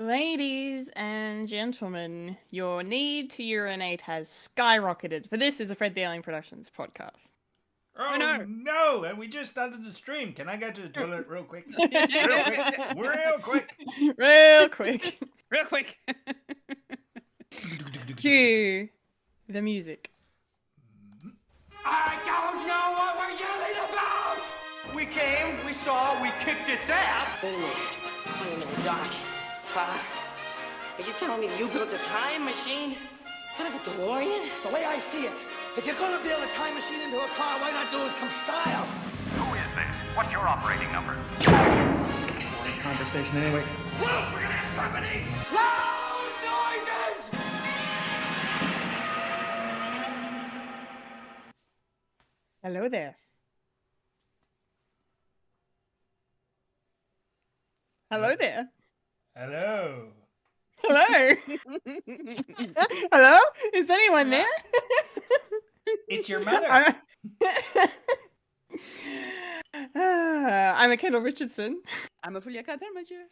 Ladies and gentlemen, your need to urinate has skyrocketed, for this is a Fred the Alien Productions podcast. Oh no. no! And we just started the stream. Can I go to the toilet real quick? Real quick. Real quick. Real quick. Real quick. Cue the music. I don't know what we're yelling about! We came, we saw, we kicked its ass! Wait a minute, Doc. Are you telling me you built a time machine? Kind of a DeLorean? The way I see it, if you're gonna build a time machine into a car, why not do it some style? Who is this? What's your operating number? Boring conversation anyway. Look, we're gonna have company! Loud noises! Hello there. Hello there. Hello. Hello. Hello? Is anyone there? It's your mother. I'm a Kendall Richardson. I'm a Fulya and Michael.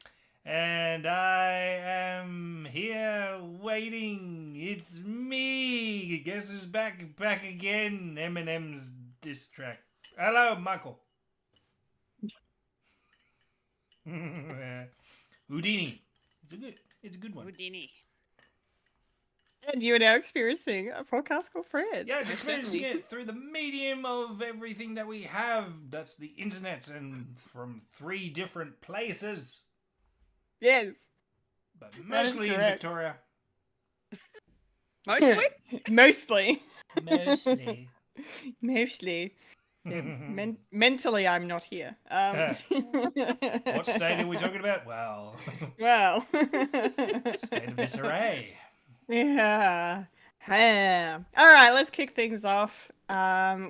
And I am here waiting. It's me. Guess who's back again? Eminem's diss track. Hello, Michael. Houdini. It's a good one. Houdini. And you are now experiencing a podcast called Fred. Yes, experiencing it through the medium of everything that we have. That's the internet, and from 3 different places. Yes. But mostly in correct. Victoria. Mostly? Mostly. Mostly. Mostly. Yeah, mentally, I'm not here. What state are we talking about? Well, Well. state of disarray. Yeah. All right, let's kick things off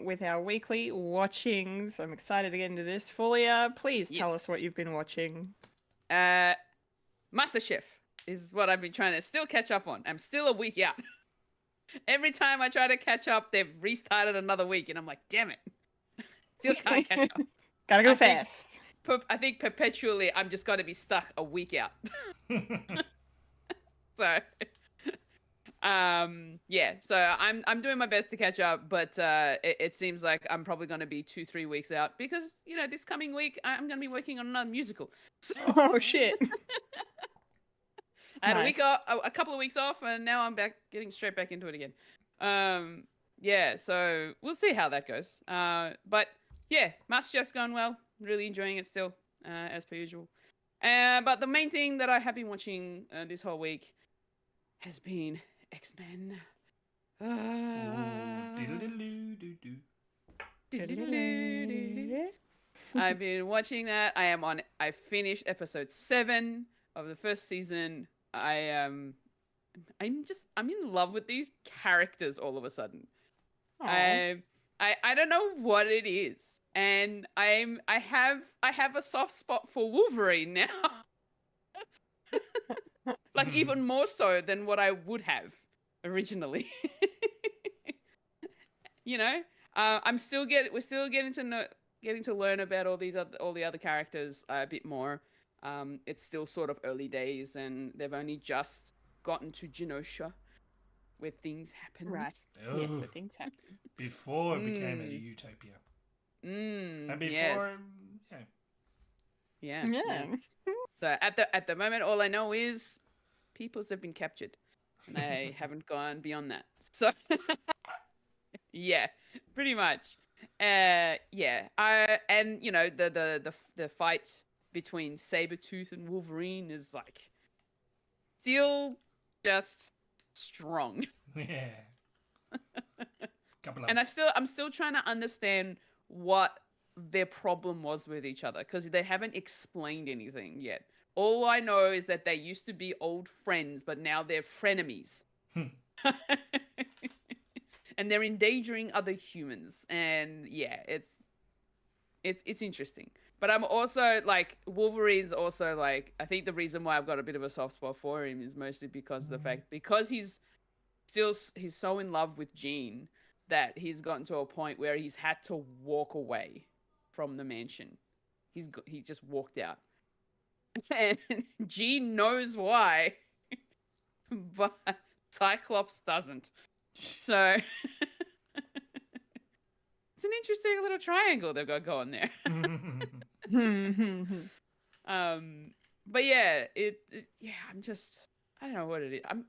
with our weekly watchings. I'm excited to get into this. Fulya, please tell us Yes. what you've been watching. MasterChef is what I've been trying to still catch up on. I'm still a week out. Every time I try to catch up, they've restarted another week, and I'm like, damn it. Still can't catch up. Gotta go I think- fast. I think perpetually I'm just going to be stuck a week out. So, yeah. So I'm doing my best to catch up, but it seems like I'm probably going to be 2-3 weeks out because this coming week I'm going to be working on another musical. So Oh, shit. I had Nice. a couple of weeks off, and now I'm getting straight back into it again. Yeah. So we'll see how that goes. But yeah, MasterChef's going well. Really enjoying it still, as per usual. But the main thing that I have been watching this whole week has been X-Men. I've been watching that. I finished episode 7 of the first season. I'm in love with these characters all of a sudden. Aw. I don't know what it is. And I have a soft spot for Wolverine now. Like even more so than what I would have originally. We're still getting to learn about all the other characters a bit more. It's still sort of early days, and they've only just gotten to Genosha, where things happen. Right. Oh, Yes, where things happen. before it became a utopia. And before, Yes. yeah. Yeah. So at the moment, all I know is peoples have been captured, and I haven't gone beyond that. So yeah, pretty much. Yeah. The fight between Sabretooth and Wolverine is like still just strong. Yeah. Couple of And I'm still trying to understand what their problem was with each other, because they haven't explained anything yet. All I know is that they used to be old friends, but now they're frenemies. And they're endangering other humans. And yeah, it's interesting. But I'm also like, Wolverine's also like, I think the reason why I've got a bit of a soft spot for him is mostly because of the fact, because he's so in love with Jean that he's gotten to a point where he's had to walk away from the mansion. He just walked out. And Jean knows why, but Cyclops doesn't. So it's an interesting little triangle they've got going there. But yeah, I don't know what it is. I'm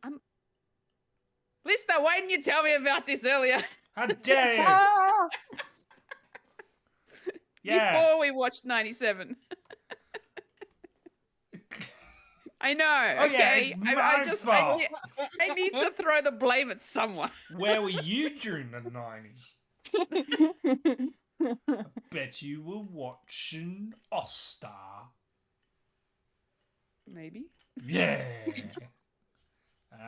Lister, why didn't you tell me about this earlier? How dare you? Ah! Yeah. Before we watched 97. I know. Oh, Okay. yeah, it's my fault. I need to throw the blame at someone. Where were you during the 90s? I bet you were watching All-Star. Maybe. Yeah.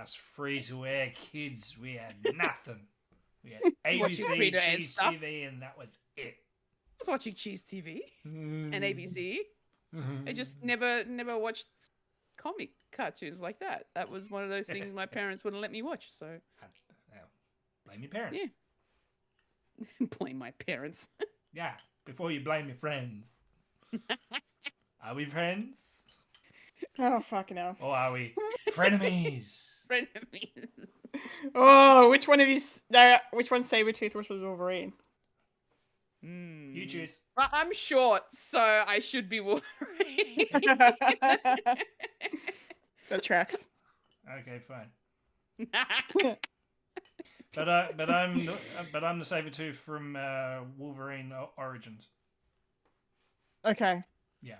Us free-to-air kids, we had nothing. We had Watching ABC, free-to-air Cheese stuff. TV, and that was it. I was watching Cheese TV and ABC. Mhm. I just never watched comic cartoons like that. That was one of those things my parents wouldn't let me watch. So Now, blame your parents. Yeah. blame my parents. Yeah, before you blame your friends. Are we friends? Oh, fucking hell. Or are we frenemies? Frenemies. Oh, which one Sabretooth, which was Wolverine? You choose. I'm short, so I should be Wolverine. That tracks. Okay, fine. But I'm the Sabretooth from Wolverine Origins. Okay. Yeah.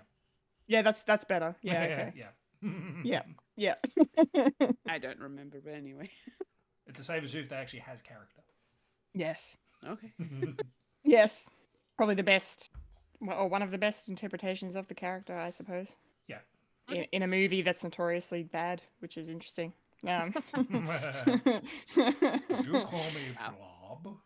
Yeah, that's better. Yeah, okay. Yeah. Yeah. I don't remember, but anyway. It's a Sabretooth that actually has character. Yes. Okay. Yes. Probably the best, or one of the best interpretations of the character, I suppose. Yeah. In a movie that's notoriously bad, which is interesting. Did you call me Blob?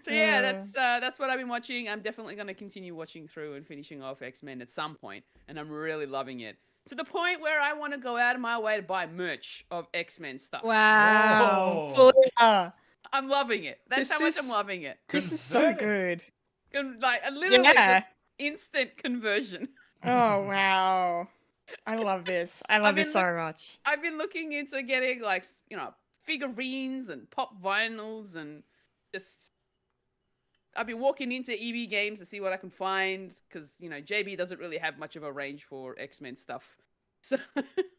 So yeah, that's what I've been watching. I'm definitely going to continue watching through and finishing off X-Men at some point, and I'm really loving it. To the point where I want to go out of my way to buy merch of X-Men stuff. Wow. Oh. Fulya. I'm loving it. That's how much I'm loving it. This is so Converted. good. Like literally Yeah. just instant conversion. Oh, wow. I love this. I love this so much. I've been looking into getting like, figurines and pop vinyls and just I've been walking into EB Games to see what I can find because, JB doesn't really have much of a range for X-Men stuff. So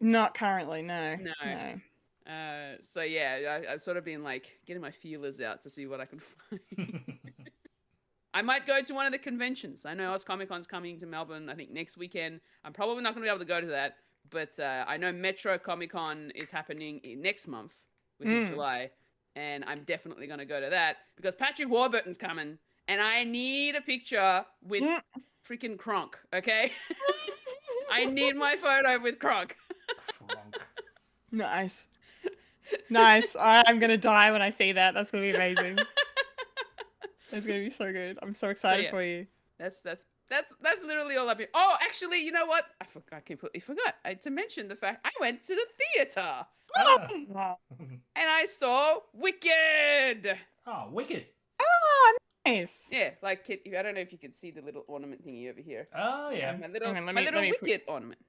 Not currently, no. No. No. So yeah, I've sort of been like getting my feelers out to see what I can find. I might go to one of the conventions. I know Oz Comic Con's coming to Melbourne, I think next weekend. I'm probably not going to be able to go to that, but I know Metro Comic Con is happening next month, which is July, and I'm definitely going to go to that because Patrick Warburton's coming, and I need a picture with freaking Kronk, okay? I need my photo with Kronk. Kronk. Nice. Nice. I'm going to die when I see that. That's going to be amazing. It's going to be so good. I'm so excited for you. That's literally all I've been. Oh, actually, you know what? I completely forgot to mention the fact I went to the theater Ah. and I saw Wicked. Oh, wicked. Oh, nice. Yeah, like I don't know if you can see the little ornament thingy over here. Oh, yeah. My little, Hang on, let my me- little let me put- Wicked ornament.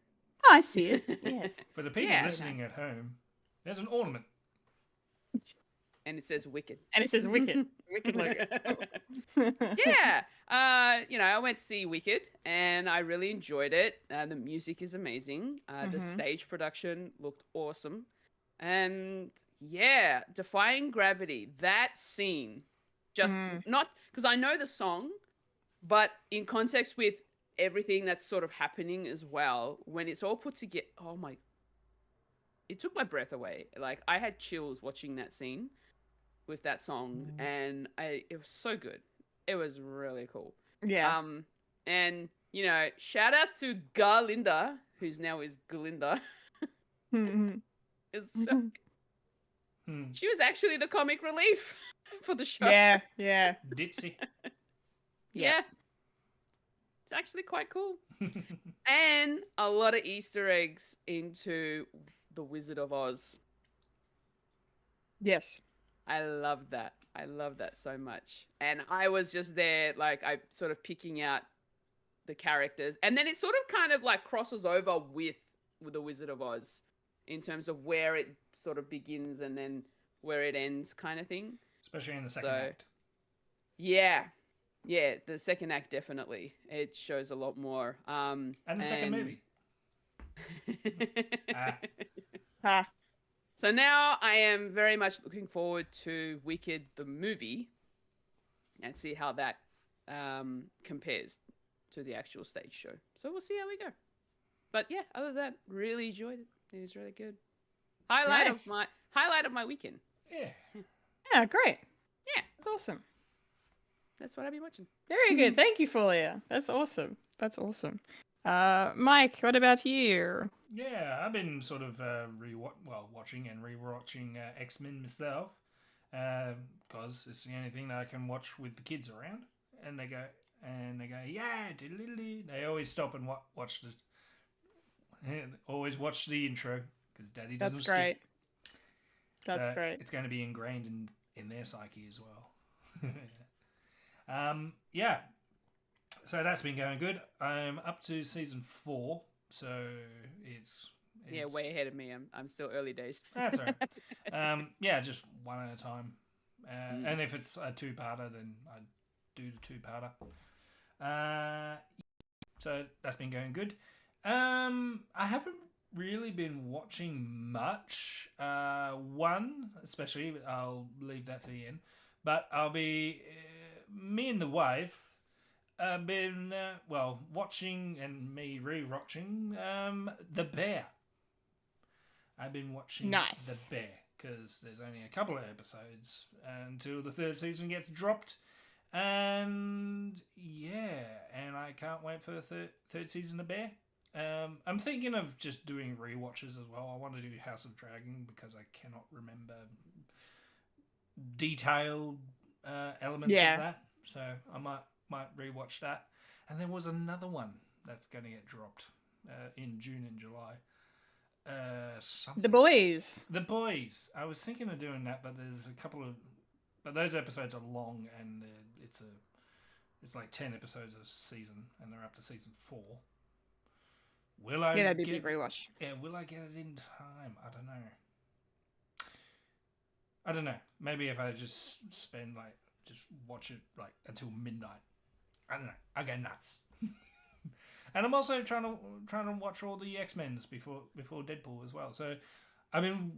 Oh, I see it. Yes. For the people Yeah. listening at home, there's an ornament. And it says Wicked. And it says Wicked. Wicked logo. Yeah. I went to see Wicked and I really enjoyed it. The music is amazing. The stage production looked awesome. And yeah, Defying Gravity, that scene, just not because I know the song, but in context with everything that's sort of happening as well, when it's all put together, oh my, it took my breath away. Like I had chills watching that scene with that song, and it was so good. It was really cool. Yeah. And shout outs to Garlinda, who's now is Glinda. She was actually the comic relief for the show. Yeah. Yeah. Ditzy. Yeah. It's actually quite cool. And a lot of Easter eggs into The Wizard of Oz. Yes. I love that. I love that so much. And I was just there, like, I sort of picking out the characters, and then it sort of kind of like crosses over with the Wizard of Oz in terms of where it sort of begins and then where it ends, kind of thing. Especially in the second act. Yeah, the second act definitely it shows a lot more. And the second movie. Ha. So now I am very much looking forward to Wicked the movie and see how that compares to the actual stage show. So we'll see how we go. But yeah, other than that, really enjoyed it. It was really good. Highlight of my weekend. Yeah. Yeah, great. Yeah, That's awesome. that's what I'll be watching. Very good. Thank you, Fulya. That's awesome. That's awesome. Mike, what about you? Yeah, I've been sort of watching and rewatching X-Men myself, because it's the only thing that I can watch with the kids around, and they go, yeah, diddly-diddly. They always stop and watch the intro because Daddy doesn't. That's great. Skip. That's So great. It's going to be ingrained in their psyche as well. Yeah. So that's been going good. I'm up to season 4, so it's Yeah, way ahead of me. I'm still early days. That's all right. Yeah, just one at a time. And if it's a 2-parter, then I do the 2-parter. So that's been going good. I haven't really been watching much. One, especially, I'll leave that to the end. But I'll be... me and the wife have been, watching and me re-watching The Bear. I've been watching Nice. The Bear because there's only a couple of episodes until the 3rd season gets dropped. And yeah, and I can't wait for the third season of Bear. I'm thinking of just doing rewatches as well. I want to do House of Dragon because I cannot remember detailed elements of that. So I might rewatch that. And there was another one that's going to get dropped in June and July. The Boys. The Boys. I was thinking of doing that, but there's a couple of... But those episodes are long, and it's like 10 episodes a season, and they're up to season 4. Will I That'd be a big rewatch. Yeah, will I get it in time? I don't know. Maybe if I just watch it until midnight. I don't know. I go nuts. And I'm also trying to watch all the X-Men's before Deadpool as well. So I've been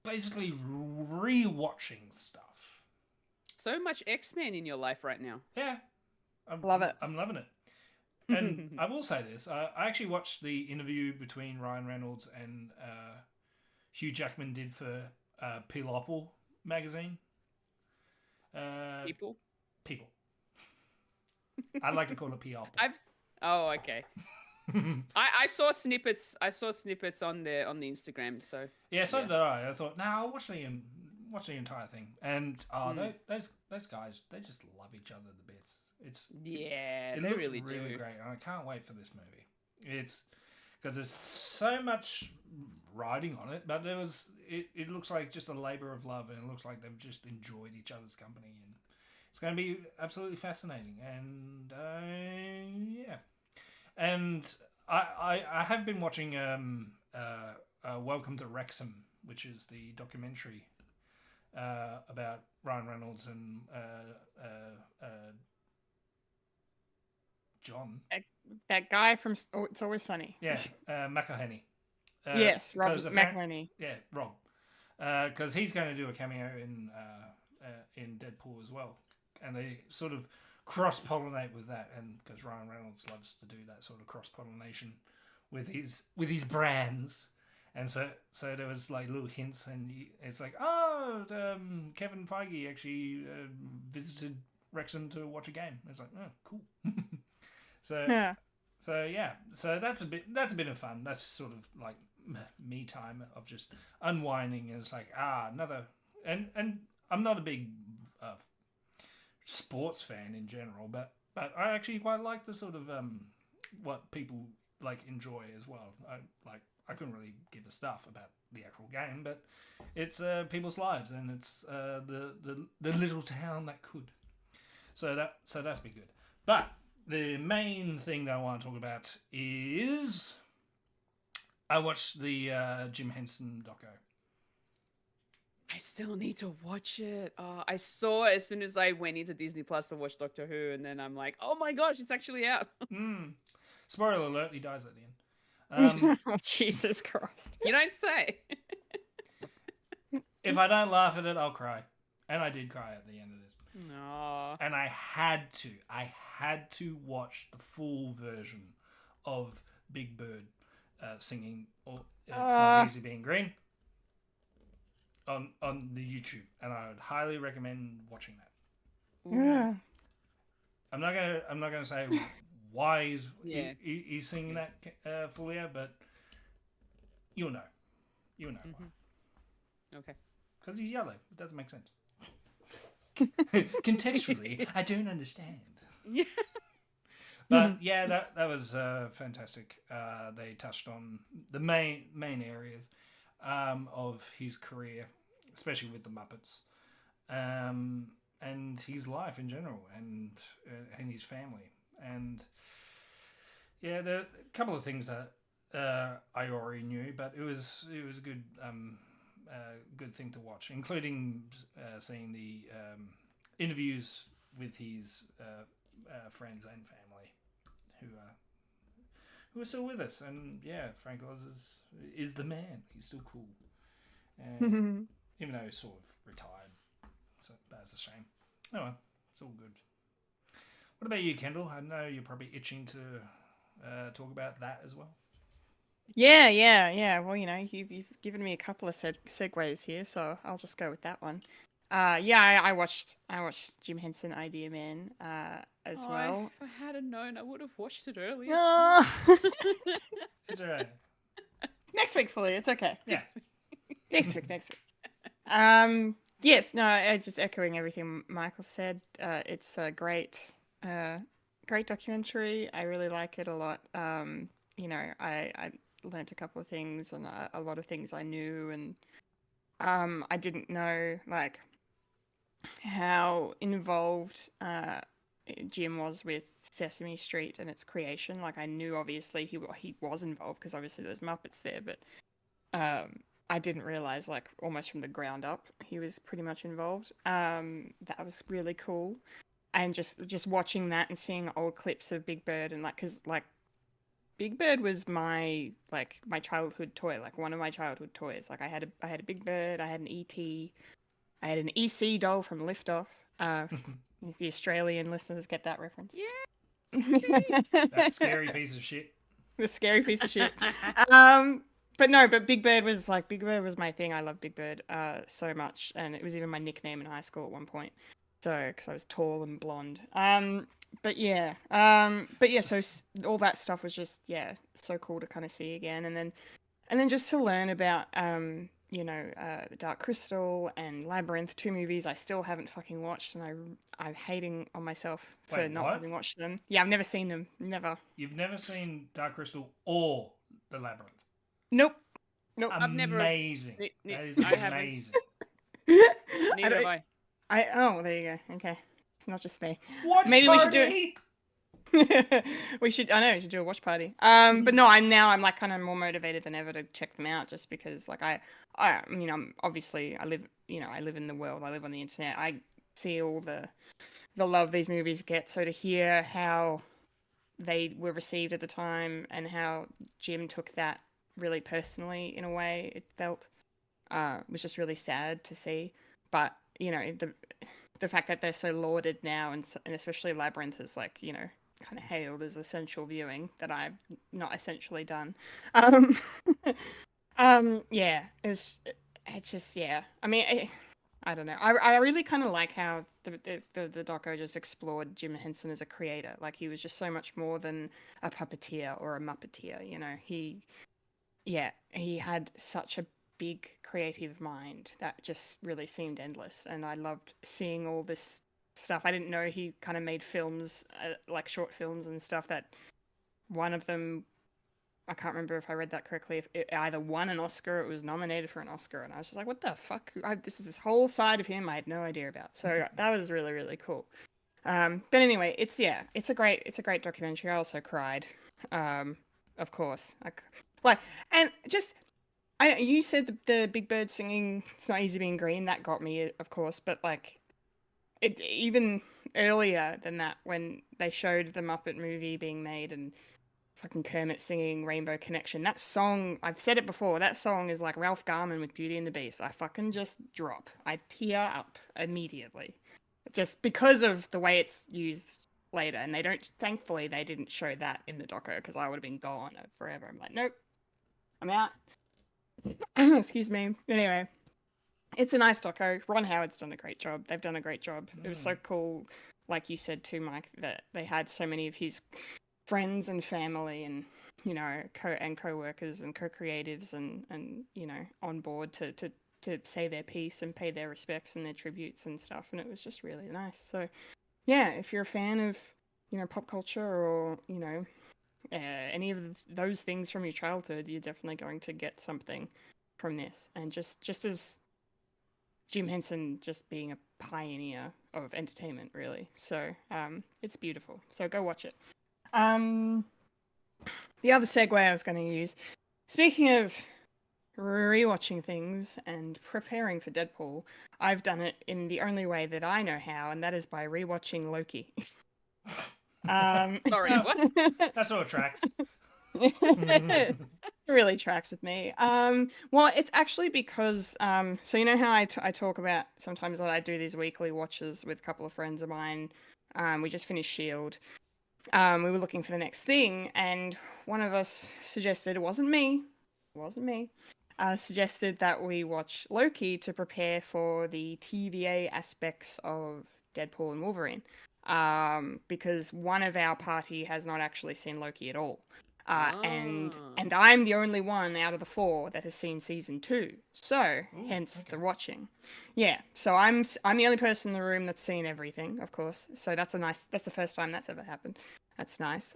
basically re-watching stuff. So much X-Men in your life right now. Yeah. Love it. I'm loving it. And I will say this. I actually watched the interview between Ryan Reynolds and Hugh Jackman did for People magazine. People? People. I like to call it People. Oh, okay. I saw snippets. I saw snippets on the Instagram. So yeah, so did I. I thought, I'll watch the entire thing. And those guys, they just love each other to bits. It they looks really do. great, and I can't wait for this movie. It's because there's so much riding on it, but it looks like just a labor of love, and it looks like they've just enjoyed each other's company, and it's going to be absolutely fascinating. And yeah, and I have been watching Welcome to Wrexham, which is the documentary about Ryan Reynolds and John. That guy from It's Always Sunny. Yeah, McElhenney. Yes, Rob McElhenney. Yeah, Rob. Because he's going to do a cameo in Deadpool as well. And they sort of cross-pollinate with that. And because Ryan Reynolds loves to do that sort of cross-pollination with his brands. And so there was like little hints, and it's like, Kevin Feige actually visited Wrexham to watch a game. It's like, oh, cool. So that's a bit of fun. That's sort of like me time of just unwinding. And it's like another, and I'm not a big sports fan in general, but I actually quite like the sort of what people like enjoy as well. I couldn't really give a stuff about the actual game, but it's people's lives, and it's the little town that could. So that's been good. But the main thing that I want to talk about is I watched the Jim Henson doco. I still need to watch it. I saw it as soon as I went into Disney Plus to watch Doctor Who, and then I'm like, oh my gosh, it's actually out. Spoiler alert: he dies at the end. Oh, Jesus Christ. You don't say. If I don't laugh at it, I'll cry, and I did cry at the end of this. No. And I had to watch the full version of Big Bird singing "It's Not Easy Being Green" on the YouTube, and I would highly recommend watching that. Yeah. I'm not gonna say why Yeah. he's singing that Fulya, but you'll know why. Okay. Because he's yellow. It doesn't make sense. Contextually, I don't understand. Yeah. But yeah, that was fantastic. They touched on the main areas of his career, especially with the Muppets, and his life in general, and his family, and yeah, there are a couple of things that I already knew, but it was a good good thing to watch, including seeing the interviews with his friends and family who are still with us. And yeah, Frank Oz is the man. He's still cool, and even though he's sort of retired, so that's a shame. Oh well, it's all good. What about you, Kendall? I know you're probably itching to talk about that as well. Yeah. Well, you've given me a couple of segues here, so I'll just go with that one. I watched Jim Henson Idea Man as well. If I had known, I would have watched it earlier. No. It's all right. Next week, fully. It's okay. Yeah. Next week. Yes. No. Just echoing everything Michael said. It's a great documentary. I really like it a lot. I learnt a couple of things, and a lot of things I knew, and I didn't know like how involved Jim was with Sesame Street and its creation. Like I knew obviously he was involved because obviously there's Muppets there, but I didn't realize like almost from the ground up he was pretty much involved. That was really cool, and just watching that and seeing old clips of Big Bird, and like because like Big Bird was my childhood toy, like one of my childhood toys. Like I had a Big Bird, I had an ET, I had an EC doll from Liftoff. If the Australian listeners get that reference. Yeah. That scary piece of shit. The scary piece of shit. But Big Bird was my thing. I loved Big Bird so much, and it was even my nickname in high school at one point. So, because I was tall and blonde. So all that stuff was just so cool to kind of see again, and then just to learn about The Dark Crystal and Labyrinth, 2 movies I still haven't fucking watched, and I'm hating on myself for not having watched them. Yeah, I've never seen them. Never. You've never seen Dark Crystal or The Labyrinth? Nope. I've never. Amazing. That is I haven't. amazing. Neither have I. There you go. Okay, it's not just me. Watch Maybe party! we should do it. we should do a watch party. But no, I'm like kind of more motivated than ever to check them out, just because like I'm obviously I live in the world. I live on the internet. I see all the love these movies get. So to hear how they were received at the time and how Jim took that really personally in a way, it felt was just really sad to see. But the fact that they're so lauded now, and especially Labyrinth is like kind of hailed as essential viewing that I've not essentially done. It's just I mean, I don't know. I really kind of like how the doco just explored Jim Henson as a creator. Like he was just so much more than a puppeteer or a muppeteer. He had such a big creative mind that just really seemed endless, and I loved seeing all this stuff. I didn't know he kind of made films, like short films and stuff, that one of them, I can't remember if I read that correctly, if it either won an Oscar or it was nominated for an Oscar, and I was just like, what the fuck? This is this whole side of him I had no idea about. So that was really, really cool. But anyway, it's a great documentary. I also cried, of course. Like, and just you said the Big Bird singing "It's Not Easy Being Green" that got me, of course. But like, it even earlier than that, when they showed the Muppet movie being made and fucking Kermit singing Rainbow Connection. That song, I've said it before, that song is like Ralph Garman with Beauty and the Beast. I fucking just drop. I tear up immediately. Just because of the way it's used later. And thankfully, they didn't show that in the doco because I would have been gone forever. I'm like, nope, I'm out. Excuse me. Anyway, it's a nice doco. Ron Howard's done a great job. They've done a great job. It was so cool, like you said too, Mike, that they had so many of his friends and family and co-workers and co-creatives and on board to say their piece and pay their respects and their tributes and stuff, and it was just really nice. So yeah, if you're a fan of pop culture or any of those things from your childhood, you're definitely going to get something from this. And just as Jim Henson just being a pioneer of entertainment, really. So it's beautiful, so go watch it. The other segue I was going to use, speaking of rewatching things and preparing for Deadpool, I've done it in the only way that I know how, and that is by rewatching Loki. Sorry, what? That sort of tracks. It really tracks with me. Well, it's actually because so you know how I talk about sometimes that I do these weekly watches with a couple of friends of mine. We just finished Shield. We were looking for the next thing, and one of us suggested, it wasn't me, suggested that we watch Loki to prepare for the TVA aspects of Deadpool and Wolverine, because one of our party has not actually seen Loki at all. And I'm the only one out of the 4 that has seen season 2, so hence the watching. Yeah, so I'm the only person in the room that's seen everything, of course. So that's the first time that's ever happened. That's nice.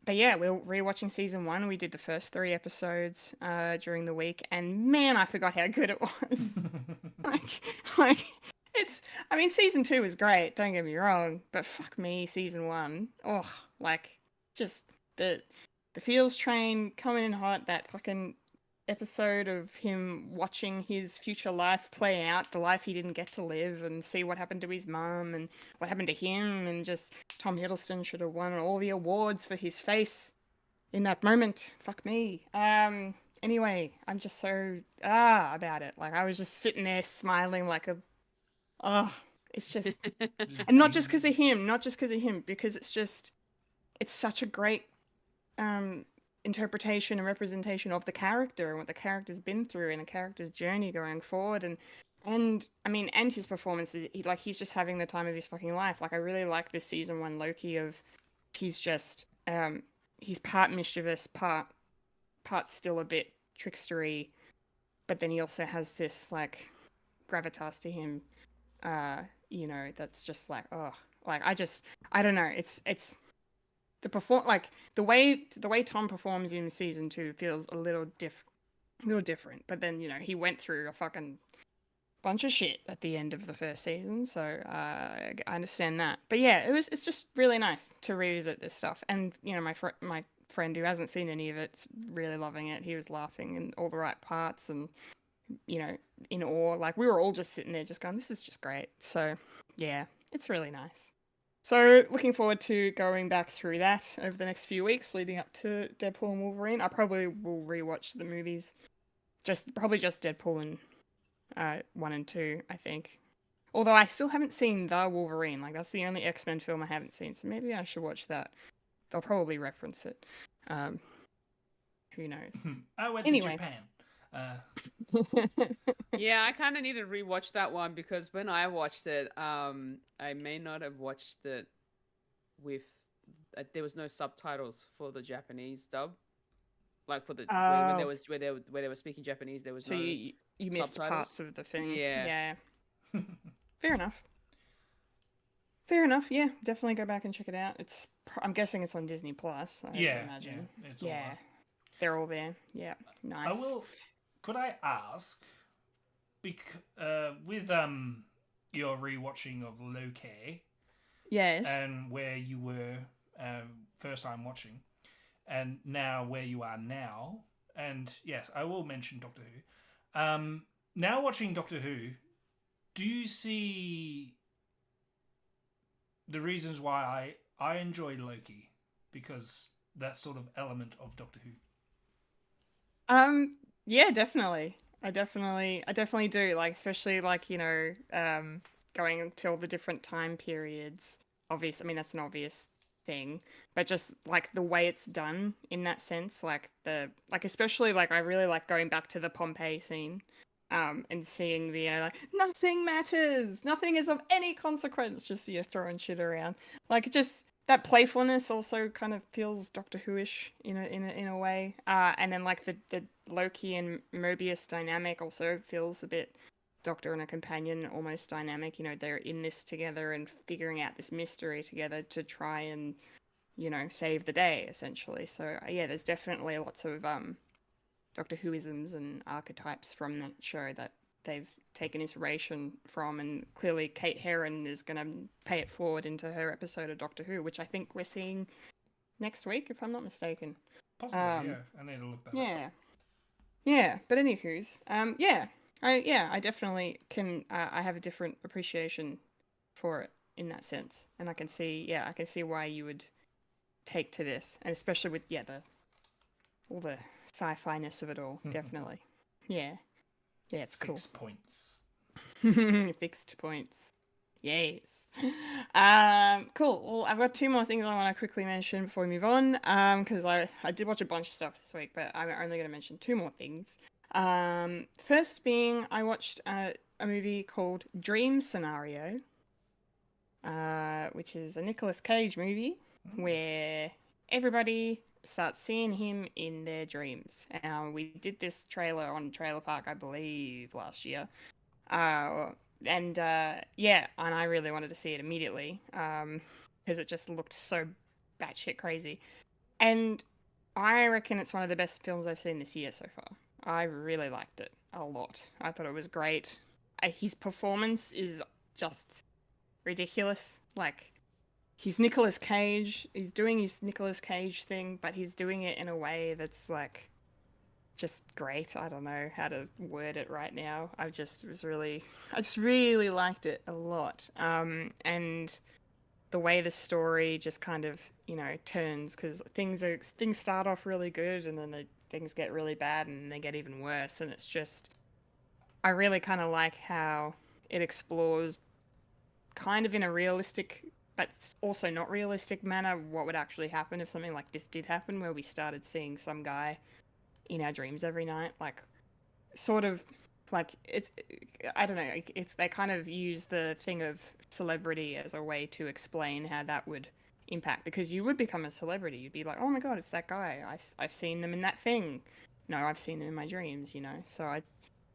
But yeah, we're rewatching season 1. We did the first 3 episodes during the week, and man, I forgot how good it was. like it's. I mean, season 2 was great. Don't get me wrong, but fuck me, season 1. Oh, like just the feels train coming in hot. That fucking episode of him watching his future life play out, the life he didn't get to live, and see what happened to his mum and what happened to him, and just Tom Hiddleston should have won all the awards for his face in that moment. Fuck me. Anyway, I'm just so about it. Like, I was just sitting there smiling like it's just and not just because of him, because it's such a great interpretation and representation of the character and what the character's been through and the character's journey going forward, and I mean, and his performances, he's just having the time of his fucking life. Like, I really like this season 1 Loki of he's just he's part mischievous, part still a bit trickstery, but then he also has this like gravitas to him, that's just like, I don't know, it's the way Tom performs in season 2 feels a little different. But then he went through a fucking bunch of shit at the end of the first season, so I understand that. But yeah, it's just really nice to revisit this stuff. And my friend who hasn't seen any of it's really loving it. He was laughing in all the right parts and in awe. Like, we were all just sitting there just going, this is just great. So yeah, it's really nice. So looking forward to going back through that over the next few weeks leading up to Deadpool and Wolverine. I probably will rewatch the movies, probably just Deadpool and 1 and 2, I think. Although I still haven't seen The Wolverine. Like, that's the only X-Men film I haven't seen, so maybe I should watch that. They'll probably reference it. Who knows? I went Anyway. to Japan. Yeah, I kind of need to rewatch that one because when I watched it, I may not have watched it with there was no subtitles for the Japanese dub, like for the where they were speaking Japanese. There was so no. you missed subtitles. parts of the thing. Yeah. Fair enough. Yeah, definitely go back and check it out. I'm guessing it's on Disney Plus. I imagine. Yeah, it's all there. They're all there. Yeah, nice. Could I ask, with your rewatching of Loki, Yes. and where you were first time watching, and now where you are now. And yes, I will mention Doctor Who. Now watching Doctor Who, do you see the reasons why I enjoy Loki? Because that sort of element of Doctor Who. Yeah, definitely. I definitely do. Like, especially like, going to all the different time periods. Obvious, I mean, that's an obvious thing, but just like the way it's done in that sense, especially like I really like going back to the Pompeii scene, and seeing the, like, nothing matters, nothing is of any consequence, just, throwing shit around. Like, just that playfulness also kind of feels Doctor Who-ish in a way. And then like the Loki and Mobius dynamic also feels a bit Doctor and a companion almost dynamic. They're in this together and figuring out this mystery together to try and, save the day essentially. So yeah, there's definitely lots of Doctor Whoisms and archetypes from that show that they've taken inspiration from, and clearly Kate Herron is going to pay it forward into her episode of Doctor Who, which I think we're seeing next week, if I'm not mistaken. Possibly, yeah. I need to look that up. Yeah. But anywho's, I definitely can. I have a different appreciation for it in that sense, and I can see why you would take to this, and especially with all the sci-fi-ness of it all. Definitely, yeah, it's cool. Fixed points. Fixed points. Yes. Cool. Well, I've got two more things I want to quickly mention before we move on. Because I did watch a bunch of stuff this week, but I'm only going to mention two more things. First being, I watched a movie called Dream Scenario, which is a Nicolas Cage movie where everybody starts seeing him in their dreams. We did this trailer on Trailer Park, I believe, last year. And I really wanted to see it immediately, because it just looked so batshit crazy. And I reckon it's one of the best films I've seen this year so far. I really liked it a lot. I thought it was great. His performance is just ridiculous. Like, he's Nicolas Cage. He's doing his Nicolas Cage thing, but he's doing it in a way that's like just great. I don't know how to word it right now. I just really liked it a lot. And the way the story just kind of, turns, because things start off really good and then things get really bad and they get even worse. And it's just, I really kind of like how it explores kind of in a realistic but also not realistic manner what would actually happen if something like this did happen, where we started seeing some guy in our dreams every night. Like, sort of like, I don't know, they kind of use the thing of celebrity as a way to explain how that would impact, because you would become a celebrity. You'd be like, oh my god, it's that guy, I've seen them in that thing. No, I've seen them in my dreams, so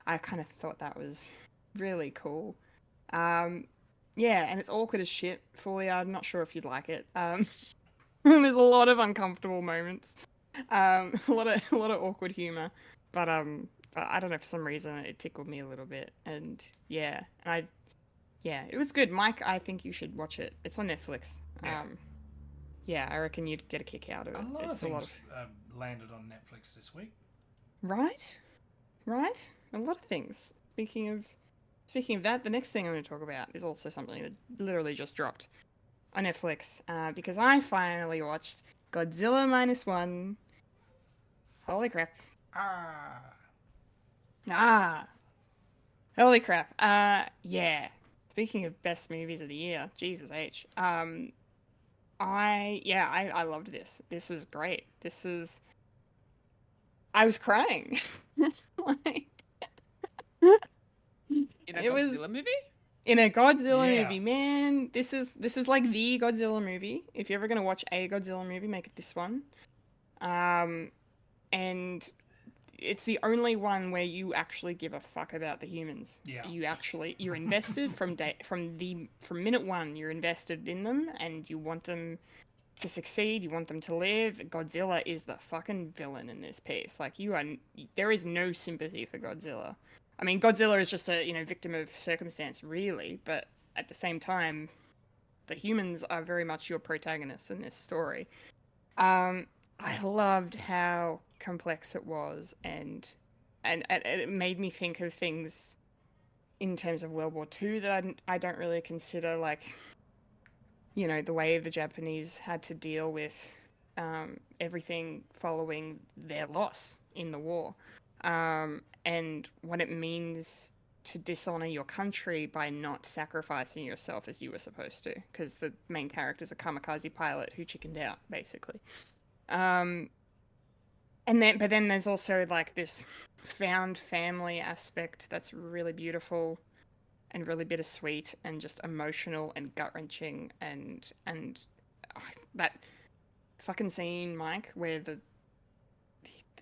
I kind of thought that was really cool. Yeah, and it's awkward as shit. Fully, I'm not sure if you'd like it. There's a lot of uncomfortable moments, a lot of awkward humor, but I don't know, for some reason it tickled me a little bit, and it was good. Mike, I think you should watch it. It's on Netflix. I reckon you'd get a kick out of it. A lot of things landed on Netflix this week. Right, a lot of things. Speaking of that, the next thing I'm going to talk about is also something that literally just dropped on Netflix, because I finally watched Godzilla -1. Holy crap. Holy crap. Yeah. Speaking of best movies of the year, Jesus H. I loved this. This was great. I was crying. Like, in a Godzilla movie? In a Godzilla movie, man. This is like the Godzilla movie. If you're ever gonna watch a Godzilla movie, make it this one. And it's the only one where you actually give a fuck about the humans. Yeah. You're invested from minute one. You're invested in them, and you want them to succeed. You want them to live. Godzilla is the fucking villain in this piece. Like, there is no sympathy for Godzilla. I mean, Godzilla is just a victim of circumstance, really. But at the same time, the humans are very much your protagonists in this story. I loved how complex it was, and it made me think of things in terms of World War II that I don't really consider, like, you know, the way the Japanese had to deal with everything following their loss in the war, and what it means to dishonor your country by not sacrificing yourself as you were supposed to, because the main character's a kamikaze pilot who chickened out, basically. But then there's also like this found family aspect that's really beautiful and really bittersweet and just emotional and gut-wrenching, and that fucking scene, Mike, where the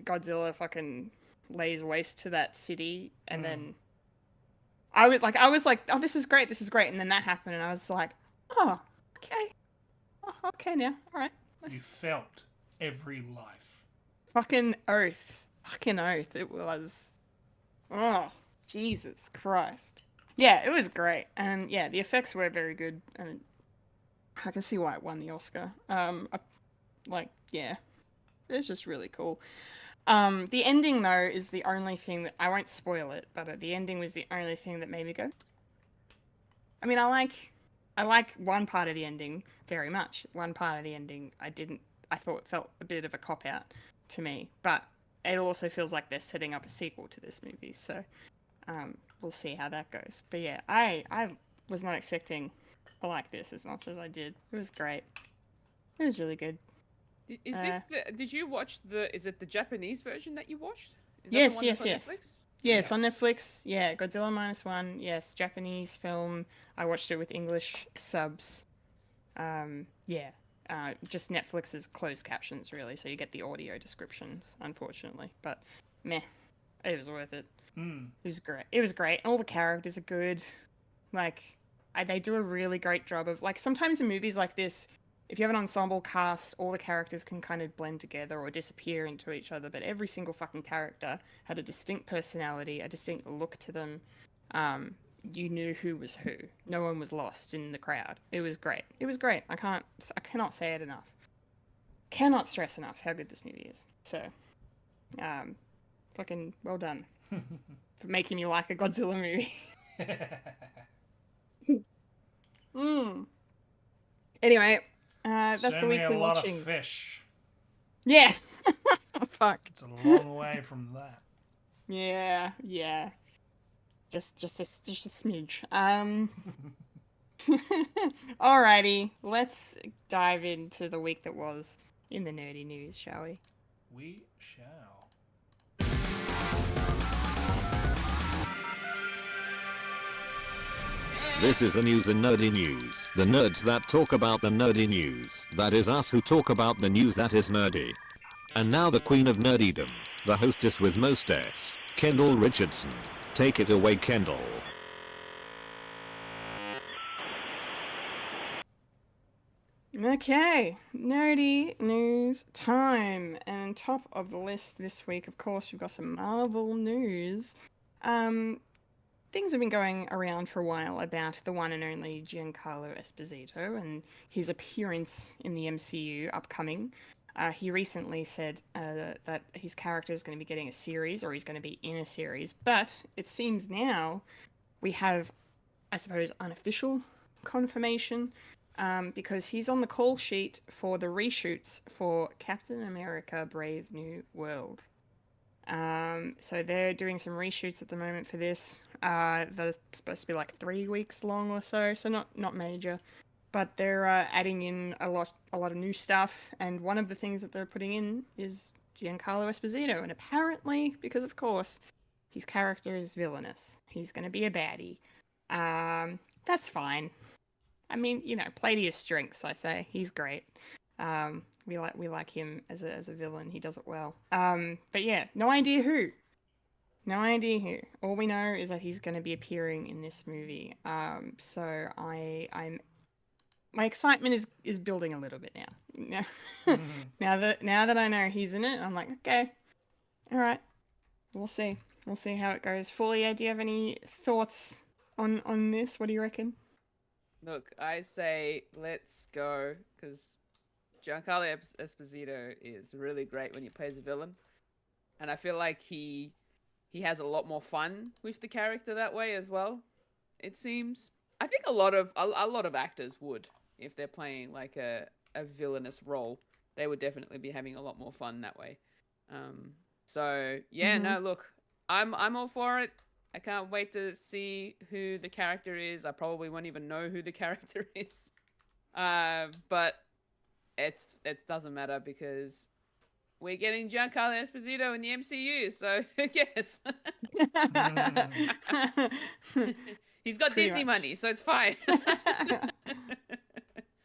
Godzilla fucking lays waste to that city, and then I was like, oh, this is great, and then that happened, and I was like, oh, okay now, all right. You felt every life. Fucking oath. It was. Oh, Jesus Christ. Yeah, it was great. And yeah, the effects were very good. And I can see why it won the Oscar. Yeah, it's just really cool. The ending, though, is the only thing that, I won't spoil it, but the ending was the only thing that made me go. I mean, I like one part of the ending very much. One part of the ending I thought felt a bit of a cop-out to me, but it also feels like they're setting up a sequel to this movie, so we'll see how that goes. But yeah, I was not expecting to like this as much as I did. It was great. It was really good. Did you watch is it the Japanese version that you watched? Is that the Yes, one yes, that's on yes. Netflix? Yeah, it's on Netflix. Yeah, Godzilla -1. Yes, Japanese film. I watched it with English subs. Just Netflix's closed captions, really, so you get the audio descriptions, unfortunately. But meh, it was worth it. It was great. It was great. All the characters are good. Like, they do a really great job of, like, sometimes in movies like this, if you have an ensemble cast, all the characters can kind of blend together or disappear into each other, but every single fucking character had a distinct personality, a distinct look to them. You knew who was who. No one was lost in the crowd. It was great. It was great. I cannot say it enough. Cannot stress enough how good this movie is. So, fucking well done for making me like a Godzilla movie. Anyway, that's Send the me weekly a lot watchings. of fish. Yeah. Fuck. It's a long way from that. Yeah. Just a smidge. Alrighty, let's dive into the week that was in the nerdy news, shall we? We shall. This is the news in nerdy news. The nerds that talk about the nerdy news. That is us who talk about the news that is nerdy. And now the queen of nerdydom, the hostess with mostest, Kendall Richardson. Take it away, Kendall. Okay, nerdy news time. And on top of the list this week, of course, we've got some Marvel news. Things have been going around for a while about the one and only Giancarlo Esposito and his appearance in the MCU upcoming. He recently said that his character is going to be getting a series, or he's going to be in a series, but it seems now we have, I suppose, unofficial confirmation, because he's on the call sheet for the reshoots for Captain America Brave New World. So they're doing some reshoots at the moment for this. They're supposed to be like 3 weeks long or so not major. But they're adding in a lot of new stuff, and one of the things that they're putting in is Giancarlo Esposito, and apparently, because of course, his character is villainous. He's going to be a baddie. That's fine. I mean, you know, play to your strengths, I say. He's great. We like him as a villain. He does it well. But yeah, no idea who. No idea who. All we know is that he's going to be appearing in this movie. So my excitement is building a little bit now. Now that I know he's in it, I'm like, okay, all right, we'll see how it goes. Fulya, do you have any thoughts on this? What do you reckon? Look, I say let's go because Giancarlo Esposito is really great when he plays a villain, and I feel like he has a lot more fun with the character that way as well. It seems. I think a lot of actors would, if they're playing like a villainous role, they would definitely be having a lot more fun that way. So yeah, no, look, I'm all for it. I can't wait to see who the character is. I probably won't even know who the character is. But it doesn't matter because we're getting Giancarlo Esposito in the MCU, so who cares? He's got Pretty Disney much. money, so it's fine.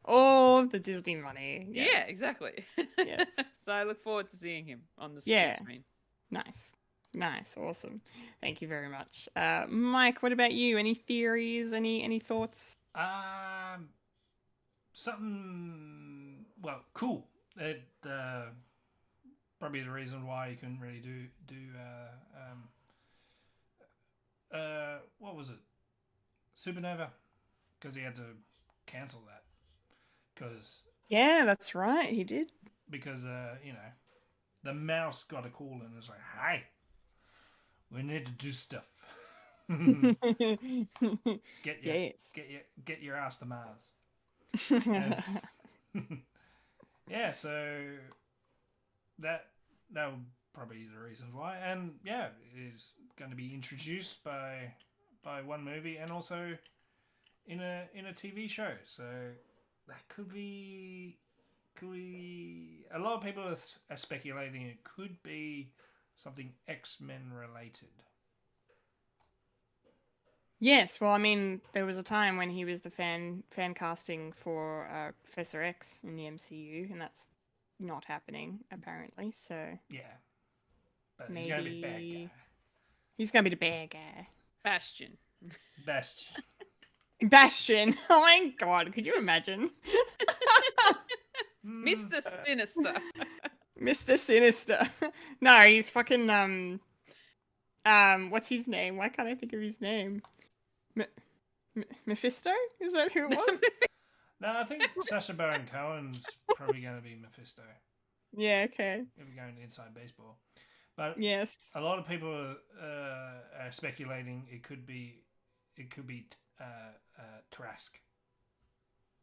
All the Disney money. Yes. Yeah, exactly. Yes. So I look forward to seeing him on the Yeah. screen. Nice. Nice. Awesome. Thank you very much. Mike, what about you? Any theories? Any thoughts? Something cool. It probably the reason why you couldn't really do what was it? Supernova, because he had to cancel that because Yeah, that's right. He did. the mouse got a call and it's like, hey, we need to do stuff. Yes. Get your ass to Mars. Yeah, so that would probably be the reasons why, and yeah, it is going to be introduced by one movie and also in a TV show. So that could be a lot of people are speculating it could be something X-Men related. Yes, well, I mean, there was a time when he was the fan casting for Professor X in the MCU, and that's not happening apparently. So Yeah, but he's going to be a bad maybe guy. he's gonna be the bad guy. Bastion. Best. Bastion. Oh my god, could you imagine? Mr. Sinister. Mr. Sinister. No, he's fucking what's his name? Why can't I think of his name? Mephisto? Is that who it was? No, I think Sacha Baron Cohen's probably going to be Mephisto Yeah, okay. if we're going inside baseball. But Yes. a lot of people are speculating it could be Trask.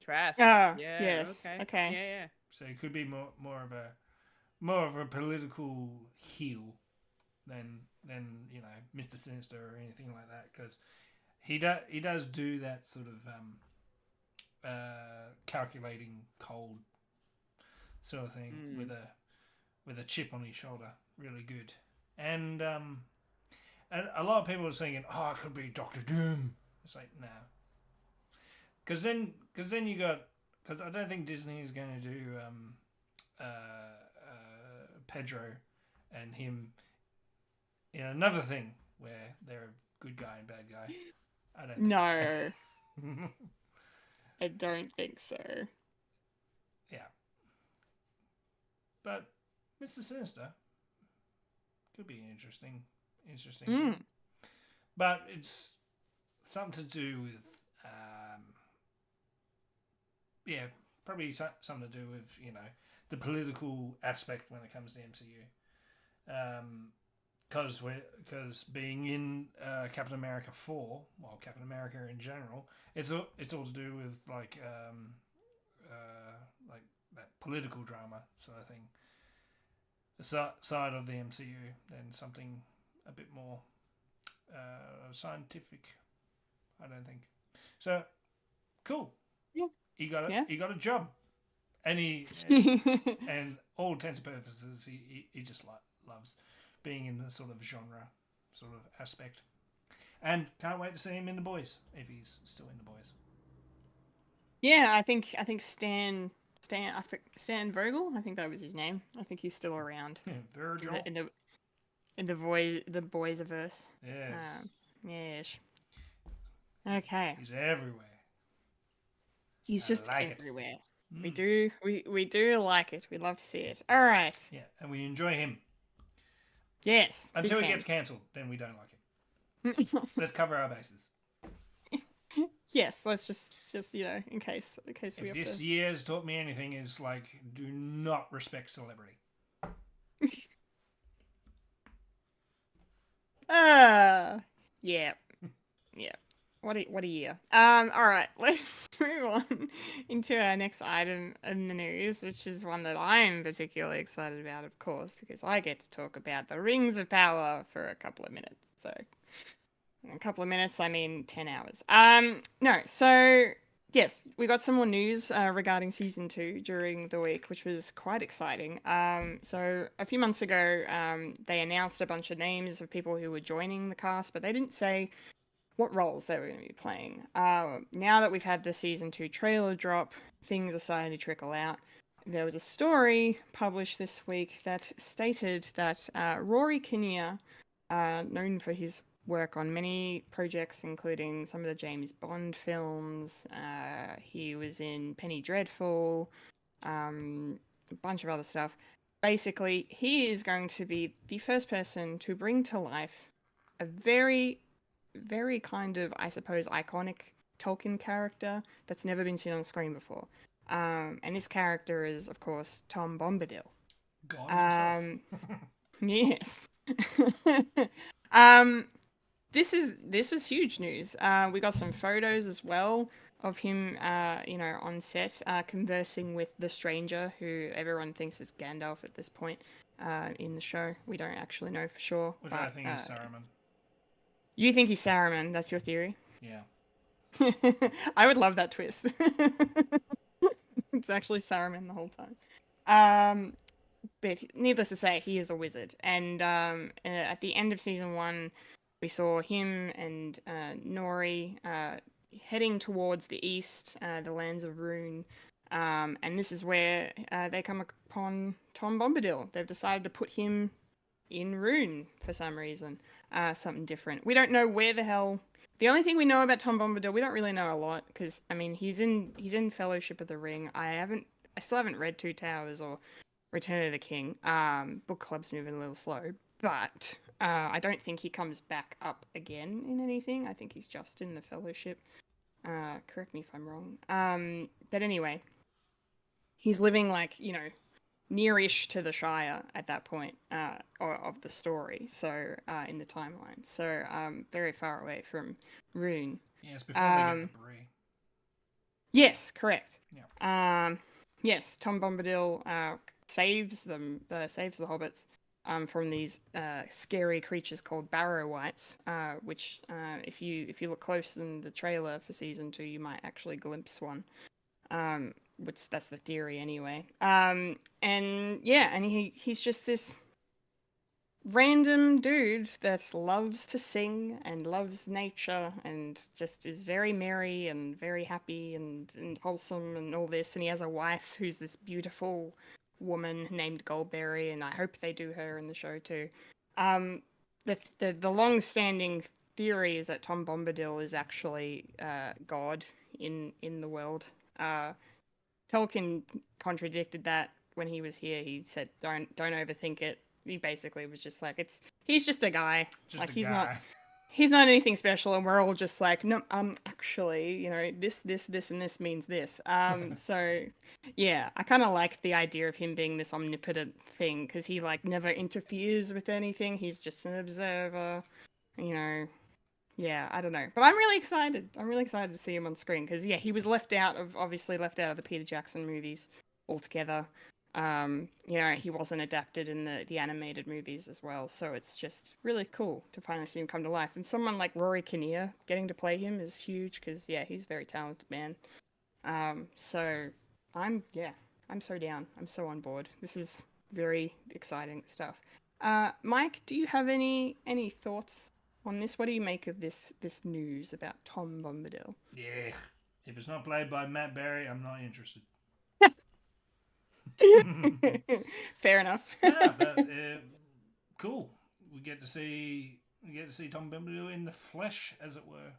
Trask. Ah, Yeah. yes. Okay. Yeah. So it could be more of a political heel than Mr. Sinister or anything like that, because he does do that sort of calculating cold sort of thing with a chip on his shoulder, really good. And a lot of people are thinking, oh, it could be Doctor Doom. It's like, no, because then you got, because I don't think Disney is going to do Pedro and him in another thing where they're a good guy and bad guy. I don't think No, so. I don't think so. Yeah. But Mr. Sinister could be interesting. Mm. But it's something to do with probably something to do with, the political aspect when it comes to MCU. Because being in Captain America 4, well, Captain America in general, it's all to do with like that political drama sort of thing. The side of the MCU than something a bit more scientific. I don't think so. Cool. Yeah. He got a job, and and all intents and purposes, he just loves being in the sort of genre sort of aspect, and can't wait to see him in The Boys if he's still in The Boys. Yeah, I think Stan Vogel. I think that was his name. I think he's still around Virgil. in the Boysiverse. Yes. Yes. Okay. He's everywhere. He's I just like it. everywhere. Mm. We do like it. We love to see it. All right. Yeah, and we enjoy him Yes. big until he gets fans. cancelled. Then we don't like him. Let's cover our bases. yes, let's just in case we If have this to. year has taught me anything, is like, do not respect celebrity. Yeah. Yeah. What a year. All right, let's move on into our next item in the news, which is one that I'm particularly excited about, of course, because I get to talk about the Rings of Power for a couple of minutes. So, in a couple of minutes, I mean 10 hours. No, so yes, we got some more news regarding season 2 during the week, which was quite exciting. So a few months ago, they announced a bunch of names of people who were joining the cast, but they didn't say what roles they were going to be playing. Now that we've had the season 2 trailer drop, things are starting to trickle out. There was a story published this week that stated that Rory Kinnear, known for his work on many projects, including some of the James Bond films, he was in Penny Dreadful, a bunch of other stuff. Basically, he is going to be the first person to bring to life a very kind of, I suppose, iconic Tolkien character that's never been seen on screen before. And this character is, of course, Tom Bombadil. God himself. Yes. um, this is huge news. We got some photos as well of him, on set, conversing with the stranger, who everyone thinks is Gandalf at this point, in the show. We don't actually know for sure. Which but, I think is Saruman. You think he's Saruman? That's your theory? Yeah. I would love that twist. It's actually Saruman the whole time. But needless to say, he is a wizard. And at the end of season 1, we saw him and Nori heading towards the east, the lands of Rune. And this is where they come upon Tom Bombadil. They've decided to put him in Rune for some reason. Something different. We don't know where the hell. The only thing we know about Tom Bombadil, we don't really know a lot, because I mean he's in Fellowship of the Ring. I still haven't read Two Towers or Return of the King. Book club's moving a little slow, but I don't think he comes back up again in anything. I think he's just in the Fellowship. Correct me if I'm wrong. But anyway, he's living nearish to the Shire at that point of the story, so in the timeline. So very far away from Rune. Yes, before they get the Bree. Yes, correct. Yeah. Yes, Tom Bombadil saves the hobbits from these scary creatures called Barrow-wights, which if you look close in the trailer for season 2, you might actually glimpse one. Which that's the theory anyway. And he's just this random dude that loves to sing and loves nature and just is very merry and very happy and wholesome and all this. And he has a wife who's this beautiful woman named Goldberry, and I hope they do her in the show too. The long-standing theory is that Tom Bombadil is actually God in the world. Tolkien contradicted that when he was here. He said, "Don't overthink it." He basically was just like, he's just a guy. He's not anything special, and we're all just like, no, actually, this, and this means this. So, yeah, I kind of like the idea of him being this omnipotent thing, because he never interferes with anything. He's just an observer, Yeah, I don't know, but I'm really excited. I'm really excited to see him on screen because he was obviously left out of the Peter Jackson movies altogether. He wasn't adapted in the animated movies as well, so it's just really cool to finally see him come to life. And someone like Rory Kinnear getting to play him is huge because he's a very talented man. So I'm so down. I'm so on board. This is very exciting stuff. Mike, do you have any thoughts on this? What do you make of this news about Tom Bombadil? Yeah, if it's not played by Matt Berry, I'm not interested. Fair enough. Yeah, but cool. We get to see Tom Bombadil in the flesh, as it were.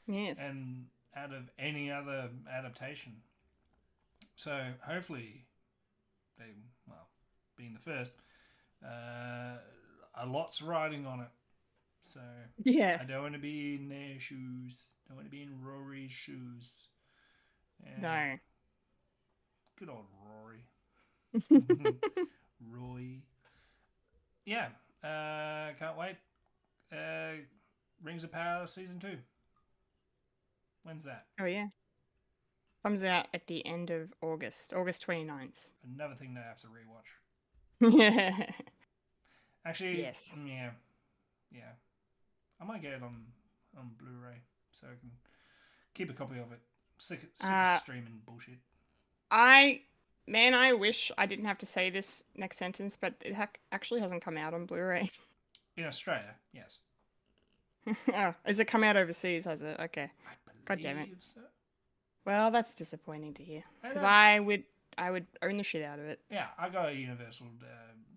Yes. And out of any other adaptation. So hopefully, being the first, a lot's riding on it. So yeah, I don't want to be in their shoes. Don't want to be in Rory's shoes. Yeah. No. Good old Rory. Roy. Yeah. Can't wait. Rings of Power Season 2. When's that? Oh, yeah. Comes out at the end of August. August 29th. Another thing that I have to rewatch. Yeah. Actually, Yes. yeah. I might get it on Blu-ray so I can keep a copy of it. Sick of streaming bullshit. I wish I didn't have to say this next sentence, but it actually hasn't come out on Blu-ray. In Australia, yes. Oh, has it come out overseas? Has it? Okay. God damn it. Believe so. Well, that's disappointing to hear. I Because don't- I would own the shit out of it. Yeah, I got a Universal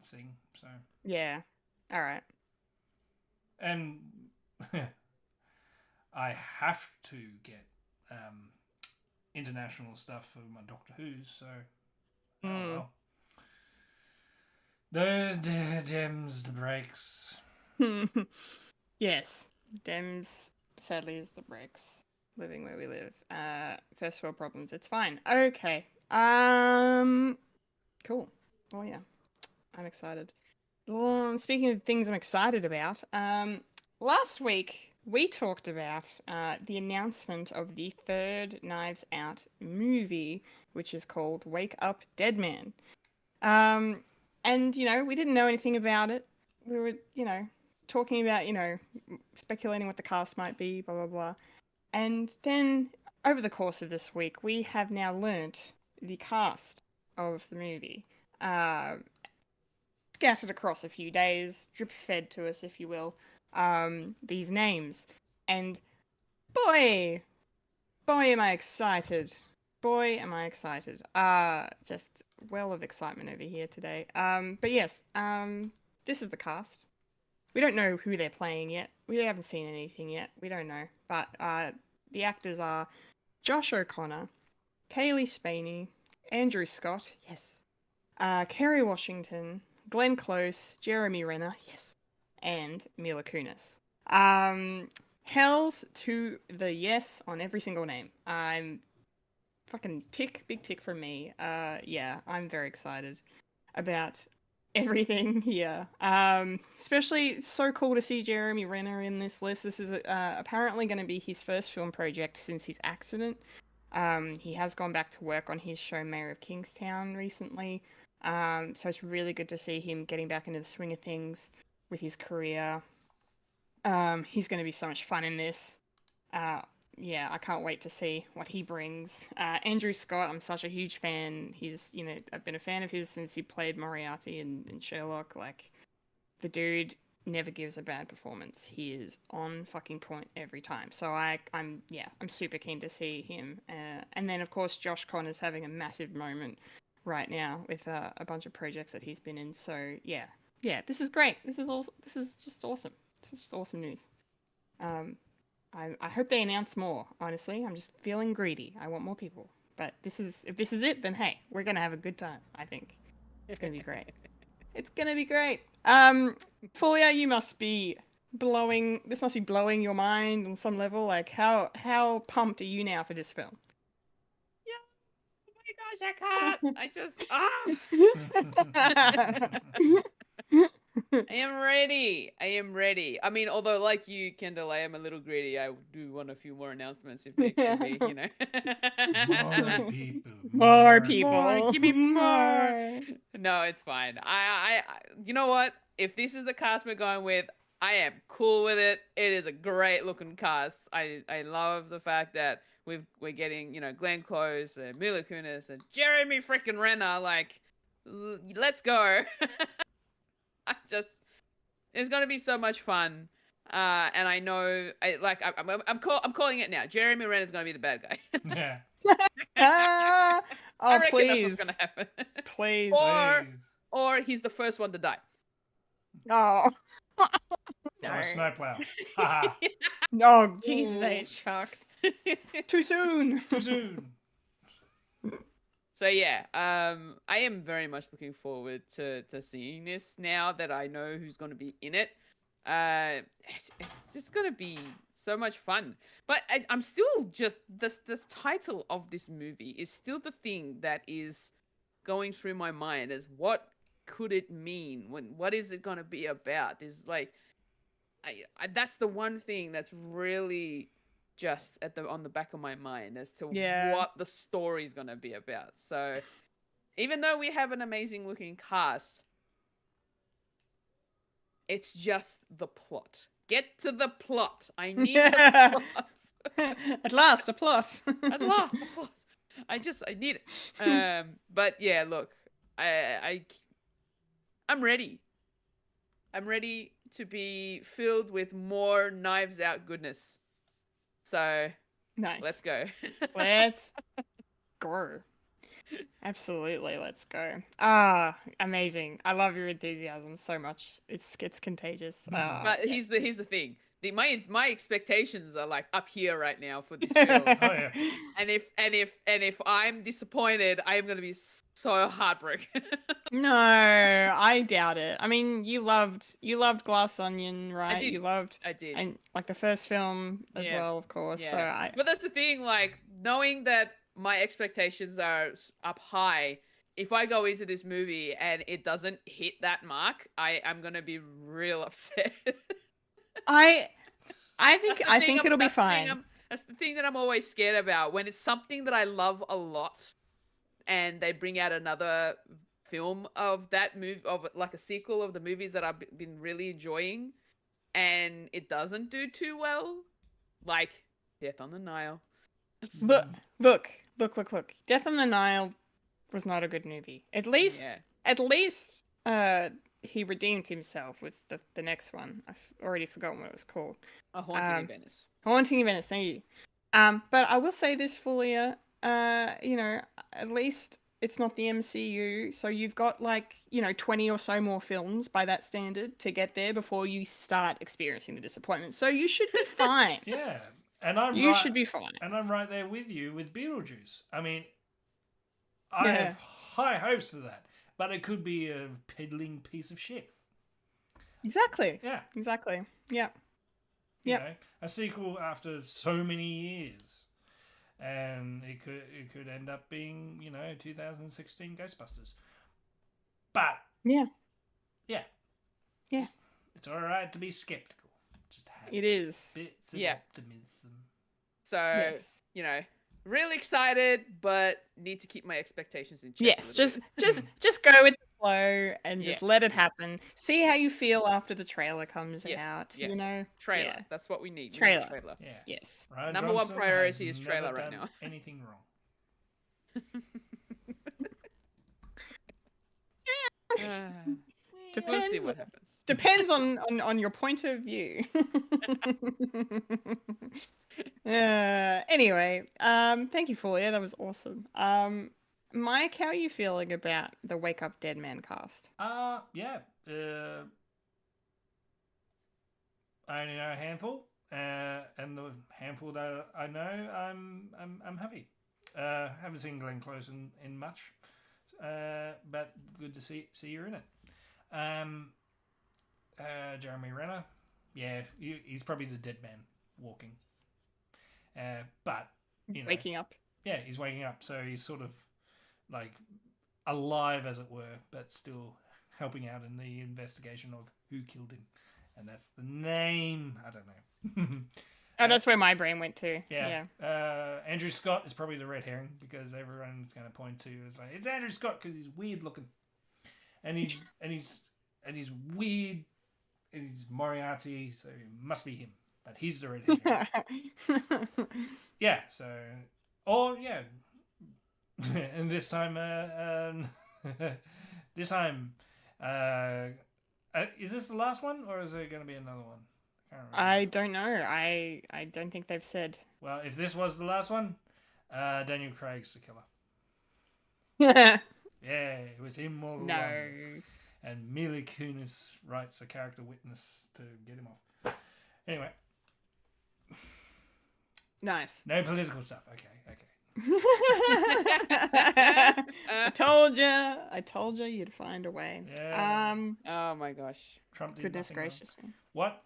thing, so Yeah. All right. and I have to get international stuff for my Doctor Who's, so well. The Dems, the breaks. Yes. Dems, sadly, is the breaks. Living where we live. First world problems. It's fine. Okay. Cool. Oh yeah. I'm excited. Well, speaking of things I'm excited about, last week we talked about the announcement of the third Knives Out movie, which is called Wake Up Dead Man. And, we didn't know anything about it. We were, talking about, speculating what the cast might be, blah, blah, blah. And then over the course of this week, we have now learnt the cast of the movie. Scattered across a few days, drip-fed to us, if you will, these names. And boy, am I excited. Boy, am I excited. Just well of excitement over here today. But yes, this is the cast. We don't know who they're playing yet. We haven't seen anything yet. We don't know. But the actors are Josh O'Connor, Kaylee Spaney, Andrew Scott, yes, Kerry Washington, Glenn Close, Jeremy Renner, yes, and Mila Kunis. Hells to the yes on every single name. I'm fucking big tick from me. Yeah, I'm very excited about everything here. Especially it's so cool to see Jeremy Renner in this list. This is apparently going to be his first film project since his accident. He has gone back to work on his show Mayor of Kingstown recently. So it's really good to see him getting back into the swing of things with his career. He's going to be so much fun in this. Yeah, I can't wait to see what he brings. Andrew Scott, I'm such a huge fan. He's, I've been a fan of his since he played Moriarty in Sherlock. Like, the dude never gives a bad performance. He is on fucking point every time. So I'm super keen to see him. And then, of course, Josh Connor's having a massive moment right now with a bunch of projects that he's been in. So, yeah, this is great. This is just awesome. This is just awesome news. I hope they announce more, honestly. I'm just feeling greedy. I want more people. But if this is it, then hey, we're going to have a good time, I think. It's going to be great. It's going to be great. Fulya, you must be this must be blowing your mind on some level. Like, how pumped are you now for this film? Yeah. Oh my gosh, I can't. I am ready. I mean, although like you, Kendall, I am a little greedy. I do want a few more announcements if they can be, More people. More. Give me more. No, it's fine. I you know what? If this is the cast we're going with, I am cool with it. It is a great looking cast. I love the fact that we're getting, Glenn Close and Mila Kunis and Jeremy freaking Renner. Like, let's go. It's gonna be so much fun, and I know I'm calling it now. Jeremy Renner is gonna be the bad guy. Yeah. Oh, I reckon please. that's what's gonna happen. Please. Or he's the first one to die. Oh. Or a snowplow. Haha. No, Jesus H. Fuck. Too soon. Too soon. So yeah, I am very much looking forward to seeing this now that I know who's going to be in it. It's just gonna be so much fun. But I'm still just this title of this movie is still the thing that is going through my mind as what could it mean? What is it gonna be about? Is like, I that's the one thing that's really just on the back of my mind as to what the story is gonna be about. So even though we have an amazing looking cast, it's just the plot. Get to the plot. I need the plot. At last, a plot. At last, the plot. I need it. But yeah, look, I'm ready. I'm ready to be filled with more Knives Out goodness. So Nice. let's go. Let's go. Absolutely, let's go. Amazing. I love your enthusiasm so much. It's contagious. But here's the thing. My expectations are like up here right now for this film. Oh yeah. And if I'm disappointed, I am gonna be so heartbroken. No, I doubt it. I mean, you loved Glass Onion, right? I did. And like the first film as well, of course. Yeah. So But that's the thing, like knowing that my expectations are up high. If I go into this movie and it doesn't hit that mark, I'm gonna be real upset. I think it'll be fine. That's the thing that I'm always scared about when it's something that I love a lot, and they bring out another film of that movie, of like a sequel of the movies that I've been really enjoying, and it doesn't do too well, like Death on the Nile. Look. Death on the Nile was not a good movie. At least he redeemed himself with the next one. I've already forgotten what it was called. A Haunting in Venice. Haunting in Venice, thank you. But I will say this, Fulya, at least it's not the MCU, so you've got 20 or so more films by that standard to get there before you start experiencing the disappointment. So you should be fine. Yeah. You should be fine. And I'm right there with you with Beetlejuice. I mean, I have high hopes for that, but it could be a piddling piece of shit. Exactly. Yeah. Exactly. Yeah. You know, a sequel after so many years, and it could end up being 2016 Ghostbusters. But yeah, it's all right to be skeptical. Just have it is bits of optimism. So really excited, but need to keep my expectations in check. Yes, just go with the flow and just let it happen. See how you feel after the trailer comes out. Yes. Trailer. Yeah. That's what we need. Trailer. Trailer. Yeah. Yes. Ryan Number Johnson one priority has is trailer never right done now. Anything wrong. We'll see what happens. Depends on your point of view. Anyway, thank you, Fulya. That was awesome. Mike, how are you feeling about the Wake Up Dead Man cast? Yeah. I only know a handful, and the handful that I know, I'm happy. Haven't seen Glenn Close in much, but good to see you're in it. Jeremy Renner, yeah, he's probably the dead man walking. But waking up. Yeah, he's waking up, so he's sort of like alive, as it were, but still helping out in the investigation of who killed him, and that's the name. I don't know. Oh, that's where my brain went to. Yeah. Andrew Scott is probably the red herring because everyone's going to point to it's Andrew Scott because he's weird looking, and he's weird, and he's Moriarty, so it must be him. But he's the red herring. Yeah. So, and this time, is this the last one, or is there going to be another one? I don't know. I don't think they've said. Well, if this was the last one, Daniel Craig's the killer. Yeah, it was him all no. along. And Mila Kunis writes a character witness to get him off. Anyway. Nice. No political stuff. Okay. I told you you'd find a way. Yeah. Oh my gosh. Trump did Goodness nothing wrong. gracious me. What?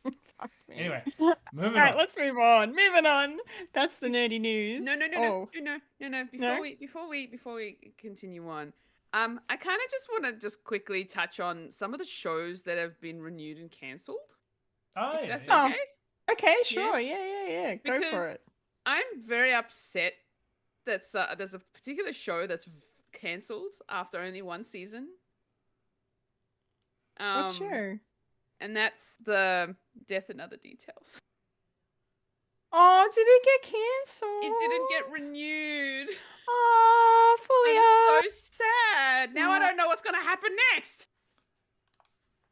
Fuck me. Anyway, All moving right, on. let's move on. Moving on. That's the nerdy news. No. No? Before we continue on, I kind of just want to just quickly touch on some of the shows that have been renewed and cancelled. Oh, If yeah. that's yeah. okay. Okay, sure. Yeah. Go for Because it. I'm very upset that there's a particular show that's cancelled after only one season. What show? And that's the Death and Other Details. Oh, did it get cancelled? It didn't get renewed. Oh, I Fulya. am so sad. Now I don't know what's going to happen next.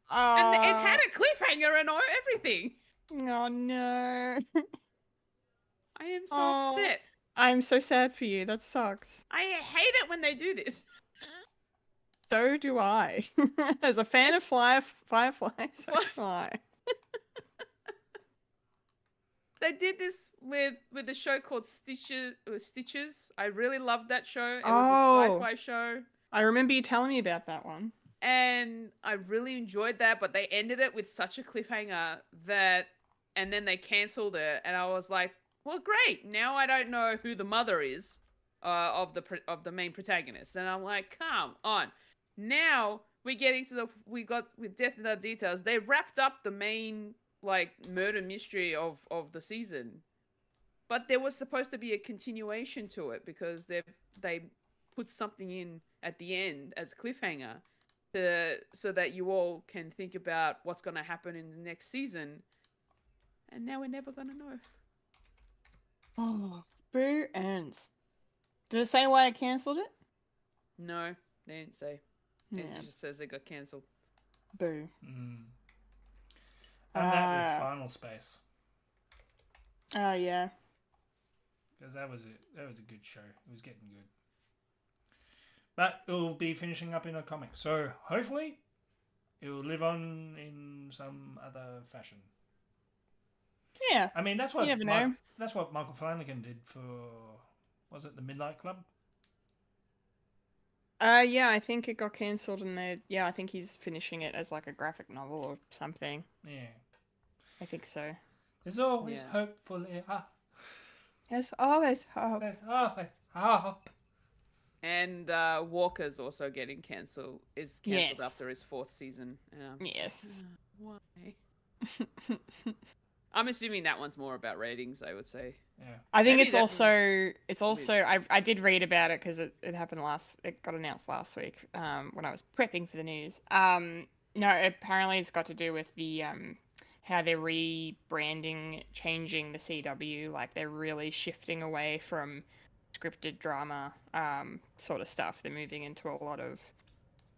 Oh, And it had a cliffhanger and everything. oh no. I am so Oh. upset. I'm so sad for you. That sucks. I hate it when they do this. So do I. As a fan of Firefly, so do I. They did this with a show called Stitches. I really loved that show. It was Oh. a sci-fi show. I remember you telling me about that one. And I really enjoyed that, but they ended it with such a cliffhanger and then they cancelled it, and I was like, well, great. Now I don't know who the mother is of the main protagonist, and I'm like, come on. Now we're getting to with Death and Other Details. They wrapped up the main murder mystery of the season, but there was supposed to be a continuation to it because they put something in at the end as a cliffhanger so that you all can think about what's going to happen in the next season. And now we're never going to know. Oh, boo ends. Did it say why I cancelled it? No, they didn't say. Yeah. It just says they got cancelled. Boo. And that with Final Space. Oh yeah. Because that was a good show. It was getting good. But it will be finishing up in a comic. So hopefully it will live on in some other fashion. Yeah. I mean, that's what You never know. That's what Michael Flanagan did for, was it the Midnight Club? Yeah, I think it got cancelled, and I think he's finishing it as like a graphic novel or something. Yeah. I think so. There's always hope for Leah. There's always hope. There's always hope. And Walker's also getting cancelled. Is cancelled Yes. after his 4th season. And I'm just Yes. like, why? I'm assuming that one's more about ratings, I would say. Yeah. I think Maybe it's that's also I did read about it because it happened it got announced last week when I was prepping for the news. No, apparently it's got to do with the how they're rebranding, changing the CW, like they're really shifting away from scripted drama sort of stuff. They're moving into a lot of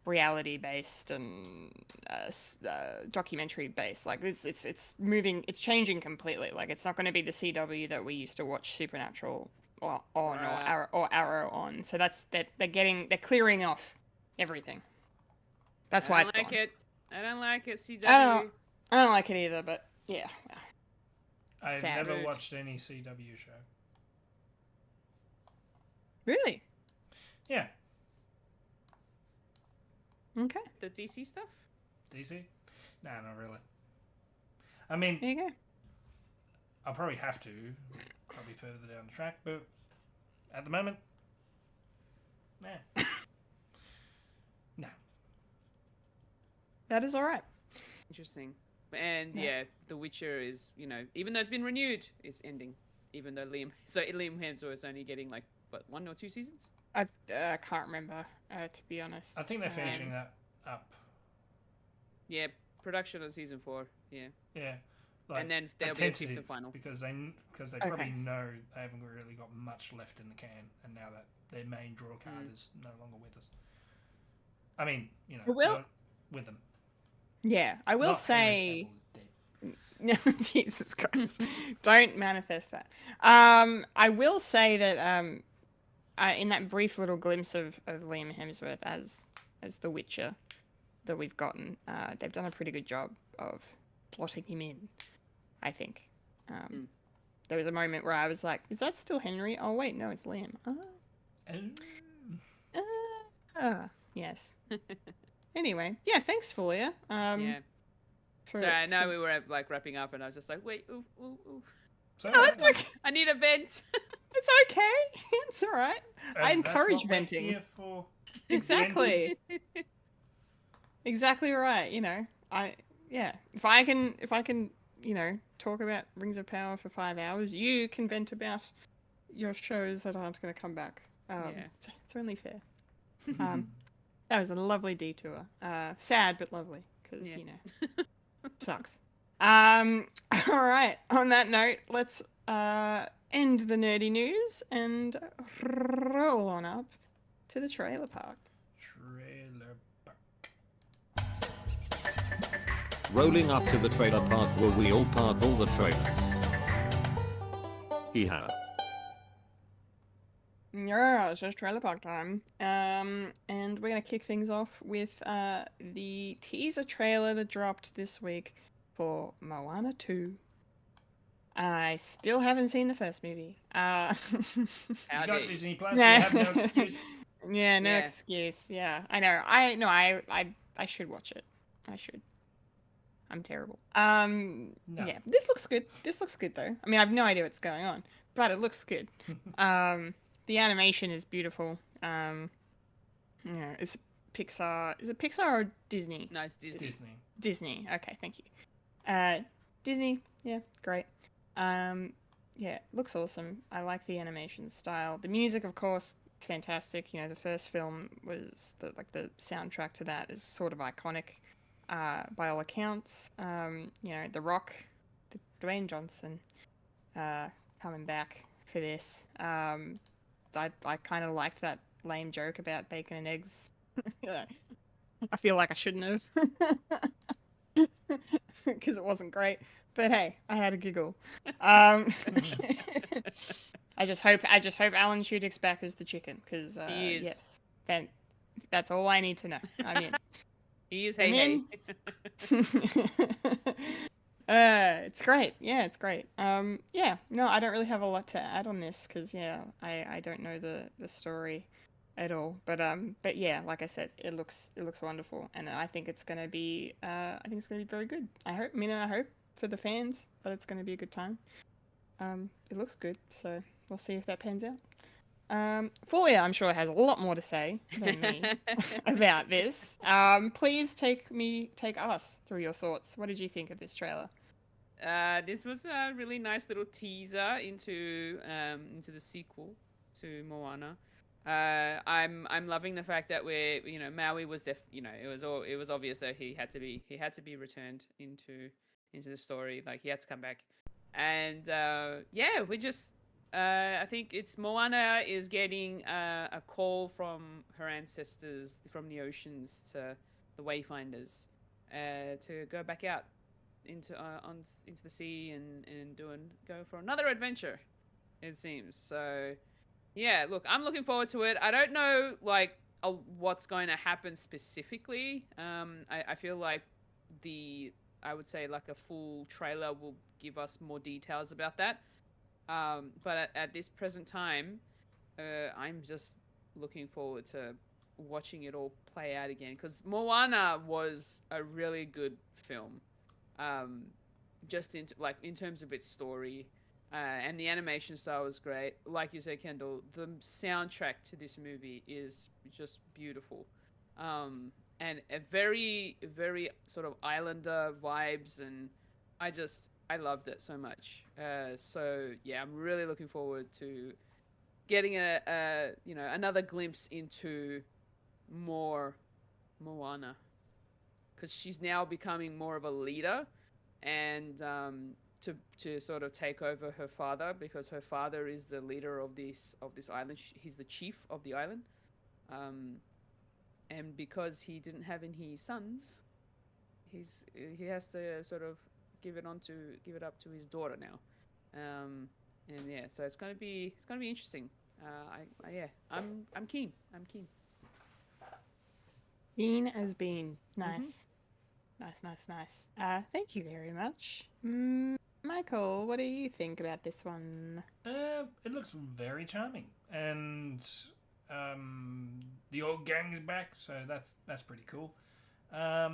reality based and documentary based. Like it's moving, it's changing completely. Like it's not going to be the CW that we used to watch Supernatural on or Arrow on. So they're clearing off everything. That's why it's gone. I don't like it, CW. I don't like it either, but yeah. I've Sad. never watched any CW show. Really? Yeah. Okay. The DC stuff? DC? Nah, not really. I mean, There you go. I'll probably have to, probably further down the track, but at the moment, nah. No. That is all right. Interesting. And Yeah. yeah, The Witcher is, even though it's been renewed, it's ending. Even though Liam Hemsworth's only getting 1 or 2 seasons? I can't remember, to be honest. I think they're finishing that up. Yeah, production on season 4. Yeah. Yeah. And then there'll be a 5th and final. Because they probably know they haven't really got much left in the can, and now that their main draw card is no longer with us. I mean, not with them. Yeah, I will Not say. Henry Cavill is dead. No, Jesus Christ! Don't manifest that. I will say that in that brief little glimpse of Liam Hemsworth as the Witcher that we've gotten, they've done a pretty good job of slotting him in. I think. there was a moment where I was like, is that still Henry? Oh wait, no, it's Liam. Yes. Anyway, yeah, thanks, Fulya. Yeah. So I know we were like wrapping up, and I was just like, wait, ooh, ooh, ooh. Oh, it's okay. I need a vent. It's okay. It's all right. I And that's encourage what we're venting. here for. Exactly. Exactly right. You know, if I can, you know, talk about Rings of Power for 5 hours, you can vent about your shows that aren't going to come back. It's only fair. That was a lovely detour. Sad but lovely, because you know, sucks. All right. On that note, let's end the nerdy news and roll on up to the trailer park. Trailer Rolling up to the trailer park where we all park all the trailers. Hee-ha. Yeah, it's just trailer park time. And we're gonna kick things off with the teaser trailer that dropped this week for Moana 2. I still haven't seen the first movie. You got Disney Plus. Nah. You have no excuse. Yeah, no excuse. Yeah, I know. I should watch it. I should. I'm terrible. No. Yeah, this looks good. This looks good though. I mean, I have no idea what's going on, but it looks good. The animation is beautiful. Yeah, it's Pixar. Is it Pixar or Disney? No, it's Disney. Disney. Okay, thank you. Disney. Yeah, great. Yeah, looks awesome. I like the animation style. The music, of course, is fantastic. You know, the first film was the soundtrack to that is sort of iconic, by all accounts. You know, The Rock, Dwayne Johnson, coming back for this. I kind of liked that lame joke about bacon and eggs. I feel like I shouldn't have, because it wasn't great. But hey, I had a giggle. I just hope Alan Tudyk's back as the chicken, because he is. yes, that's all I need to know. I mean, he is. Hey. It's great. Yeah, it's great. Yeah, no, I don't really have a lot to add on this because I don't know the story at all. But yeah, like I said, it looks wonderful, and I think it's gonna be very good. I hope for the fans that it's gonna be a good time. It looks good, so we'll see if that pans out. Fulya, I'm sure, has a lot more to say than me about this. Please take us through your thoughts. What did you think of this trailer? This was a really nice little teaser into the sequel to Moana. I'm loving the fact that Maui was it was obvious that he had to be returned into the story. Like, he had to come back, and we just. I think it's Moana is getting a call from her ancestors from the oceans to the Wayfinders to go back out into the sea and go for another adventure, it seems. So yeah, look, I'm looking forward to it. I don't know what's going to happen specifically. I feel like I would say a full trailer will give us more details about that. But at this present time, I'm just looking forward to watching it all play out again, because Moana was a really good film, just in terms of its story, and the animation style was great. Like you said, Kendall, the soundtrack to this movie is just beautiful, and a very, very sort of Islander vibes, and I loved it so much. So yeah, I'm really looking forward to getting another glimpse into more Moana, because she's now becoming more of a leader, and to sort of take over her father, because her father is the leader of this island. He's the chief of the island, and because he didn't have any sons, he has to sort of give it up to his daughter now, and yeah, so it's gonna be interesting. I'm keen. Keen as bean. Nice. Nice. Thank you very much. Michael, what do you think about this one? It looks very charming, and the old gang is back, so that's pretty cool. I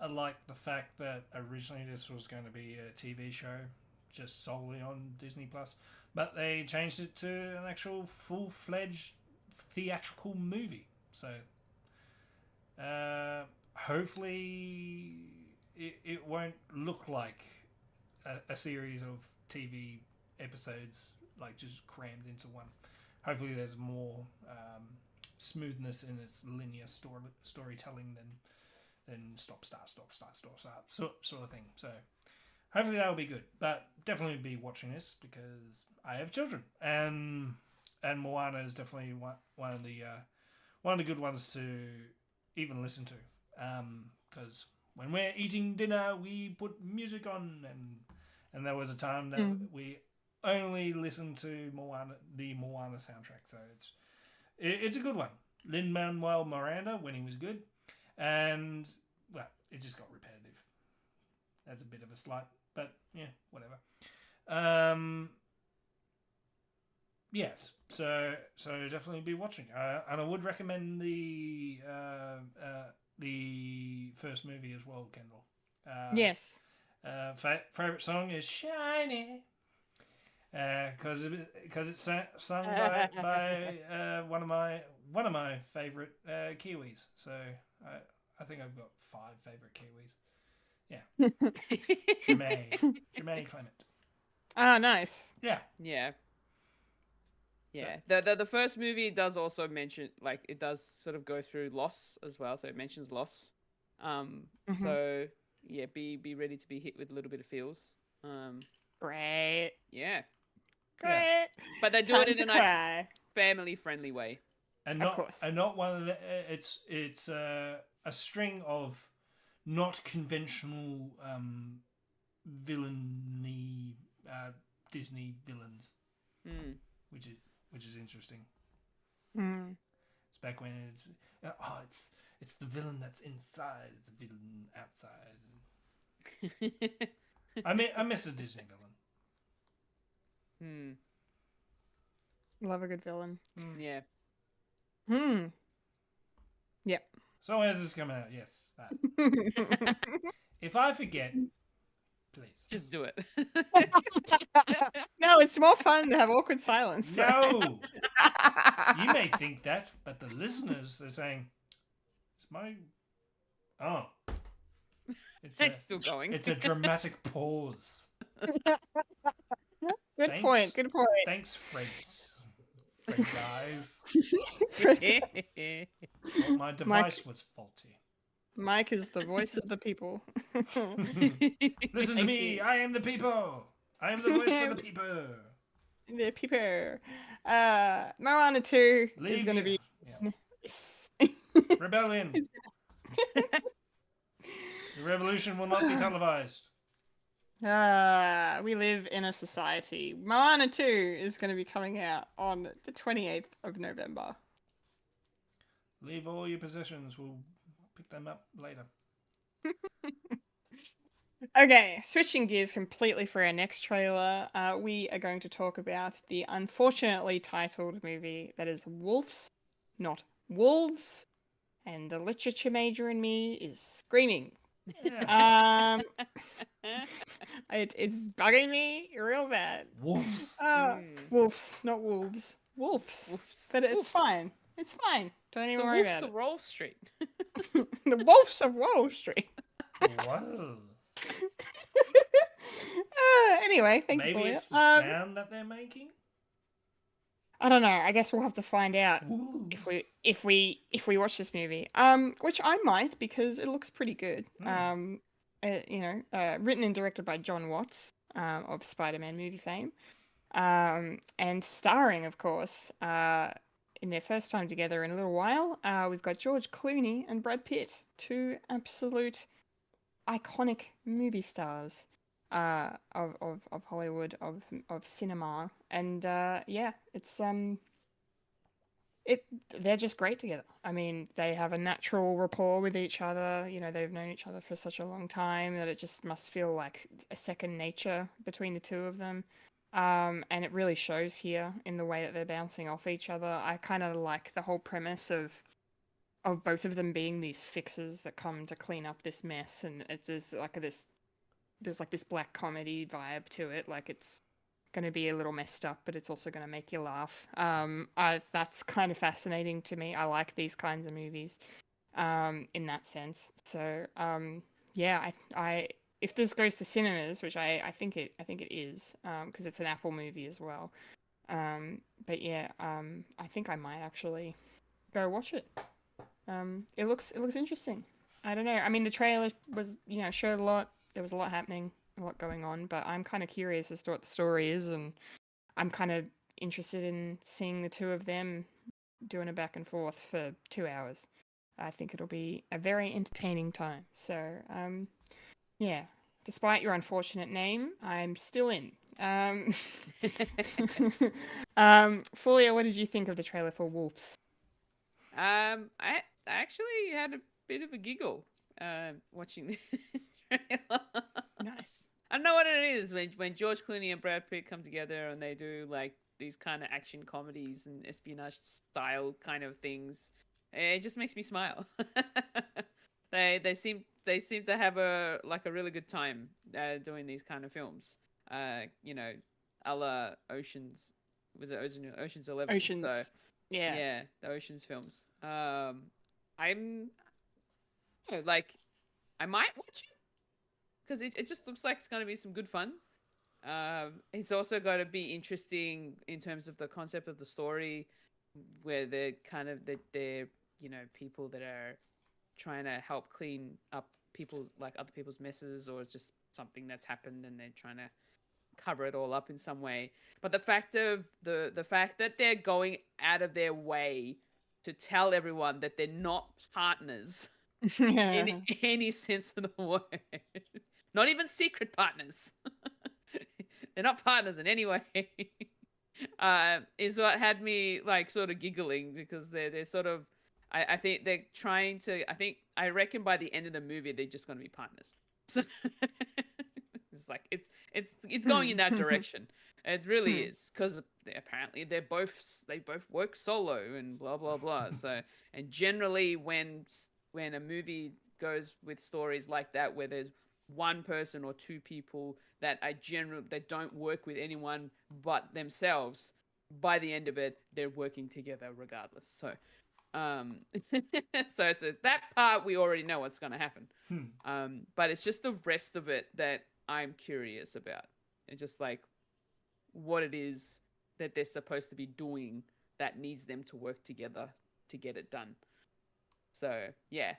like the fact that originally this was going to be a TV show, just solely on Disney Plus, but they changed it to an actual full-fledged theatrical movie. So hopefully it won't look like a series of TV episodes like just crammed into one. Hopefully there's more smoothness in its linear storytelling than stop start sort of thing. So hopefully that'll be good. But definitely be watching this because I have children, and Moana is definitely one of the good ones to even listen to. Because when we're eating dinner, we put music on, and there was a time that we only listened to the Moana soundtrack. So it's a good one. Lin-Manuel Miranda when he was good, and well, it just got repetitive. That's a bit of a slight, but yeah, whatever. Yes, so definitely be watching, and I would recommend the first movie as well, Kendall. Yes. Favorite song is "Shiny," because it's sung by one of my favorite Kiwis. So I think I've got 5 favorite Kiwis. Yeah, Jermaine Clement. Ah, nice. Yeah. Yeah. The first movie does also mention, like, it does sort of go through loss as well, so it mentions loss. So yeah, be ready to be hit with a little bit of feels. Great. Yeah. Great. But they do Time it in to a nice cry. family friendly way. And Of course. not one of the. It's a string of not conventional villainy Disney villains, which is interesting. It's back when it's the villain that's inside, it's the villain outside. I miss a Disney villain. Love a good villain. Yeah. Yep. So where's this coming out? Yes. That. If I forget, please. Just do it. No, it's more fun to have awkward silence. No! You may think that, but the listeners are saying, "It's my." Oh. It's still going. It's a dramatic pause. Good point. Thanks, Fred guys. Well, my device was faulty. Mike is the voice of the people. Listen to me. I am the people. I am the voice for the people. The people. Moana 2 is going to be... Yeah. Rebellion. The revolution will not be televised. We live in a society. Moana 2 is going to be coming out on the 28th of November. Leave all your possessions. We'll pick them up later. Okay, switching gears completely for our next trailer, we are going to talk about the unfortunately titled movie that is Wolves, not Wolves, and the literature major in me is screaming. It's bugging me real bad. Wolves. Wolves, not wolves. Wolves. But it's fine. It's fine. Don't even worry about it. The Wolves of Wall Street. The Wolves of Wall Street. Whoa. Anyway, thank you. Maybe it's the sound that they're making. I don't know. I guess we'll have to find out Wolves. if we watch this movie. Which I might because it looks pretty good. Written and directed by John Watts, of Spider-Man movie fame, and starring, of course, in their first time together in a little while, we've got George Clooney and Brad Pitt, 2 absolute iconic movie stars of Hollywood, of cinema, and yeah, it's they're just great together. I mean, they have a natural rapport with each other. You know, they've known each other for such a long time that it just must feel like a second nature between the two of them. And it really shows here in the way that they're bouncing off each other. I kind of like the whole premise of both of them being these fixers that come to clean up this mess, and it's just like there's like this black comedy vibe to it. Like it's going to be a little messed up, but it's also going to make you laugh. That's kind of fascinating to me. I like these kinds of movies, in that sense. So, yeah, I if this goes to cinemas, which I think it is, because it's an Apple movie as well. But yeah, I think I might actually go watch it. It looks interesting. I don't know. I mean, the trailer was, showed a lot. There was a lot happening, a lot going on, but I'm kind of curious as to what the story is, and I'm kind of interested in seeing the two of them doing a back and forth for 2 hours. I think it'll be a very entertaining time. So, yeah, despite your unfortunate name, I'm still in. Fulia, what did you think of the trailer for Wolves? I actually had a bit of a giggle watching this trailer. Nice. I don't know what it is when George Clooney and Brad Pitt come together and they do like these kind of action comedies and espionage style kind of things. It just makes me smile. They seem to have a really good time doing these kind of films. A la Oceans. Was it Oceans 11? Oceans. So, yeah. Yeah, the Oceans films. I'm like, I might watch it because it just looks like it's going to be some good fun. It's also going to be interesting in terms of the concept of the story, where they're people that are trying to help clean up other people's messes, or it's just something that's happened and they're trying to cover it all up in some way. But the fact that they're going out of their way to tell everyone that they're not partners in any sense of the word, not even secret partners, they're not partners in any way, is what had me like sort of giggling, because they're sort of, I think they're trying to, I reckon by the end of the movie they're just going to be partners. So it's like it's going in that direction. It really is, because apparently they both work solo and blah blah blah. So, and generally when a movie goes with stories like that, where there's one person or two people that don't work with anyone but themselves, by the end of it they're working together regardless. So so it's that part we already know what's going to happen. But it's just the rest of it that I'm curious about. It's just like what it is that they're supposed to be doing that needs them to work together to get it done. So yeah,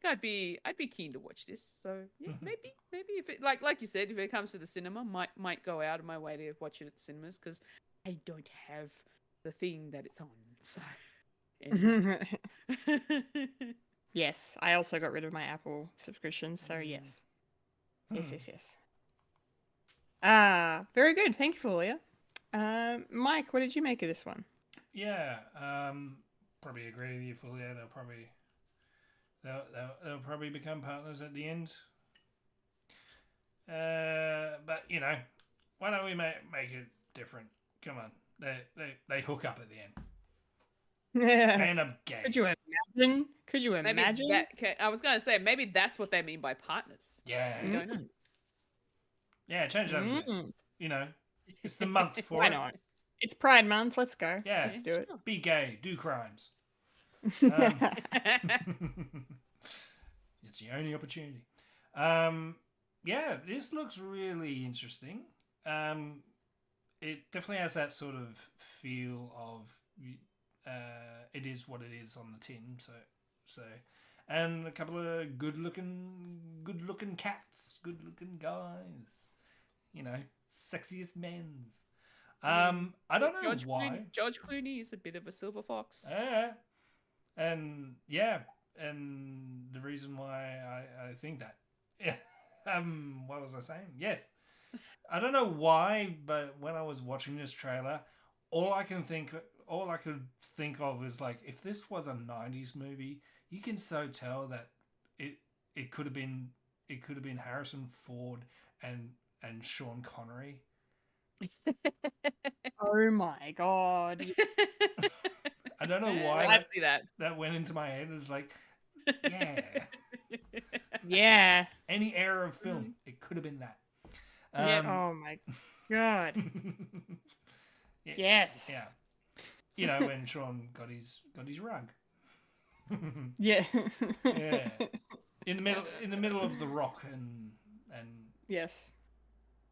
I'd be keen to watch this. So yeah, maybe if it like you said, if it comes to the cinema, might go out of my way to watch it at the cinemas, because I don't have the thing that it's on. So anyway. Yes, I also got rid of my Apple subscription, so yes. Yes. Very good. Thank you, Fulia. Mike, what did you make of this one? Yeah, probably agree with you, Fulya. They'll probably become partners at the end. But why don't we make it different? Come on, they hook up at the end. They end up gay. Could you imagine? Maybe I was going to say, maybe that's what they mean by partners. Yeah. We don't know. Yeah, change that a bit. It's the month for Why it. not? It's Pride Month. Let's go. Yeah, let's do it. Be gay, do crimes. It's the only opportunity. Yeah, this looks really interesting. It definitely has that sort of feel of it is what it is on the tin. So, and a couple of good looking cats, good looking guys. Sexiest men's. I don't know why. George Clooney is a bit of a silver fox. Yeah, and the reason why I think that. Yeah. What was I saying? Yes. I don't know why, but when I was watching this trailer, all I all I could think of is like, if this was a '90s movie, you can so tell that it could have been Harrison Ford and Sean Connery. Oh my god. I don't know why I see that. that went into my head. It's like, yeah, Yeah. any era of film, it could have been that. Yeah. Oh my god. Yeah, Yes. yeah. You know, when Sean got his rug. Yeah. Yeah. In the middle of The Rock and Yes.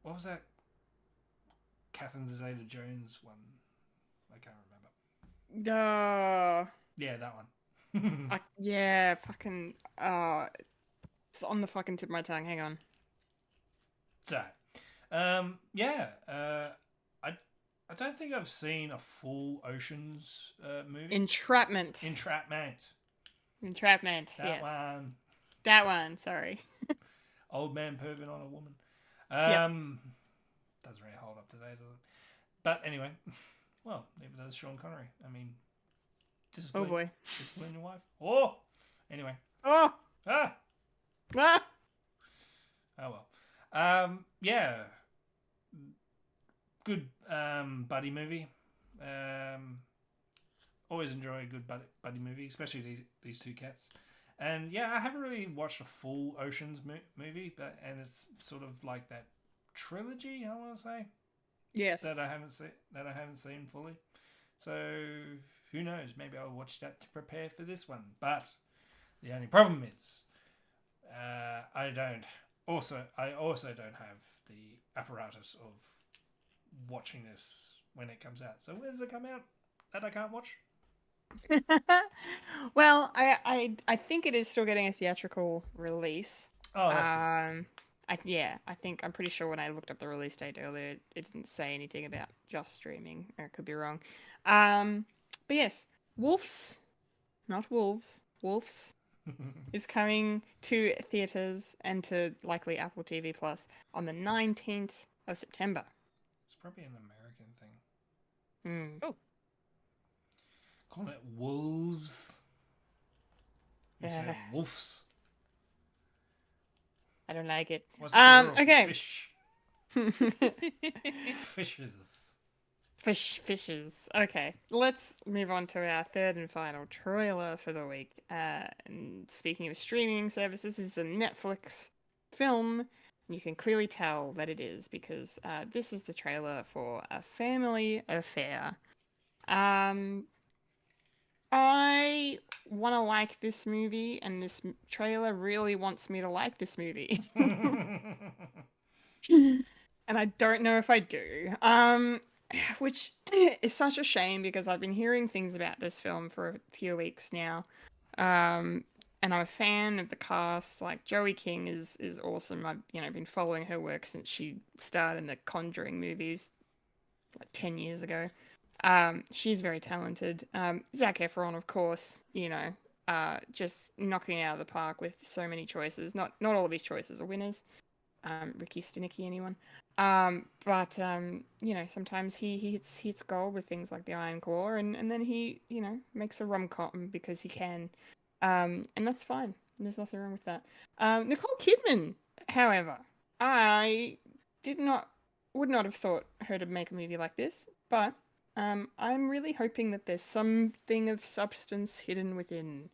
what was that? Catherine Zeta-Jones one. I can't remember. Yeah, that one. Yeah, fucking it's on the fucking tip of my tongue. Hang on. So, yeah. I don't think I've seen a full Oceans movie. Entrapment. Entrapment. That yes. one. That one, sorry. Old man perving on a woman. Doesn't really hold up today, does it? But anyway, well, neither does Sean Connery. I mean, Oh boy. discipline your wife. Oh! Anyway. Oh! Ah! Ah! Oh well. Yeah. Good buddy movie. Always enjoy a good buddy movie, especially these two cats. And yeah, I haven't really watched a full Oceans movie, and it's sort of like that trilogy, I want to say. Yes. That I haven't seen fully. So who knows? Maybe I'll watch that to prepare for this one. But the only problem is, I also don't have the apparatus of watching this when it comes out. So when does it come out that I can't watch? Well, I think it is still getting a theatrical release. Oh, that's good. I'm pretty sure when I looked up the release date earlier, it didn't say anything about just streaming. Or I could be wrong. But yes, Wolves, not Wolves, Wolves is coming to theaters and to likely Apple TV Plus on the 19th of September. It's probably an American thing. Oh. Call it Wolves. Instead of Wolves. I don't like it. What's the plural for okay. Fish. Fishes. Okay, let's move on to our third and final trailer for the week. And speaking of streaming services, this is a Netflix film. You can clearly tell that it is because this is the trailer for A Family Affair. I want to like this movie, and this trailer really wants me to like this movie. And I don't know if I do. Which is such a shame because I've been hearing things about this film for a few weeks now. And I'm a fan of the cast. Like, Joey King is awesome. I've been following her work since she starred in the Conjuring movies like 10 years ago. She's very talented. Zac Efron, of course, just knocking it out of the park with so many choices. Not all of his choices are winners. Ricky Stinicky, anyone? But sometimes he hits gold with things like The Iron Claw, and then he, makes a rom-com because he can. And that's fine. There's nothing wrong with that. Nicole Kidman, however, I would not have thought her to make a movie like this, but I'm really hoping that there's something of substance hidden within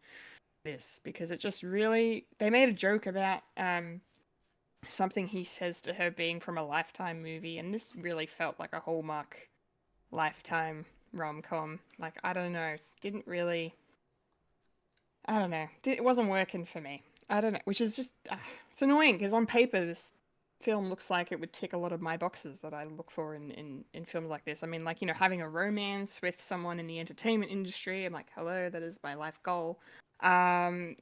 this, because it just really, they made a joke about something he says to her being from a Lifetime movie, and this really felt like a Hallmark Lifetime rom-com. Like, I don't know, it wasn't working for me. I don't know, which is just, it's annoying, because on paper this film looks like it would tick a lot of my boxes that I look for in films like this. I mean, like, having a romance with someone in the entertainment industry, I'm like, hello, that is my life goal. And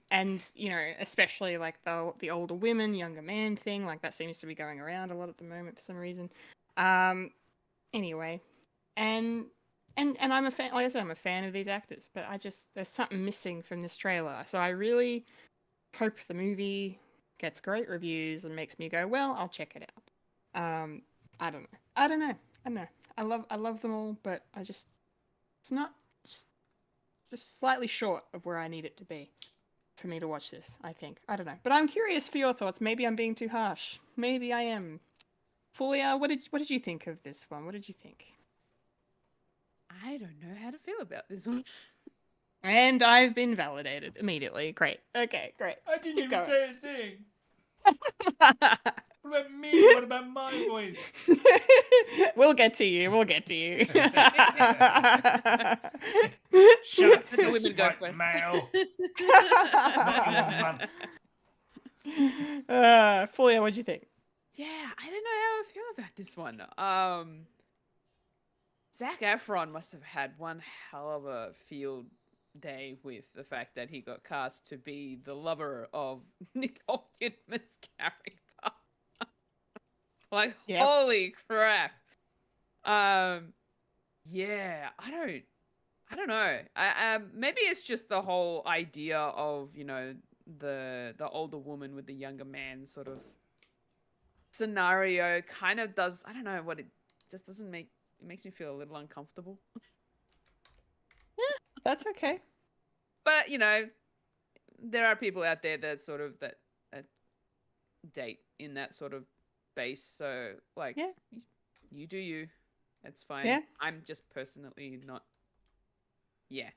especially like the older women, younger man thing, like that seems to be going around a lot at the moment for some reason. Anyway, and I'm a fan. Like I said, I'm a fan of these actors, but there's something missing from this trailer. So I really hope the movie gets great reviews and makes me go, well, I'll check it out. I don't know. I love them all, but It's not just slightly short of where I need it to be for me to watch this, I think. I don't know. But I'm curious for your thoughts. Maybe I'm being too harsh. Maybe I am. Fulya, what did you think of this one? What did you think? I don't know how to feel about this one. And I've been validated immediately. Great. Okay, great. I didn't Keep even going. say a thing. What about me? What about my voice? We'll get to you. We'll get to you. Shut up, The cis women go white first. male. It's not your month. Fulya, what'd you think? Yeah, I don't know how I feel about this one. Zac Efron must have had one hell of a field day with the fact that he got cast to be the lover of Nicole Kidman's character. Like, Yep. holy crap. Yeah, I don't know. Maybe it's just the whole idea of, you know, the older woman with the younger man sort of scenario kind of does, I don't know what it just doesn't make, it makes me feel a little uncomfortable. That's okay. But, you know, there are people out there that sort of that date in that sort of base. So, like, Yeah. you do you. That's fine. Yeah. I'm just personally not. Yeah.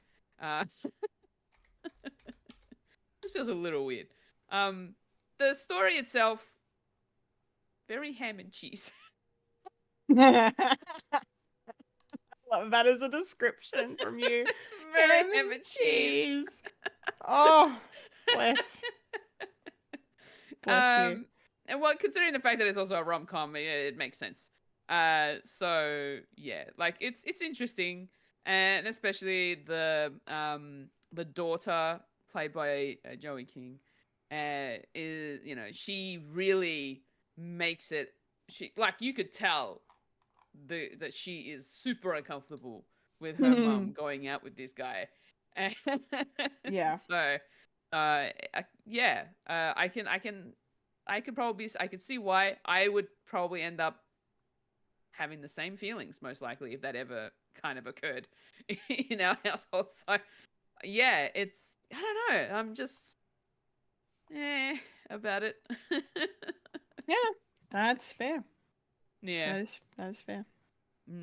This feels a little weird. The story itself, very ham and cheese. Love that as a description from you. It's very ham and cheese. Oh, bless. Bless you. And well, considering the fact that it's also a rom-com, it makes sense. So yeah, like it's interesting, and especially the daughter played by Joey King, is, you know, she really makes it. She, like, you could tell that she is super uncomfortable with her mum going out with this guy. Yeah. So, yeah, I could see why I would probably end up having the same feelings, most likely, if that ever kind of occurred in our household. So, yeah, it's, I don't know, I'm just about it. Yeah, that's fair. Yeah, That is fair. I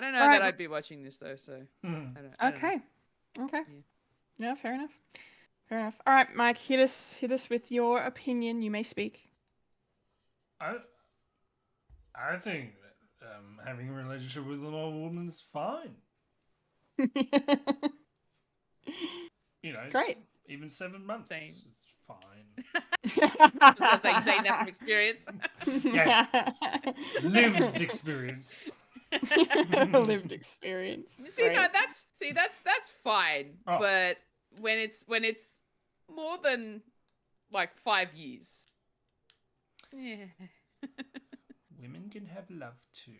don't know All right. that I'd be watching this though. So I don't Okay. know. Okay. Yeah. Yeah, fair enough. Fair enough. All right, Mike, hit us with your opinion. You may speak. I think that having a relationship with an old woman is fine. You know, Great. even 7 months, Same. it's fine. I was gonna say that from experience. Yeah. Lived experience. Lived experience. See, Great. no, that's fine. Oh. But when it's more than like 5 years, yeah. Women can have love too.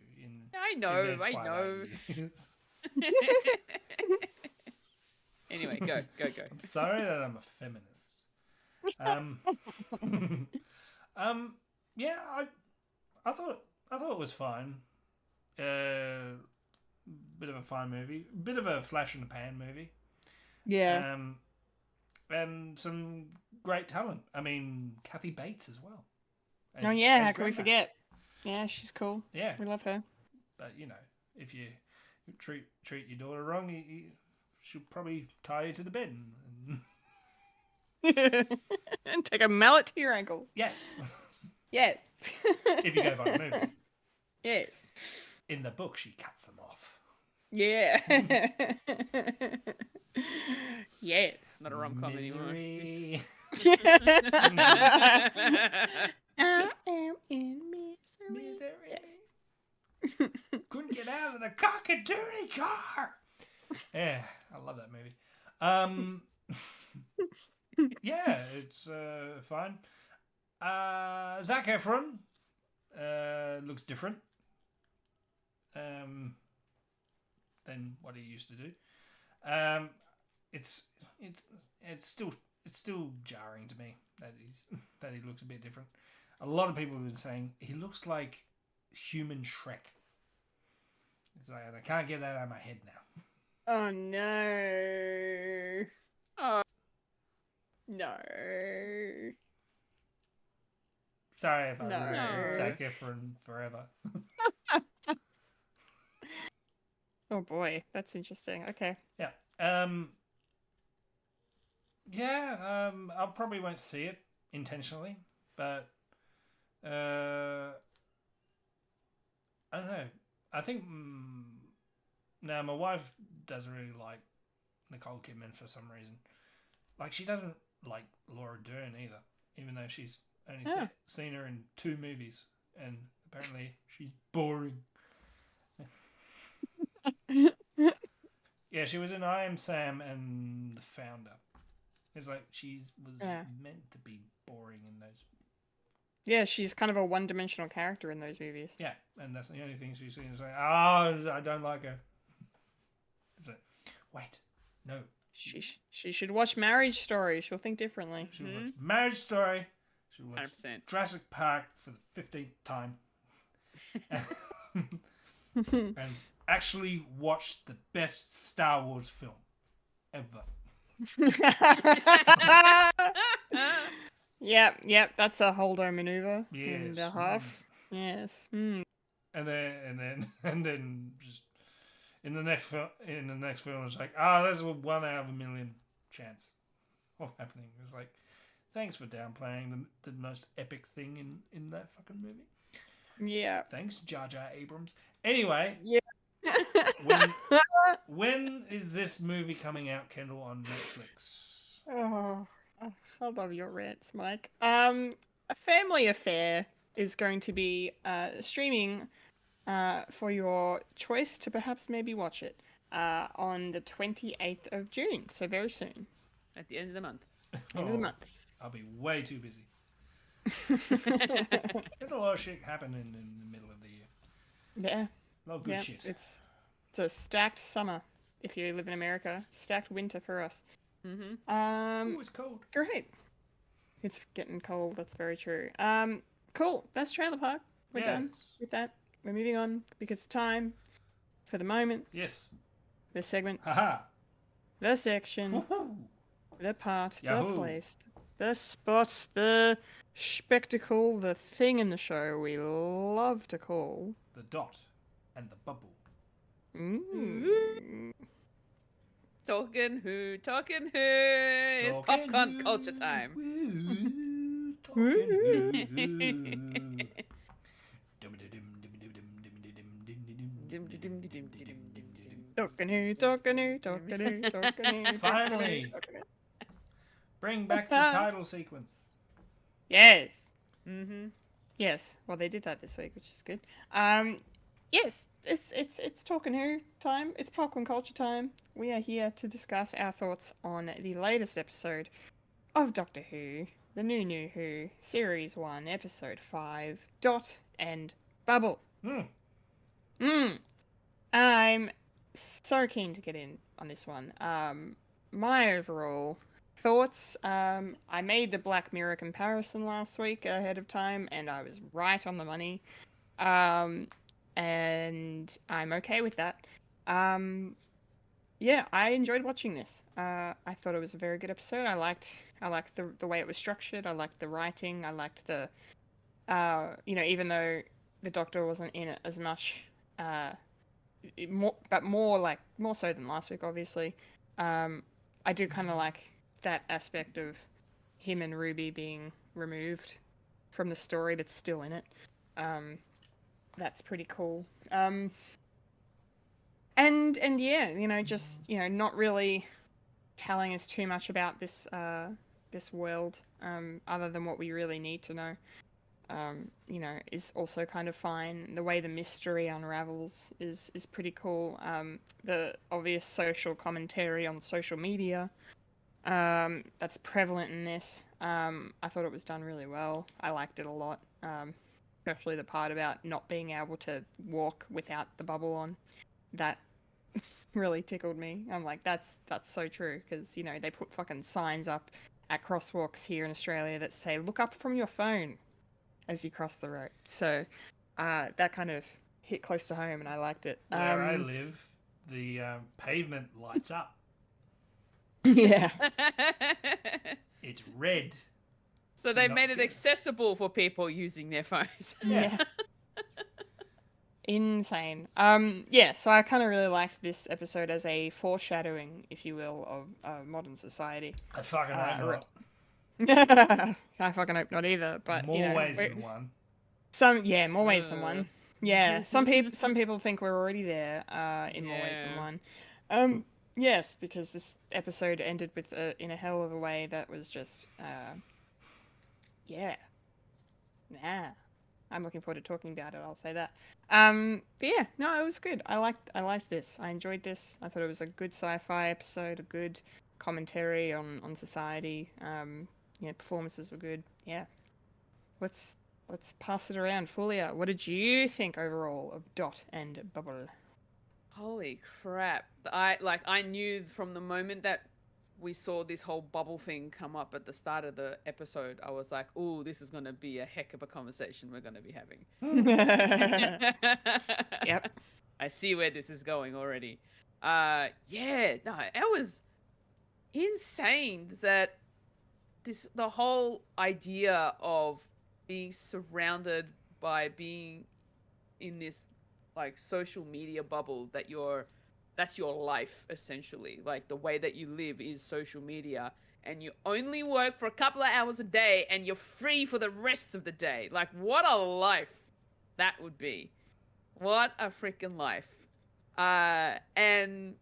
I in know, their I twilight know. years. Anyway, go. I'm sorry that I'm a feminist. Yeah, I thought it was fine. Bit of a fine movie, bit of a flash in the pan movie. Yeah. And some great talent. I mean, Kathy Bates as well. Oh yeah, as how can we Grandma. forget? Yeah, she's cool. Yeah, We love her. but you know, if you treat your daughter wrong, she'll probably tie you to the bed. And take a mallet to your ankles. Yes, Yes. if you go by the movie. Yes. In the book, she cuts them off. Yeah. Yes. It's not a rom-com anymore. Misery. I am in misery. Yes. Couldn't get out of the cock-a-doodle car. Yeah, I love that movie. Yeah, it's fine. Zac Efron looks different than what he used to do. It's still jarring to me that he looks a bit different. A lot of people have been saying he looks like human Shrek. It's like, I can't get that out of my head now. Oh no. Oh. No. Sorry if I No. ruined Zac Efron forever. Oh boy, that's interesting. Okay. Yeah. I probably won't see it intentionally, but I don't know. I think now my wife doesn't really like Nicole Kidman for some reason. Like she doesn't like Laura Dern either, even though she's only seen her in 2 movies, and apparently she's boring. Yeah, she was in I Am Sam and The Founder. It's like she was meant to be boring in those. Yeah, she's kind of a one-dimensional character in those movies. Yeah, and that's the only thing she's seen. It's like, oh, I don't like her. It's like, wait, no. She should watch Marriage Story. She'll think differently. She should watch Marriage Story. She should watch 100%. Jurassic Park for the 15th time. And actually watch the best Star Wars film ever. Yep, that's a holdo maneuver and Yes. a half. Yes. Mm. And then just in the next film, it's like, there's a 1 out of a million chance of happening. It's like, thanks for downplaying the most epic thing in that fucking movie. Yeah. Thanks, Jar Jar Abrams. Anyway, Yeah. when is this movie coming out, Kendall, on Netflix? Oh, I love your rants, Mike. A Family Affair is going to be streaming for your choice to perhaps maybe watch it on the 28th of June, so very soon. At the end of the month. End of the month. I'll be way too busy. There's a lot of shit happening in the middle of the year. Yeah. A lot of good shit. It's a stacked summer if you live in America. Stacked winter for us. Mm-hmm. It's cold. Great. It's getting cold. That's very true. Cool. That's Trailer Park. We're done with that. We're moving on because it's time for the moment, Yes. the segment, Haha. the section, Woohoo. the part, Yahoo. the place, the spot, the spectacle, the thing in the show we love to call. The dot and the bubble. Talking who? It's popcorn culture time. Talking who. Finally. Bring back the title sequence. Yes. Mm-hmm. Yes. Well, they did that this week, which is good. Yes, it's Talking Who time. It's popcorn culture time. We are here to discuss our thoughts on the latest episode of Doctor Who, the new Who, Series 1, Episode 5, Dot and Bubble. I'm so keen to get in on this one. My overall thoughts, I made the Black Mirror comparison last week ahead of time, and I was right on the money. And I'm okay with that. Yeah, I enjoyed watching this. I thought it was a very good episode. I liked the way it was structured. I liked the writing. I liked the, even though the Doctor wasn't in it as much, more so than last week, obviously. I do kind of like that aspect of him and Ruby being removed from the story, but still in it. That's pretty cool. And yeah, just not really telling us too much about this world, other than what we really need to know. Is also kind of fine. The way the mystery unravels is pretty cool. The obvious social commentary on social media, that's prevalent in this. I thought it was done really well. I liked it a lot. Especially the part about not being able to walk without the bubble on. That really tickled me. I'm like, that's so true, because they put fucking signs up at crosswalks here in Australia that say "look up from your phone" as you cross the road. So that kind of hit close to home, and I liked it. Where I live, the pavement lights up. Yeah. It's red. So So they not made it good. accessible for people using their phones. Yeah. Insane. Yeah, so I kind of really liked this episode as a foreshadowing, if you will, of modern society. I fucking hope I fucking hope not either, not. but More ways than one. more ways than one. Yeah, some people think we're already there, in more ways than Yeah. one. Yes, because this episode ended with in a hell of a way that was just, yeah, nah. I'm looking forward to talking about it. I'll say that. But yeah, no, it was good. I liked this. I enjoyed this. I thought it was a good sci-fi episode, a good commentary on society. Performances were good. Yeah. Let's pass it around. Fulia, what did you think overall of Dot and Bubble? Holy crap. I knew from the moment that we saw this whole bubble thing come up at the start of the episode, I was like, "Ooh, this is going to be a heck of a conversation we're going to be having." Yep. I see where this is going already. Yeah, no, it was insane that the whole idea of being surrounded by being in this like social media bubble that's your life essentially. Like the way that you live is social media, and you only work for a couple of hours a day and you're free for the rest of the day. Like what a life that would be. What a freaking life. And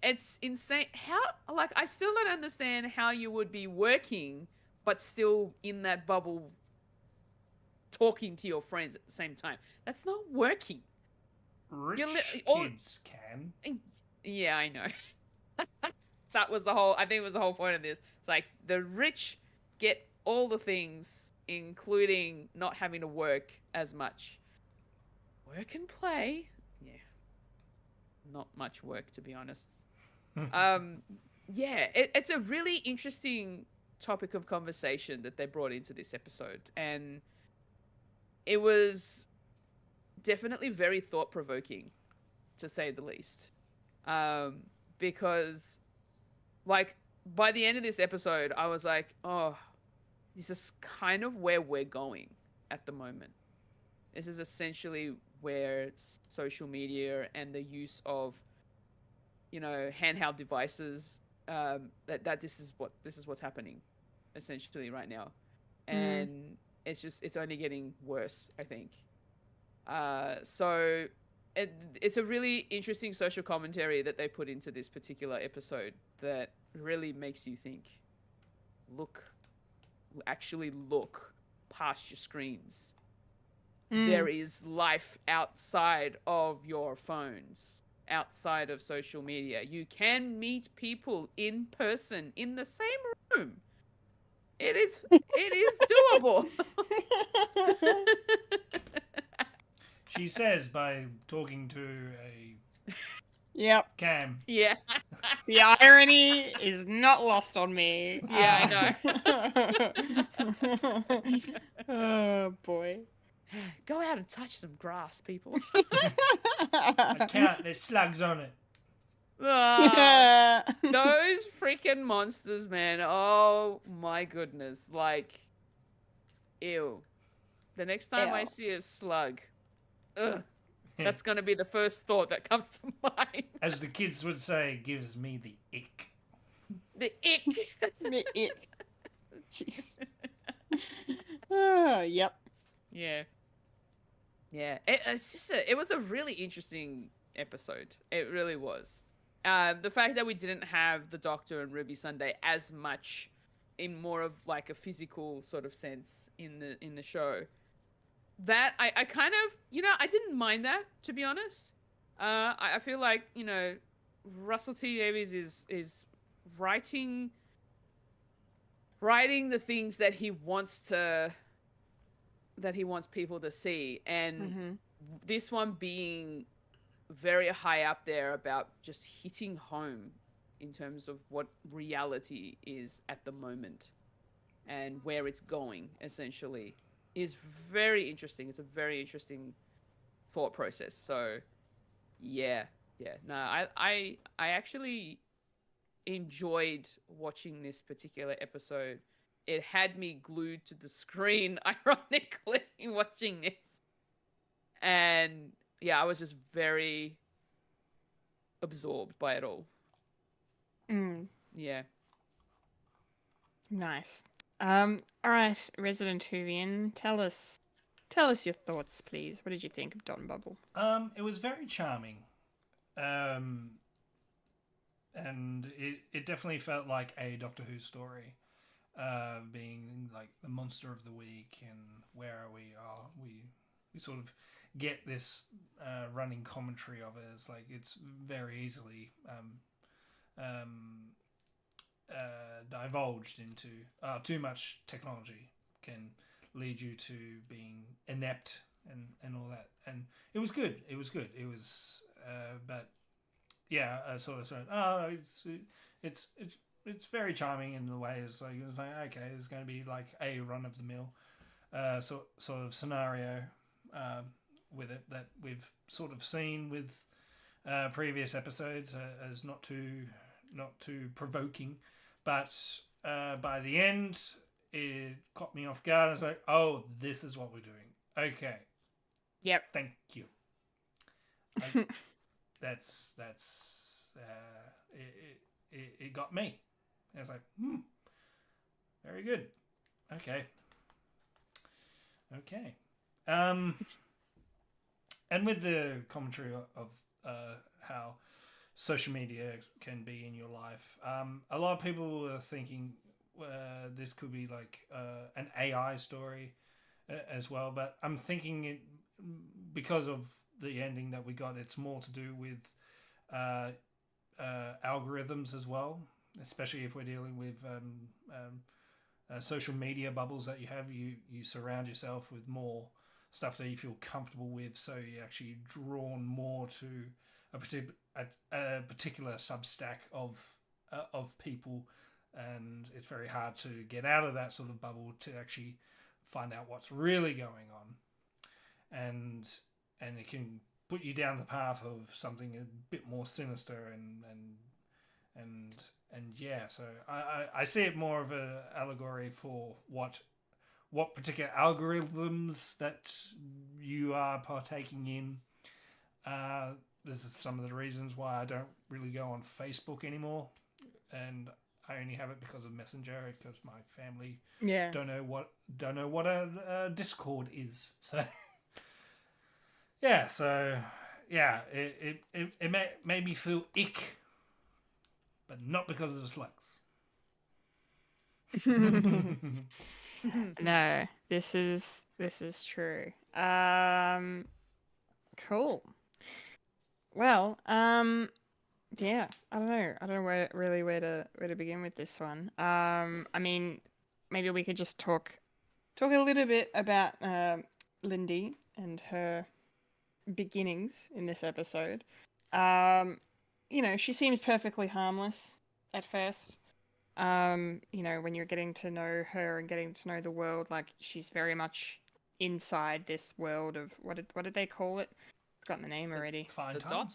it's insane how, like, I still don't understand how you would be working but still in that bubble talking to your friends at the same time. That's not working. Rich all- kids can. Yeah, I know. That was I think it was the whole point of this. It's like the rich get all the things, including not having to work as much. Work and play. Yeah. Not much work, to be honest. Yeah, it's a really interesting topic of conversation that they brought into this episode. And it was definitely very thought-provoking, to say the least. Because, like, by the end of this episode, I was like, oh, this is kind of where we're going at the moment. This is essentially where social media and the use of, handheld devices, that this is what's happening, essentially right now, and it's only getting worse, I think. So it's a really interesting social commentary that they put into this particular episode that really makes you think. Actually look past your screens. There is life outside of your phones, outside of social media. You can meet people in person in the same room. It is doable. She says by talking to a Yep. cam. Yeah. The irony is not lost on me. Yeah, I know. Oh boy. Go out and touch some grass, people. I can't. There's slugs on it. Ah, those freaking monsters, man. Oh my goodness. Like, ew. The next time I Ew. see a slug, that's going to be the first thought that comes to mind. As the kids would say, gives me the ick. The ick. Jeez. Yep. Yeah. Yeah. It was a really interesting episode. It really was. The fact that we didn't have the Doctor and Ruby Sunday as much in more of like a physical sort of sense in the show. That I kind of, I didn't mind that, to be honest. I feel like, Russell T Davies is writing the things that he wants people to see, and this one being very high up there about just hitting home in terms of what reality is at the moment and where it's going, essentially, is very interesting. It's a very interesting thought process. So, yeah, Yeah, no, I actually enjoyed watching this particular episode. It had me glued to the screen, ironically, watching this. And yeah, I was just very absorbed by it all. Mm, Yeah. nice. All right, Resident Whovian, tell us your thoughts, please. What did you think of Dot and Bubble? It was very charming. Um, and it definitely felt like a Doctor Who story, being like the monster of the week and where we are. We sort of get this running commentary of it. It's like it's very easily divulged into too much technology can lead you to being inept and all that. And it was good. It was good. It was, but yeah, sort of. Oh, it's very charming in the way. It's like okay, there's going to be like a run of the mill, sort of scenario with it that we've sort of seen with previous episodes as not too provoking, but by the end it caught me off guard. I was like, oh, this is what we're doing. Okay. Yep. Thank you. That's it got me. I was like, very good. Okay. And with the commentary of how social media can be in your life, a lot of people are thinking this could be like an AI story as well, but I'm thinking it because of the ending that we got, it's more to do with algorithms as well, especially if we're dealing with social media bubbles that you have. You surround yourself with more stuff that you feel comfortable with, so you're actually drawn more to a particular substack of people, and it's very hard to get out of that sort of bubble to actually find out what's really going on, and it can put you down the path of something a bit more sinister and yeah. So I see it more of an allegory for what particular algorithms that you are partaking in. This is some of the reasons why I don't really go on Facebook anymore, and I only have it because of Messenger, because my family don't know what a Discord is. So yeah, it made me feel ick, but not because of the slugs. No, this is true. Cool. Well, yeah, I don't know where to begin with this one. I mean, maybe we could just talk a little bit about Lindy and her beginnings in this episode. You know, she seems perfectly harmless at first. You know, when you're getting to know her and getting to know the world, like she's very much inside this world of what did they call it? I've forgotten the name already. Fine time. Dot?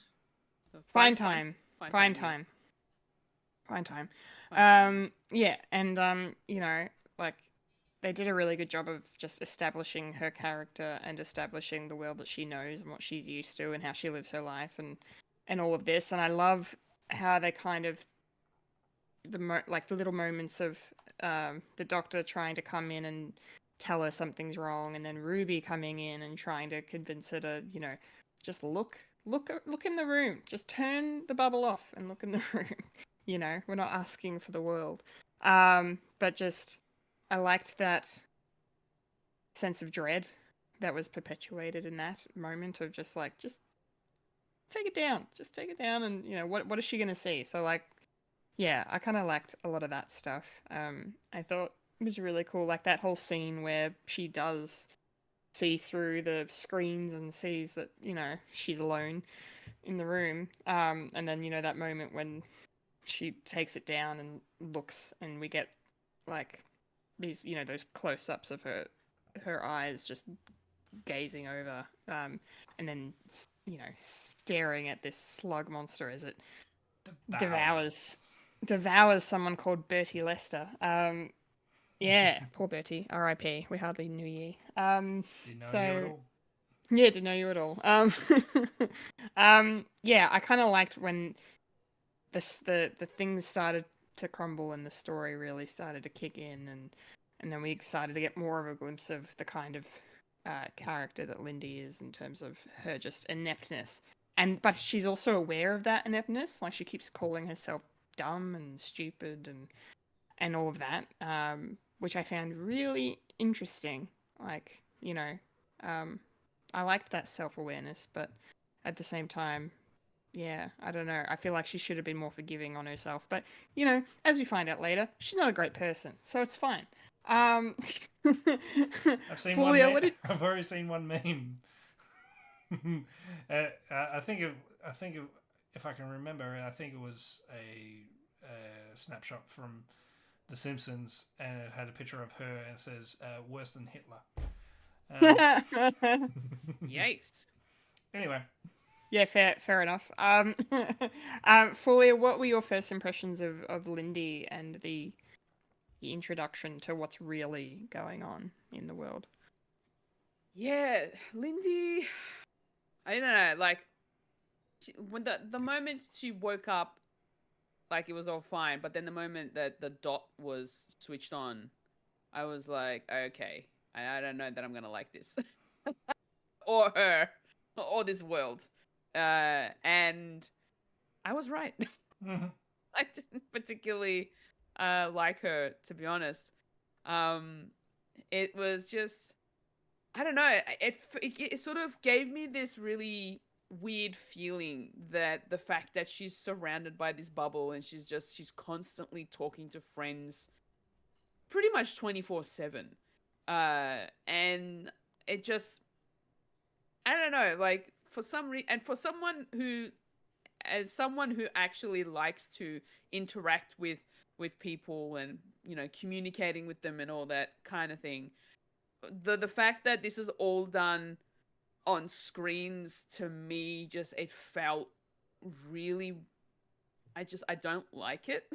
Fine time. Yeah, and you know, like they did a really good job of just establishing her character and establishing the world that she knows and what she's used to and how she lives her life and all of this. And I love how they kind of the little moments of the Doctor trying to come in and tell her something's wrong, and then Ruby coming in and trying to convince her to, you know, just look in the room, just turn the bubble off and look in the room. You know, we're not asking for the world. But just I liked that sense of dread that was perpetuated in that moment of just take it down, and you know what is she gonna see? So like, yeah, I kind of liked a lot of that stuff. I thought it was really cool, like that whole scene where she does see through the screens and sees that, you know, she's alone in the room. And then, you know, that moment when she takes it down and looks, and we get like these, you know, those close-ups of her eyes just gazing over, and then staring at this slug monster as it devours someone called Bertie Lester. Yeah, poor Bertie, R.I.P. We hardly knew ye. Didn't know you at all. Yeah, didn't know you at all. Yeah, I kind of liked when the things started to crumble and the story really started to kick in, and then we started to get more of a glimpse of the kind of character that Lindy is in terms of her just ineptness. But she's also aware of that ineptness. Like, she keeps calling herself dumb and stupid and all of that, which I found really interesting. Like, I liked that self-awareness, but at the same time, yeah, I don't know. I feel like she should have been more forgiving on herself. But, as we find out later, she's not a great person, so it's fine. I've seen Fulya, one I've already seen one meme. I think if I can remember, I think it was a snapshot from The Simpsons, and it had a picture of her, and it says "worse than Hitler." Yikes. Anyway. Yeah, fair enough. Fulya, what were your first impressions of Lindy and the introduction to what's really going on in the world? Yeah, Lindy, I don't know, like, when the moment she woke up, like, it was all fine, but then the moment that the dot was switched on, I was like, okay, I don't know that I'm gonna like this. Or her, or this world. And I was right. Mm-hmm. I didn't particularly like her, to be honest. It was just, I don't know. It sort of gave me this really weird feeling that the fact that she's surrounded by this bubble and she's constantly talking to friends pretty much 24/7. And it just, I don't know, like, for some reason, and for someone who, as someone who actually likes to interact with people and, communicating with them and all that kind of thing, the fact that this is all done on screens, to me, just, it felt really, I don't like it.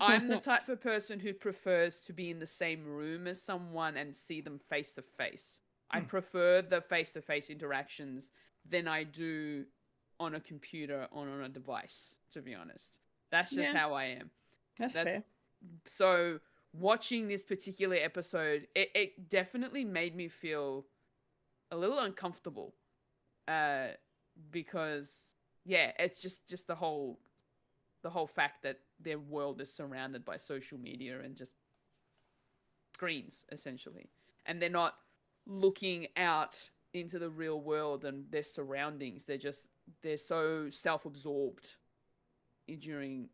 I'm the type of person who prefers to be in the same room as someone and see them face to face. I prefer the face-to-face interactions than I do on a computer or on a device, to be honest. That's just how I am. That's fair. So watching this particular episode, it definitely made me feel a little uncomfortable. Because, yeah, it's just the whole fact that their world is surrounded by social media and just screens, essentially. And they're not looking out into the real world and their surroundings. They're so self-absorbed during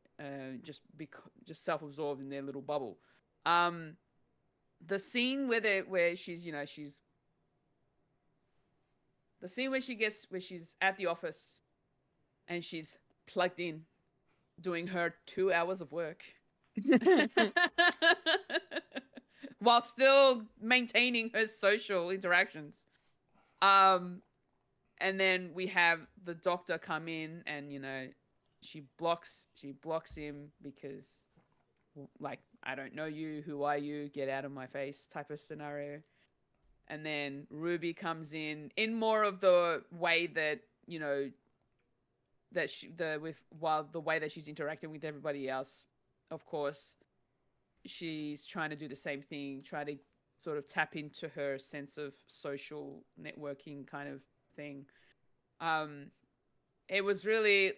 just self-absorbed in their little bubble. The scene where she's the scene where she's at the office and she's plugged in doing her 2 hours of work while still maintaining her social interactions. And then we have the doctor come in and, she blocks him because, like, I don't know you, who are you, get out of my face type of scenario. And then Ruby comes in more of the way that, the way that she's interacting with everybody else. Of course, she's trying to do the same thing, try to sort of tap into her sense of social networking kind of thing. It was really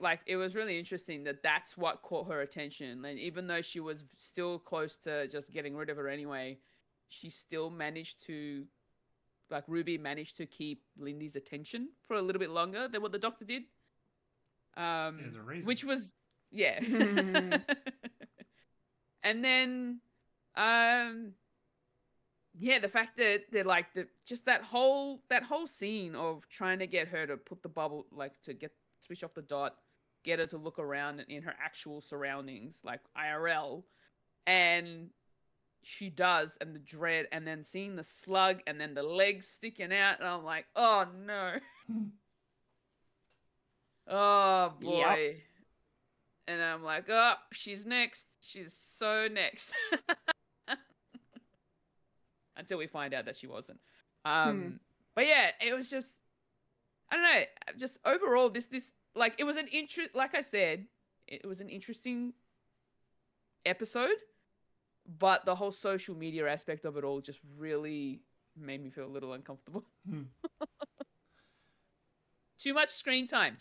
interesting that that's what caught her attention. And even though she was still close to just getting rid of her anyway, she still managed to, like, Ruby managed to keep Lindy's attention for a little bit longer than what the doctor did. There's a reason. Which was, yeah. And then, yeah, the fact that they're like just that whole scene of trying to get her to put the bubble, like, to switch off the dot, get her to look around in her actual surroundings, like IRL, and she does, and the dread, and then seeing the slug, and then the legs sticking out, and I'm like, oh no. Oh boy. Yep. And I'm like, oh, she's next. She's so next. Until we find out that she wasn't. But yeah, it was just, I don't know, just overall this like it was an like I said, it was an interesting episode, but the whole social media aspect of it all just really made me feel a little uncomfortable. Too much screen time.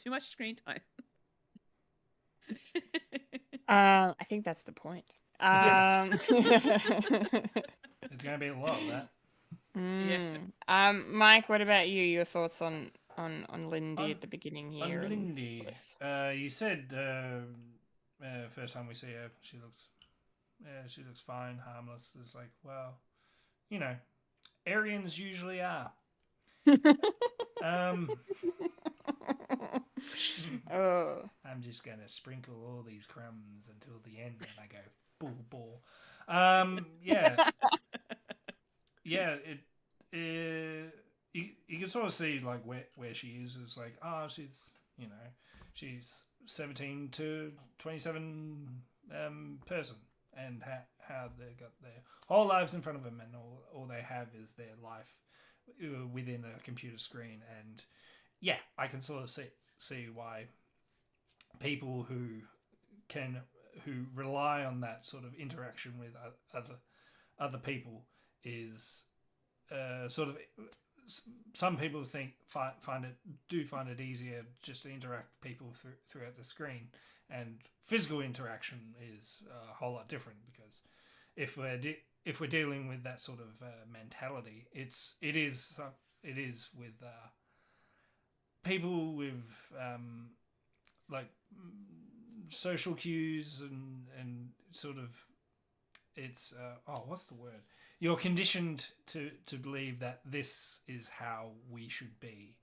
I think that's the point. Yes. It's going to be a lot of that. Yeah. Mike, what about you? Your thoughts on Lindy at the beginning here? On and Lindy, Bliss? you said first time we see her, she looks fine, harmless. It's like, well, you know, Aryans usually are. Oh. I'm just gonna sprinkle all these crumbs until the end, and I go bull ball. Yeah, yeah. You can sort of see like where she is. It's like, oh, she's 17 to 27 person, and how they got their whole lives in front of them, and all they have is their life within a computer screen. And yeah, I can sort of see why people who rely on that sort of interaction with other people is sort of, some people find it easier just to interact with people throughout the screen, and physical interaction is a whole lot different, because if we're dealing with that sort of mentality, it is with people with like social cues and sort of, it's what's the word? You're conditioned to believe that this is how we should be,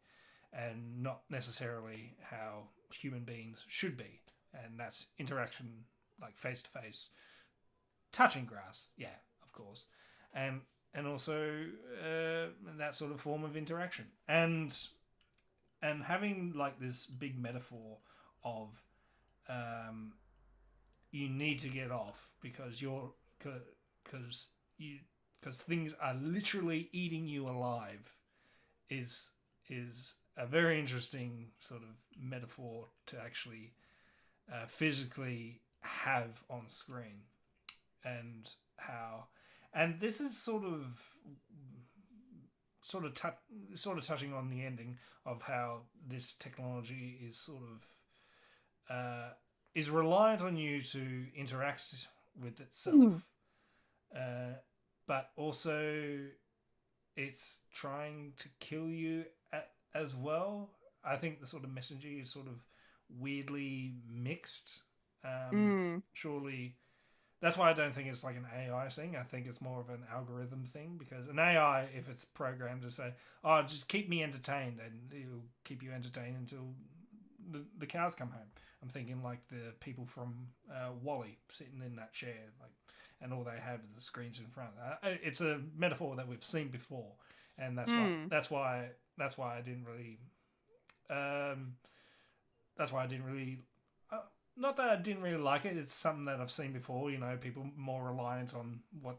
and not necessarily how human beings should be. And that's interaction, like face to face, touching grass, yeah, of course, and also that sort of form of interaction, and having like this big metaphor of you need to get off because things are literally eating you alive is a very interesting sort of metaphor to actually physically have on screen, and this is sort of touching on the ending of how this technology is sort of is reliant on you to interact with itself, but also it's trying to kill you as well. I think the sort of messaging is sort of weirdly mixed. Surely that's why I don't think it's like an AI thing. I think it's more of an algorithm thing, because an AI, if it's programmed to say, oh, just keep me entertained, and it'll keep you entertained until the cows come home. I'm thinking like the people from Wall-E sitting in that chair, like, and all they have is the screens in front. It's a metaphor that we've seen before, and that's why I didn't really. That's why I didn't really. Not that I didn't really like it. It's something that I've seen before. You know, people more reliant on what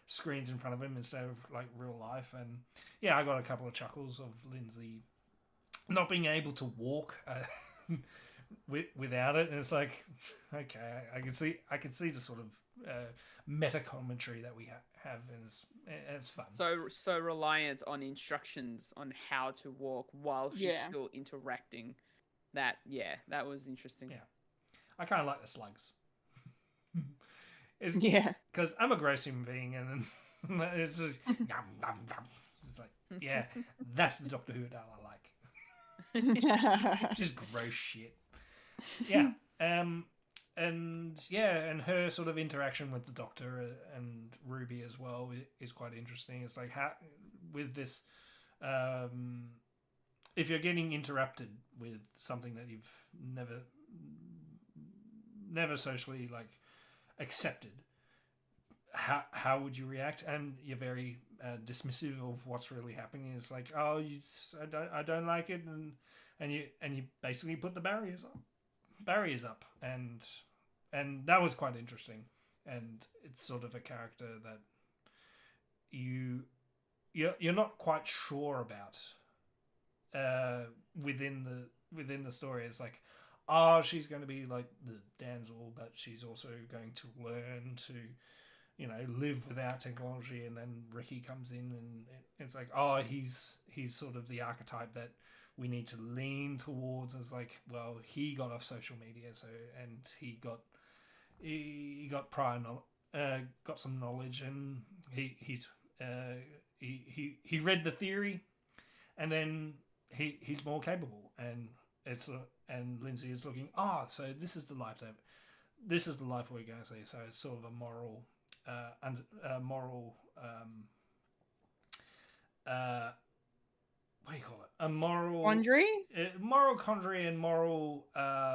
screens in front of them instead of like real life. And yeah, I got a couple of chuckles of Lindsay not being able to walk without it, and it's like, okay, I can see the sort of meta commentary that we have, and it's fun. So reliant on instructions on how to walk while she's still interacting. That was interesting. Yeah, I kind of like the slugs. Because I'm a gross human being, and it's just it's like, yeah, that's the Doctor Who that I like. Just gross shit. Yeah. And her sort of interaction with the Doctor and Ruby as well is quite interesting. It's like, how with this, if you're getting interrupted with something that you've never socially like accepted, how would you react? And you're very dismissive of what's really happening. It's like, oh, I don't like it, and you basically put the barriers up, and that was quite interesting. And it's sort of a character that you're not quite sure about within the story. It's like, oh, she's going to be like the damsel, but she's also going to learn to, live without technology. And then Ricky comes in, and it's like, oh, he's sort of the archetype that we need to lean towards. As like, well, he got off social media, and he got got some knowledge, and he read the theory, and then he's more capable, and and Lindsay is looking, so this is the life we're going to see. So it's sort of a moral what do you call it? A moral Quandary? Moral quandary and moral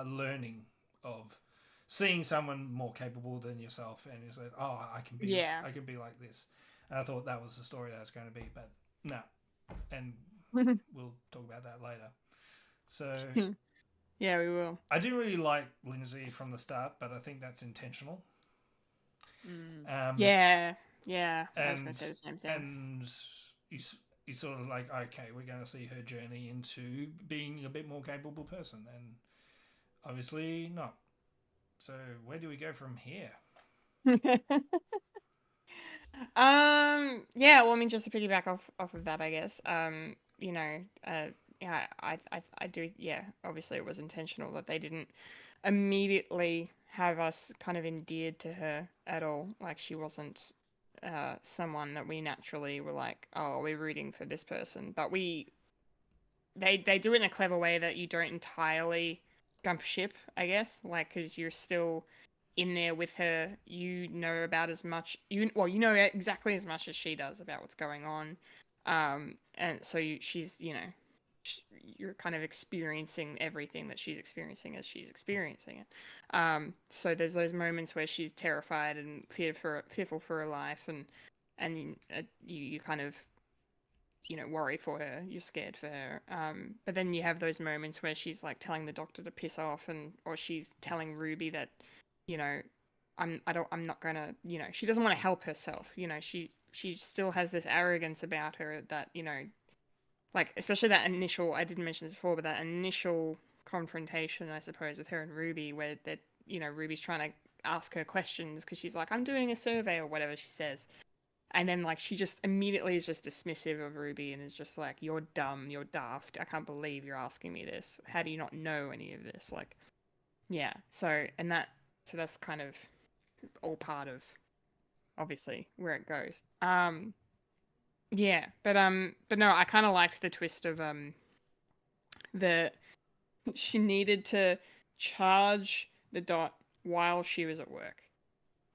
learning of seeing someone more capable than yourself, and it's like, oh, I can be like this. And I thought that was the story that was going to be, but no. And we'll talk about that later. So yeah, we will. I didn't really like Lindsay from the start, but I think that's intentional. Yeah. I was going to say the same thing. And you sort of like, okay, we're going to see her journey into being a bit more capable person, and obviously not. So where do we go from here? Yeah, well, I mean, just to piggyback off of that, I guess. Yeah, I do. Yeah, obviously it was intentional that they didn't immediately have us kind of endeared to her at all. Like, she wasn't someone that we naturally were like, oh, we're rooting for this person. But they do it in a clever way that you don't entirely jump ship, I guess. Like, because you're still in there with her. You know about as much. You know exactly as much as she does about what's going on. And so you're kind of experiencing everything that she's experiencing as she's experiencing it. So there's those moments where she's terrified and fearful for her life, and you kind of worry for her, you're scared for her. But then you have those moments where she's like telling the doctor to piss off, or she's telling Ruby that I'm not gonna, she doesn't want to help herself. She still has this arrogance about her that like, especially that initial, I didn't mention this before, but that initial confrontation, I suppose, with her and Ruby, where that, Ruby's trying to ask her questions because she's like, I'm doing a survey or whatever she says. And then, like, she just immediately is just dismissive of Ruby and is just like, you're dumb, you're daft, I can't believe you're asking me this. How do you not know any of this? Like, yeah. So that's kind of all part of, obviously, where it goes. Yeah, but no, I kind of liked the twist of she needed to charge the dot while she was at work,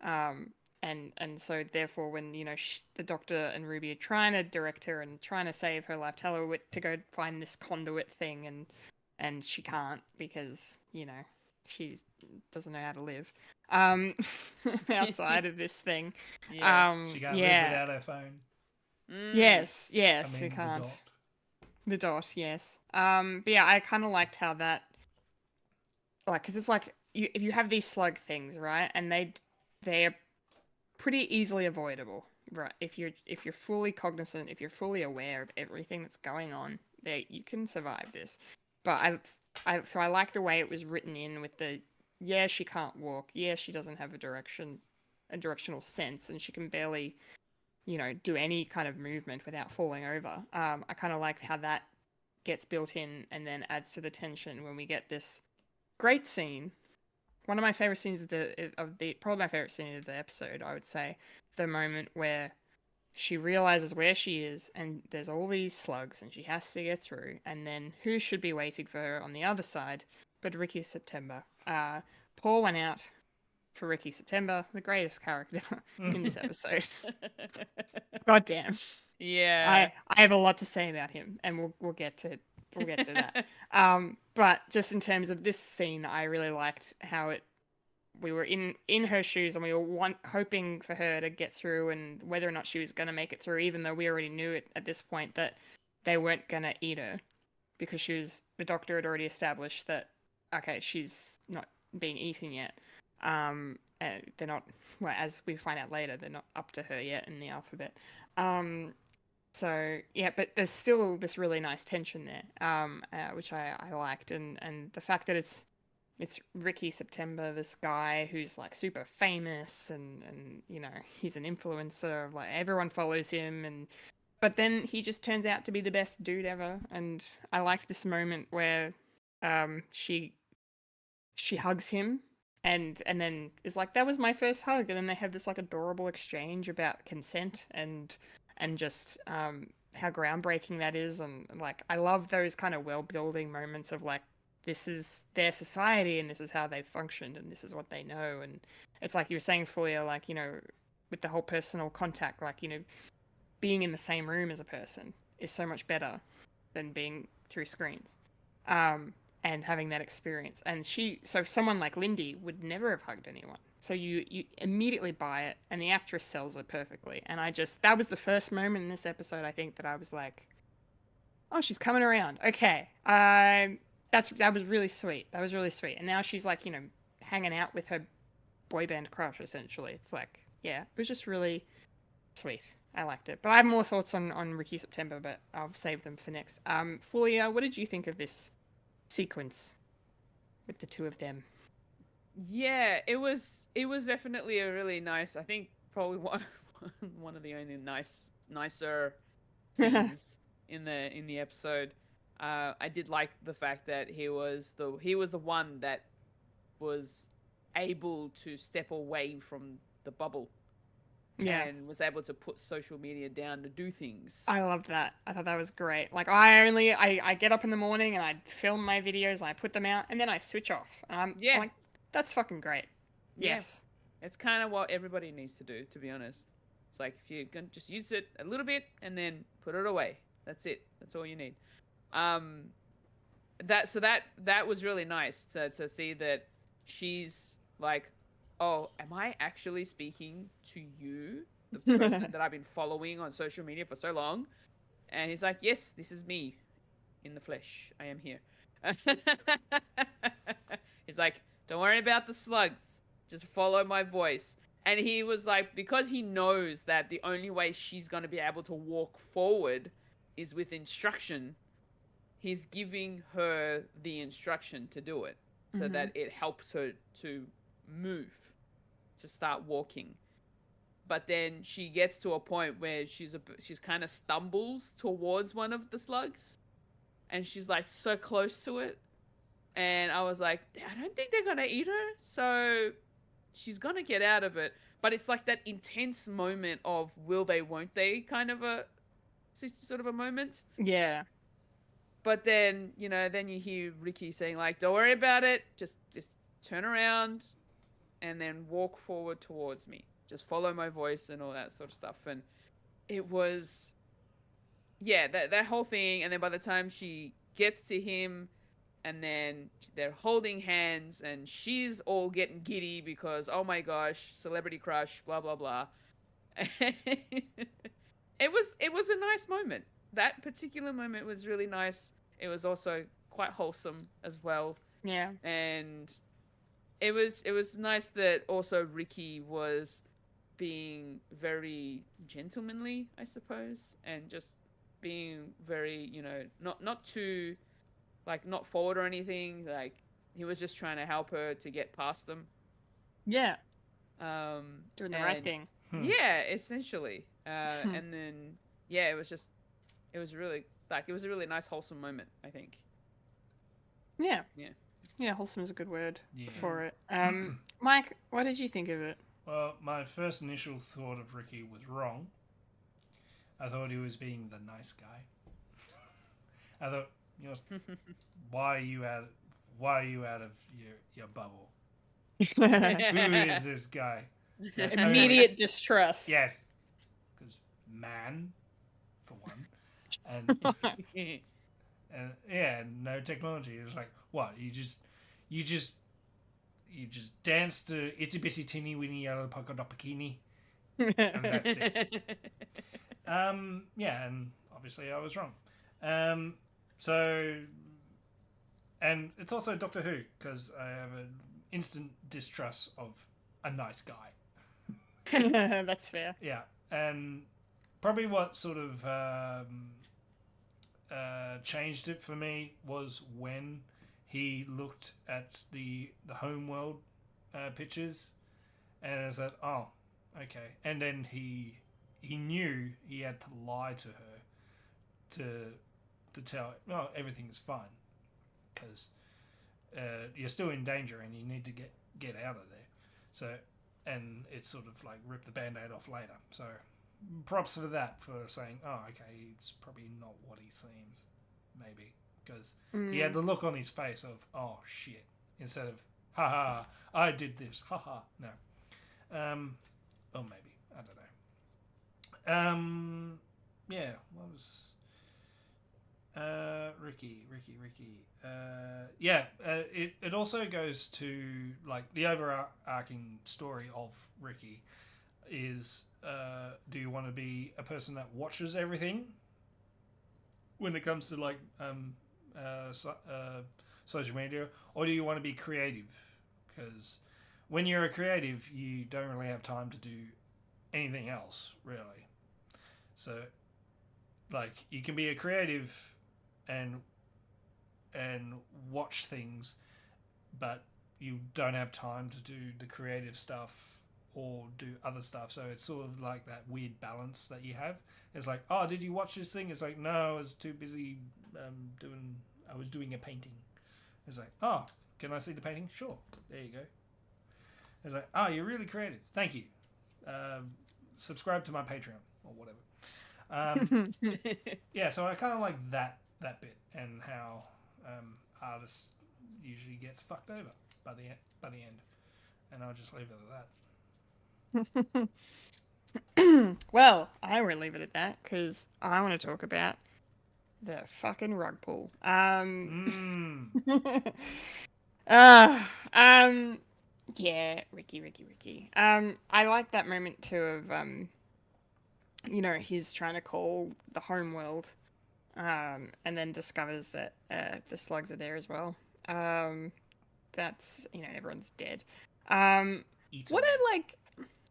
and so therefore when the doctor and Ruby are trying to direct her and trying to save her life, tell her to go find this conduit thing, and she can't because she doesn't know how to live outside of this thing. She can't live without her phone. Yes, we can't. The dot, yes. But yeah, I kind of liked how that, like, because it's like if you have these slug things, right, and they're pretty easily avoidable, right? If you're fully cognizant, if you're fully aware of everything that's going on, you can survive this. But I like the way it was written in with she can't walk, she doesn't have a directional sense, and she can barely do any kind of movement without falling over. I kind of like how that gets built in and then adds to the tension when we get this great scene. One of my favorite scenes probably my favorite scene of the episode, I would say, the moment where she realizes where she is and there's all these slugs and she has to get through, and then who should be waiting for her on the other side but Ricky September. Paul went out for Ricky September, the greatest character in this episode. God damn. Yeah. I have a lot to say about him, and we'll get to that. But just in terms of this scene, I really liked how it we were in her shoes, and we were hoping for her to get through, and whether or not she was going to make it through, even though we already knew it at this point that they weren't going to eat her, because the doctor had already established that, okay, she's not being eaten yet. And they're not, well, as we find out later, they're not up to her yet in the alphabet. So yeah, but there's still this really nice tension there, which I liked, and the fact that it's Ricky September, this guy who's like super famous, and you know, he's an influencer, like everyone follows him, but then he just turns out to be the best dude ever. And I liked this moment where she hugs him, and then is like, that was my first hug, and then they have this like adorable exchange about consent and just how groundbreaking that is. And like, I love those kind of world building moments of like, this is their society, and this is how they've functioned, and this is what they know. And it's like you were saying, Fulya, like, you know, with the whole personal contact, like, you know, being in the same room as a person is so much better than being through screens, and having that experience. And so someone like Lindy would never have hugged anyone. So you immediately buy it, and the actress sells it perfectly. And that was the first moment in this episode, I think, that I was like, oh, she's coming around. Okay. That was really sweet. That was really sweet. And now she's like, you know, hanging out with her boy band crush, essentially. It's like, yeah, it was just really sweet. I liked it. But I have more thoughts on Ricky September, but I'll save them for next. Fulya, what did you think of this sequence with the two of them? Yeah, it was definitely a really nice, I think probably one of the only nicer scenes in the episode. I did like the fact that he was the one that was able to step away from the bubble. Yeah. And was able to put social media down to do things. I loved that. I thought that was great. Like, I get up in the morning and I film my videos and I put them out, and then I switch off. And I'm like, that's fucking great. Yes. Yeah. It's kind of what everybody needs to do, to be honest. It's like, if you're going to just use it a little bit and then put it away. That's it. That's all you need. That was really nice to see that she's like, oh, am I actually speaking to you, the person that I've been following on social media for so long? And he's like, yes, this is me in the flesh. I am here. He's like, don't worry about the slugs. Just follow my voice. And he was like, because he knows that the only way she's going to be able to walk forward is with instruction, he's giving her the instruction to do it, so that it helps her to move, to start walking. But then she gets to a point where she's kind of stumbles towards one of the slugs, and she's like so close to it, and I was like, I don't think they're gonna eat her, so she's gonna get out of it. But it's like that intense moment of will they, won't they, kind of a sort of a moment. Yeah. But then, you know, then you hear Ricky saying like, don't worry about it, just turn around and then walk forward towards me. Just follow my voice and all that sort of stuff. And it was, yeah, that whole thing. And then by the time she gets to him, and then they're holding hands, and she's all getting giddy because, oh my gosh, celebrity crush, blah, blah, blah. It was a nice moment. That particular moment was really nice. It was also quite wholesome as well. Yeah. And it was nice that also Ricky was being very gentlemanly, I suppose, and just being very, you know, not too, like, not forward or anything. Like, he was just trying to help her to get past them. Yeah. Doing the right thing. Yeah, essentially. And then, yeah, it was really, like, it was a really nice, wholesome moment, I think. Yeah. Yeah. Yeah, wholesome is a good word for it. Mike, what did you think of it? Well, my first initial thought of Ricky was wrong. I thought he was being the nice guy. I thought, you know, why are you out of your bubble? Who is this guy? Immediate distrust. Yes, because man, for one, and yeah, no technology. It was like, what? You just you just dance to Itsy Bitsy Teeny Weeny Yellow Polka Dot Bikini, and that's it. Yeah, and obviously I was wrong. So, and it's also Doctor Who, because I have an instant distrust of a nice guy. That's fair. Yeah, and probably what sort of changed it for me was when he looked at the homeworld pictures, and I said, "Oh, okay." And then he knew he had to lie to her to tell her, "No, everything's fine," because you're still in danger and you need to get out of there. So, and it's sort of like rip the band-aid off later. So, props for that, for saying, "Oh, okay, he's probably not what he seems." Maybe because he had the look on his face of "oh shit" instead of "ha ha, I did this, ha ha." No, or maybe I don't know. Yeah, what was Ricky? It also goes to like the overarching story of Ricky is do you want to be a person that watches everything when it comes to like social media, or do you want to be creative? Because when you're a creative, you don't really have time to do anything else, really. So, like, you can be a creative and watch things, but you don't have time to do the creative stuff or do other stuff. So it's sort of like that weird balance that you have. It's like, oh, did you watch this thing? It's like, no, I was too busy I was doing a painting. It's like, oh, can I see the painting? Sure. There you go. It's like, oh, you're really creative. Thank you. Subscribe to my Patreon or whatever. Yeah, so I kind of like that bit and how artists usually gets fucked over by the end. And I'll just leave it at that. Well, I won't leave it at that because I want to talk about the fucking rug pull. Yeah, Ricky. I like that moment too of he's trying to call the home world, and then discovers that the slugs are there as well. That's everyone's dead. What I like,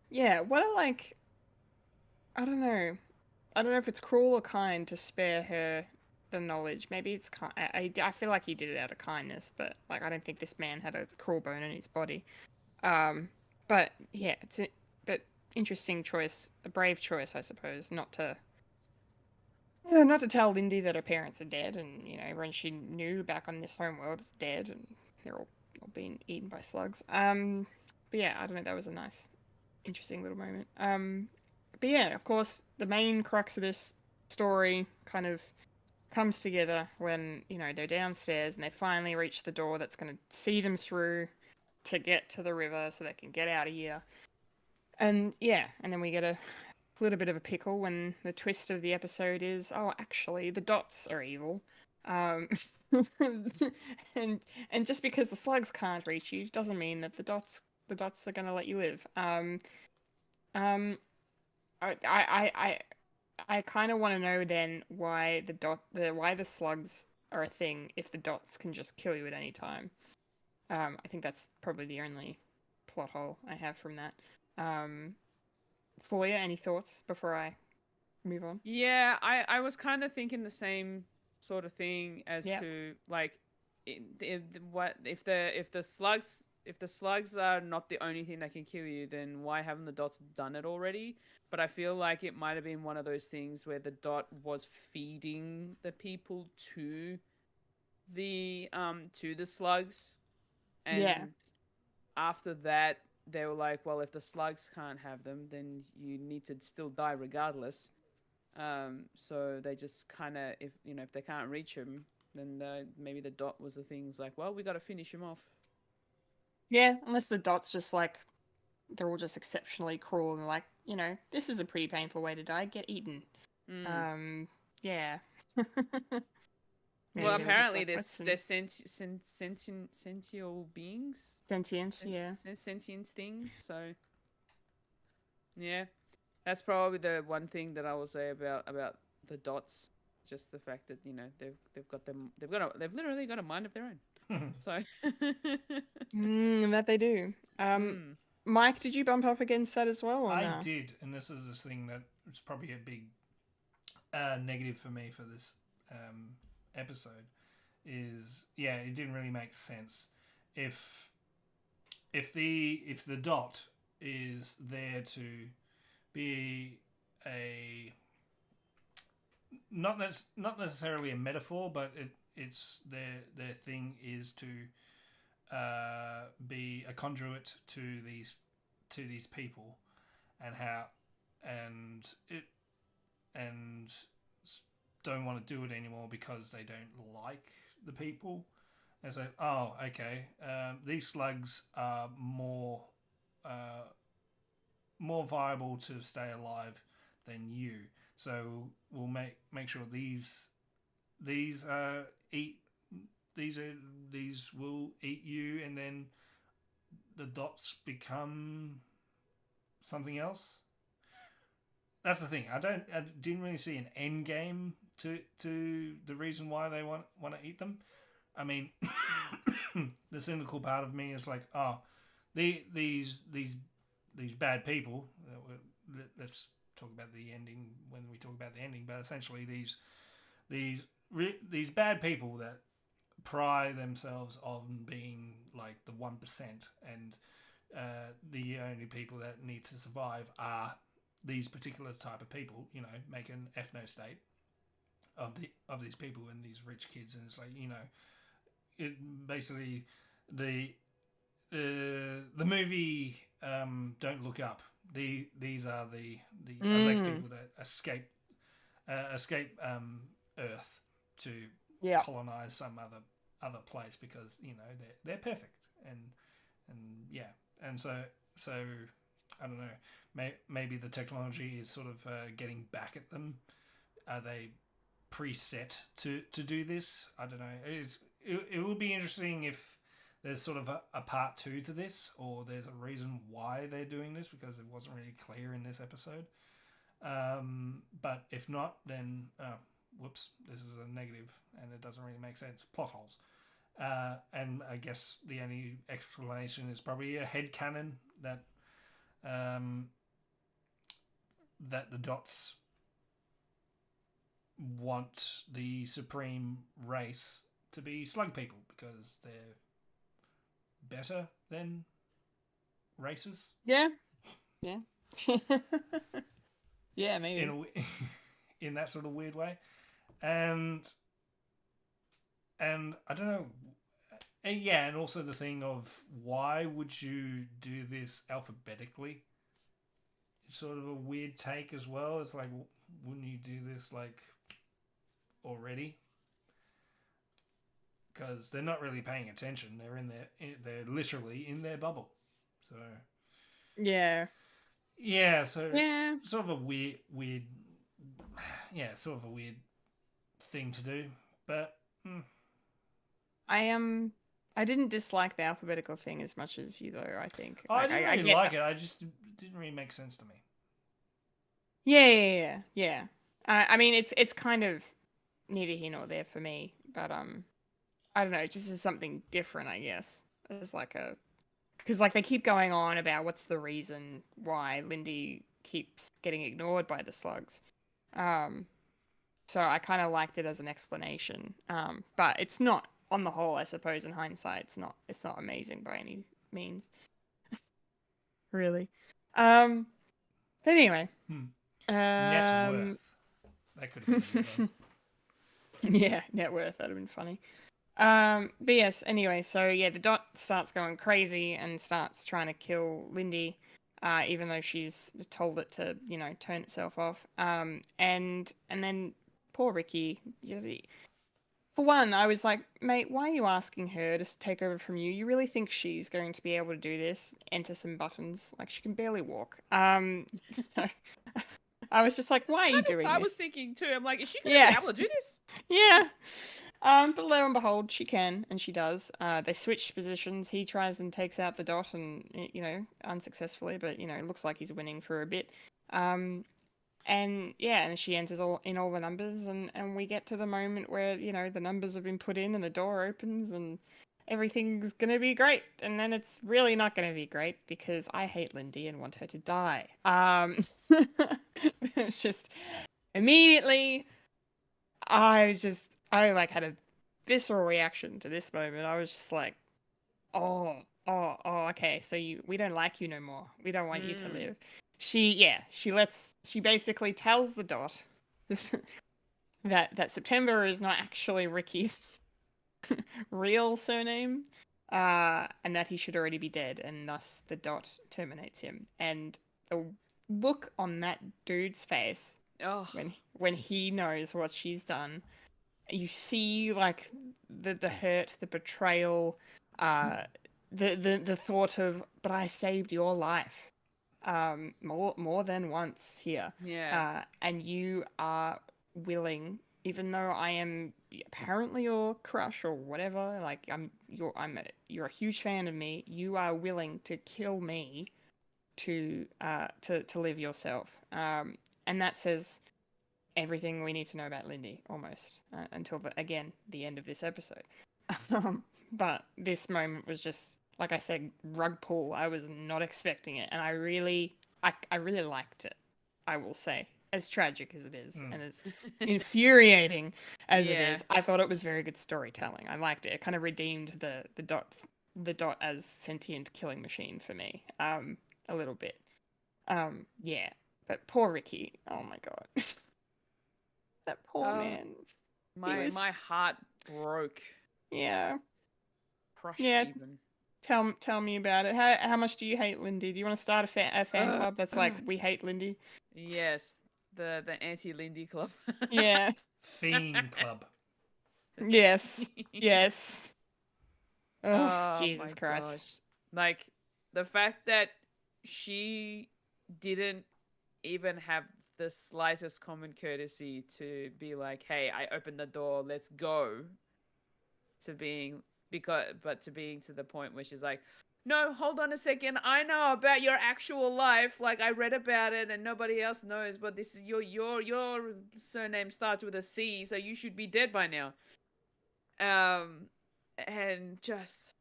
yeah, what I like. I don't know. I don't know if it's cruel or kind to spare her the knowledge. Maybe it's kind. I feel like he did it out of kindness, but like I don't think this man had a cruel bone in his body. But yeah, but interesting choice, a brave choice, I suppose, not to tell Lindy that her parents are dead, and everyone she knew back on this homeworld is dead, and they're all being eaten by slugs. But yeah, I don't know. That was a nice, interesting little moment. But yeah, of course, the main crux of this story kind of comes together when, they're downstairs and they finally reach the door that's going to see them through to get to the river so they can get out of here. And yeah, and then we get a little bit of a pickle when the twist of the episode is, oh, actually, the dots are evil. And just because the slugs can't reach you doesn't mean that the dots are going to let you live. I kind of want to know then why why the slugs are a thing if the dots can just kill you at any time. I think that's probably the only plot hole I have from that. Fulya, any thoughts before I move on? Yeah, I was kind of thinking the same sort of thing as to like, what if the slugs are not the only thing that can kill you, then why haven't the dots done it already? But I feel like it might have been one of those things where the dot was feeding the people to the slugs, and after that they were like, well, if the slugs can't have them, then you need to still die regardless. So they just kind of, if they can't reach him, then maybe the dot was the thing. It's like, well, we got to finish him off. Yeah, unless the dots just like, they're all just exceptionally cruel and like, this is a pretty painful way to die. Get eaten. Yeah. Well, Maybe they were just apparently like, there's "Let's see." there's sentient beings, Sentience, yeah. sentient things. So yeah, that's probably the one thing that I will say about the dots. Just the fact that they've literally got a mind of their own. So That they do. Mike, did you bump up against that as well, or I no? did, and this is this thing that it's probably a big negative for me for this episode. Is it didn't really make sense if the dot is there to be a not necessarily a metaphor, but it's their thing is to be a conduit to these people, and how and don't want to do it anymore because they don't like the people. And so, oh, okay, these slugs are more viable to stay alive than you. So we'll make sure these will eat you, and then the dots become something else. That's the thing. I didn't really see an end game to the reason why they want to eat them. I mean, the cynical part of me is like, oh, these bad people. Let's talk about the ending when we talk about the ending. But essentially, these bad people that pride themselves on being like the 1%, and the only people that need to survive are these particular type of people. You know, make an ethno state of these people and these rich kids, and it's like, you know, it basically the movie Don't Look Up. These are the elect people that escape Earth to colonize some other place because, you know, they're perfect, and so I don't know, maybe the technology is sort of getting back at them. Are they preset to do this? I don't know. It would be interesting if there's sort of a part 2 to this, or there's a reason why they're doing this, because it wasn't really clear in this episode. But if not, then whoops, this is a negative, and it doesn't really make sense. Plot holes. And I guess the only explanation is probably a headcanon that that the dots want the supreme race to be slug people because they're better than races. Yeah. Yeah, maybe. In that sort of weird way. And I don't know. Yeah, and also the thing of, why would you do this alphabetically? It's sort of a weird take as well. It's like, wouldn't you do this like already? Because they're not really paying attention. They're literally in their bubble. So Yeah. So sort of a weird sort of a weird thing to do. But I didn't dislike the alphabetical thing as much as you, though. I think I didn't really like it. I just didn't really make sense to me. Yeah. I mean, it's kind of neither here nor there for me, but I don't know, just as something different, I guess. As like because like they keep going on about what's the reason why Lindy keeps getting ignored by the slugs. So I kind of liked it as an explanation. But it's not, on the whole, I suppose, in hindsight, it's not amazing by any means. Really. But anyway. Net worth. That could have been good. Yeah, net worth, that'd have been funny. But yes, anyway, so yeah, the dot starts going crazy and starts trying to kill Lindy, even though she's told it to, you know, turn itself off. And then poor Ricky, for one, I was like, mate, why are you asking her to take over from you? You really think she's going to be able to do this? Enter some buttons. Like, she can barely walk. So I was just like, why are you doing this? I was thinking too, I'm like, is she going to be able to do this? Yeah. But lo and behold, she can, and she does. They switch positions. He tries and takes out the dot, and unsuccessfully, but it looks like he's winning for a bit. And yeah, and she enters all the numbers, and we get to the moment where the numbers have been put in, and the door opens, and everything's gonna be great. And then it's really not gonna be great because I hate Lindy and want her to die. It's just immediately. I like had a visceral reaction to this moment. I was just like, oh, okay. So we don't like you no more. We don't want you to live. She basically tells the dot that September is not actually Ricky's real surname, and that he should already be dead, and thus the dot terminates him. And the look on that dude's face when he knows what she's done, you see like the hurt, the betrayal, the thought of, but I saved your life more than once here. And you are willing, even though I am apparently your crush or whatever, like you're a huge fan of me, you are willing to kill me to live yourself. And that says everything we need to know about Lindy, almost, until the end of this episode. But this moment was just, like I said, rug pull. I was not expecting it, and I really liked it. I will say, as tragic as it is, and as infuriating as it is, I thought it was very good storytelling. I liked it. It kind of redeemed the dot as sentient killing machine for me, a little bit. Yeah, but poor Ricky. Oh my god. That poor man. My heart broke. Yeah. Crushed even. Tell me about it. How much do you hate Lindy? Do you want to start a fan club that's like, we hate Lindy? Yes, the anti-Lindy club. Yeah. Fiend club. Yes. Yes. Oh, Jesus Christ. Gosh. Like, the fact that she didn't even have the slightest common courtesy to be like, hey, I opened the door, let's go, to being to the point where she's like, no, hold on a second, I know about your actual life, like I read about it and nobody else knows, but this is your surname starts with a C, so you should be dead by now. And just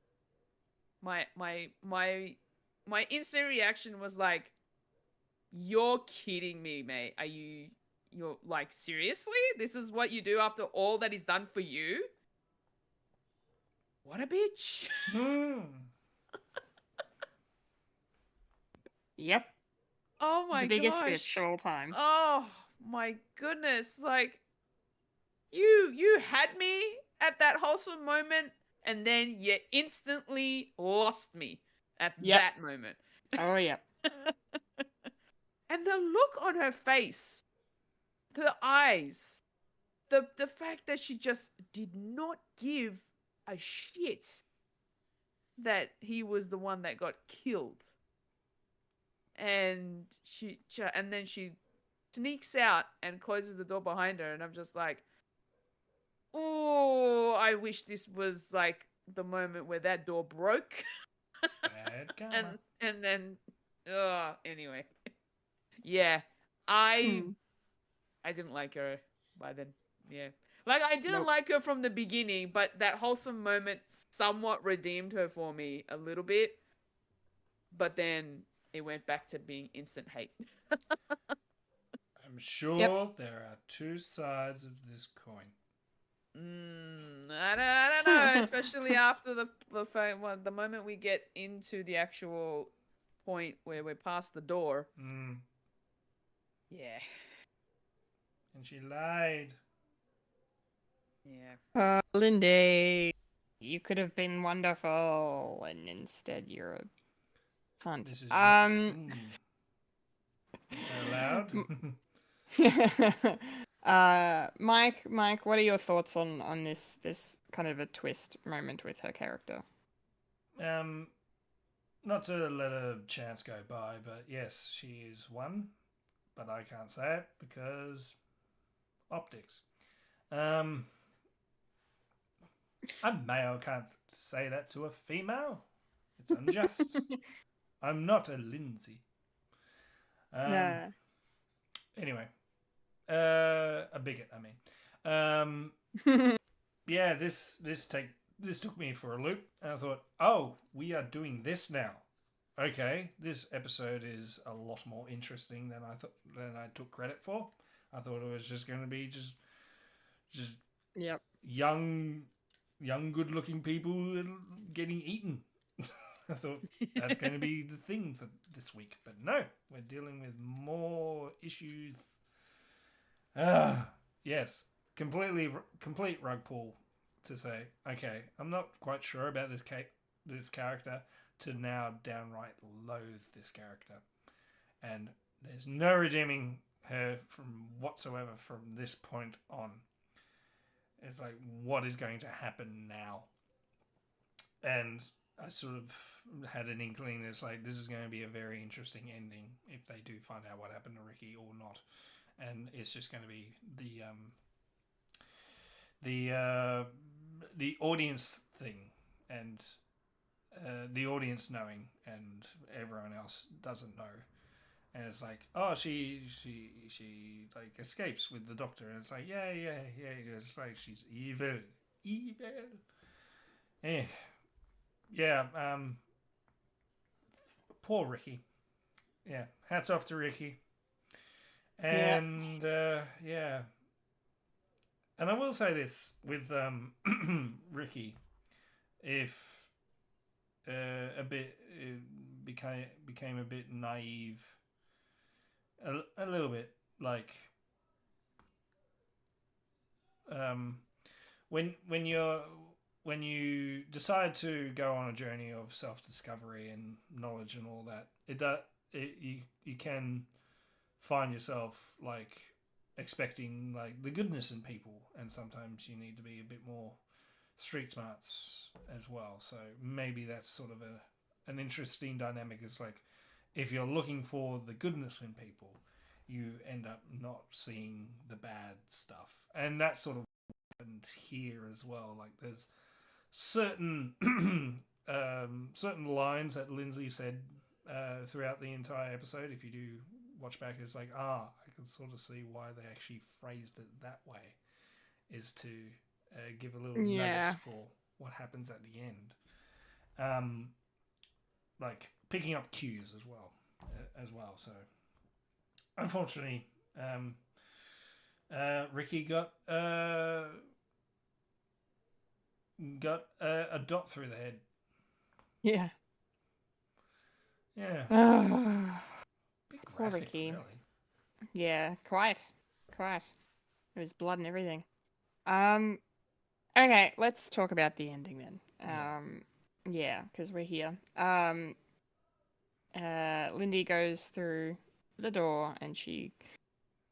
my instant reaction was like, you're kidding me, mate. You're like, seriously? This is what you do after all that is done for you? What a bitch. Yep. Oh my the biggest gosh. bitch of all time. Oh my goodness. Like, you had me at that wholesome moment, and then you instantly lost me at that moment. Oh, yeah. And the look on her face, the eyes, the fact that she just did not give a shit that he was the one that got killed. And then she sneaks out and closes the door behind her, and I'm just like, oh, I wish this was like the moment where that door broke. Bad karma. and then anyway. Yeah. I didn't like her by then. Yeah. Like, I didn't like her from the beginning, but that wholesome moment somewhat redeemed her for me a little bit. But then it went back to being instant hate. I'm sure there are two sides of this coin. I don't know, especially after the moment we get into the actual point where we're past the door. Yeah. And she lied. Yeah. Lindy, you could have been wonderful, and instead you're a cunt. This is allowed? Mike, what are your thoughts on this kind of a twist moment with her character? Not to let a chance go by, but yes, she is one, but I can't say it because optics. I'm male, can't say that to a female. It's unjust. I'm not a Lindsay. No. Anyway, a bigot. I mean, yeah. This took me for a loop, and I thought, oh, we are doing this now. Okay, this episode is a lot more interesting than I took credit for. I thought it was just going to be just Yep. young, good-looking people getting eaten. I thought that's going to be the thing for this week, but no, we're dealing with more issues. Yes, complete rug pull to say, okay, I'm not quite sure about this character, to now downright loathe this character, and there's no redeeming her from whatsoever from this point on. It's like, what is going to happen now? And I sort of had an inkling. It's like, this is going to be a very interesting ending if they do find out what happened to Ricky or not, and it's just going to be the audience thing, and the audience knowing, and everyone else doesn't know. And it's like, oh, she like escapes with the doctor, and it's like, yeah. It's like she's evil. Yeah. Poor Ricky. Yeah, hats off to Ricky. And yeah. And I will say this with Ricky, if a bit became a bit naive, a little bit, like when you decide to go on a journey of self-discovery and knowledge and all that, you can find yourself like expecting like the goodness in people, and sometimes you need to be a bit more street smarts as well. So maybe that's sort of an interesting dynamic. Is like, if you're looking for the goodness in people, you end up not seeing the bad stuff, and that sort of happened here as well. Like, there's certain certain lines that Lindsay said throughout the entire episode. If you do watch back, it's like, I can sort of see why they actually phrased it that way, is to give a little notice for what happens at the end. Like picking up cues as well. So unfortunately, Ricky got a dot through the head. Yeah. Yeah. Bit Poor graphic, Ricky. really. Yeah, quite. There was blood and everything. Okay, let's talk about the ending then. Yeah, because we're here. Lindy goes through the door, and she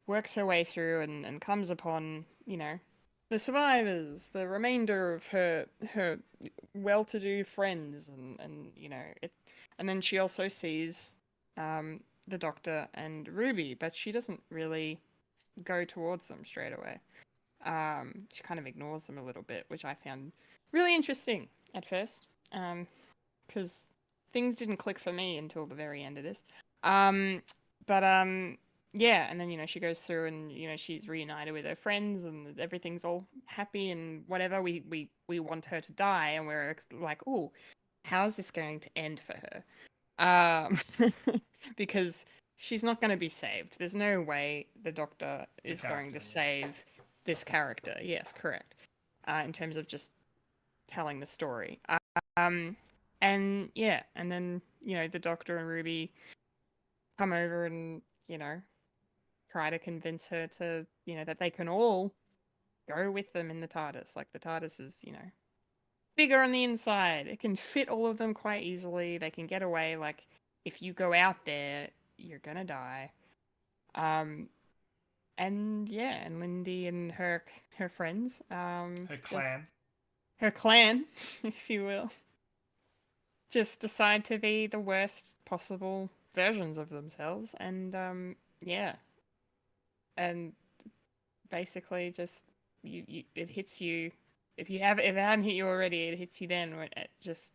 works her way through and comes upon, the survivors, the remainder of her well-to-do friends, and and then she also sees the doctor and Ruby, but she doesn't really go towards them straight away. She kind of ignores them a little bit, which I found really interesting at first, because things didn't click for me until the very end of this. Yeah, and then she goes through, and she's reunited with her friends, and everything's all happy and whatever. We want her to die, and we're like, oh, how's this going to end for her? Because she's not going to be saved. There's no way the doctor is going to save this character. Yes, correct. In terms of just telling the story. And yeah, and then the doctor and Ruby come over and try to convince her to that they can all go with them in the TARDIS. Like, the TARDIS is bigger on the inside. It can fit all of them quite easily. They can get away. Like, if you go out there, you're gonna die. And yeah, and Lindy and her friends, her clan, if you will, just decide to be the worst possible versions of themselves, and yeah, and basically just it hits you if it hadn't hit you already, it hits you then. When it just,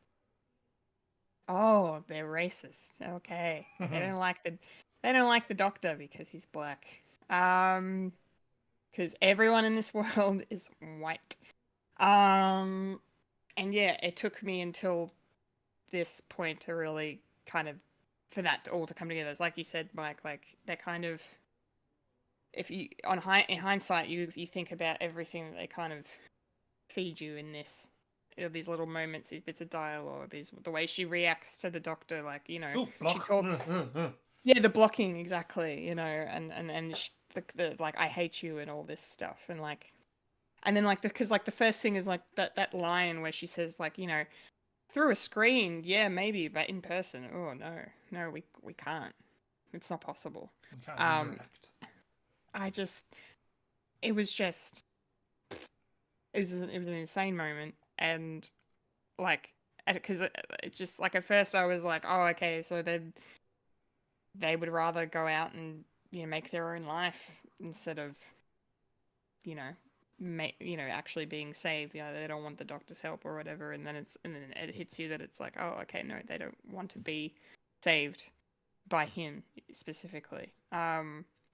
oh, they're racist. Okay, they don't like the doctor because he's black. Because everyone in this world is white. And yeah, it took me until this point to really kind of, for that all to come together. It's like you said, Mike, like they're kind of, if you in hindsight, you think about everything that they kind of feed you in this, these little moments, these bits of dialogue, the way she reacts to the doctor, like, you know, Ooh, she block. talk, yeah, the blocking, exactly, you know, and the like I hate you and all this stuff, and like, and then like because like the first thing is like that line where she says, like, you know, through a screen, yeah, maybe, but in person, oh no, we can't. It's not possible. We can't interact. It was just, it was an insane moment, and like, because it just like at first I was like, oh, okay, so they would rather go out and, you know, make their own life instead of, you know, actually being saved. You know, they don't want the doctor's help or whatever, and then it hits you that it's like, oh, okay, no, they don't want to be saved by him specifically.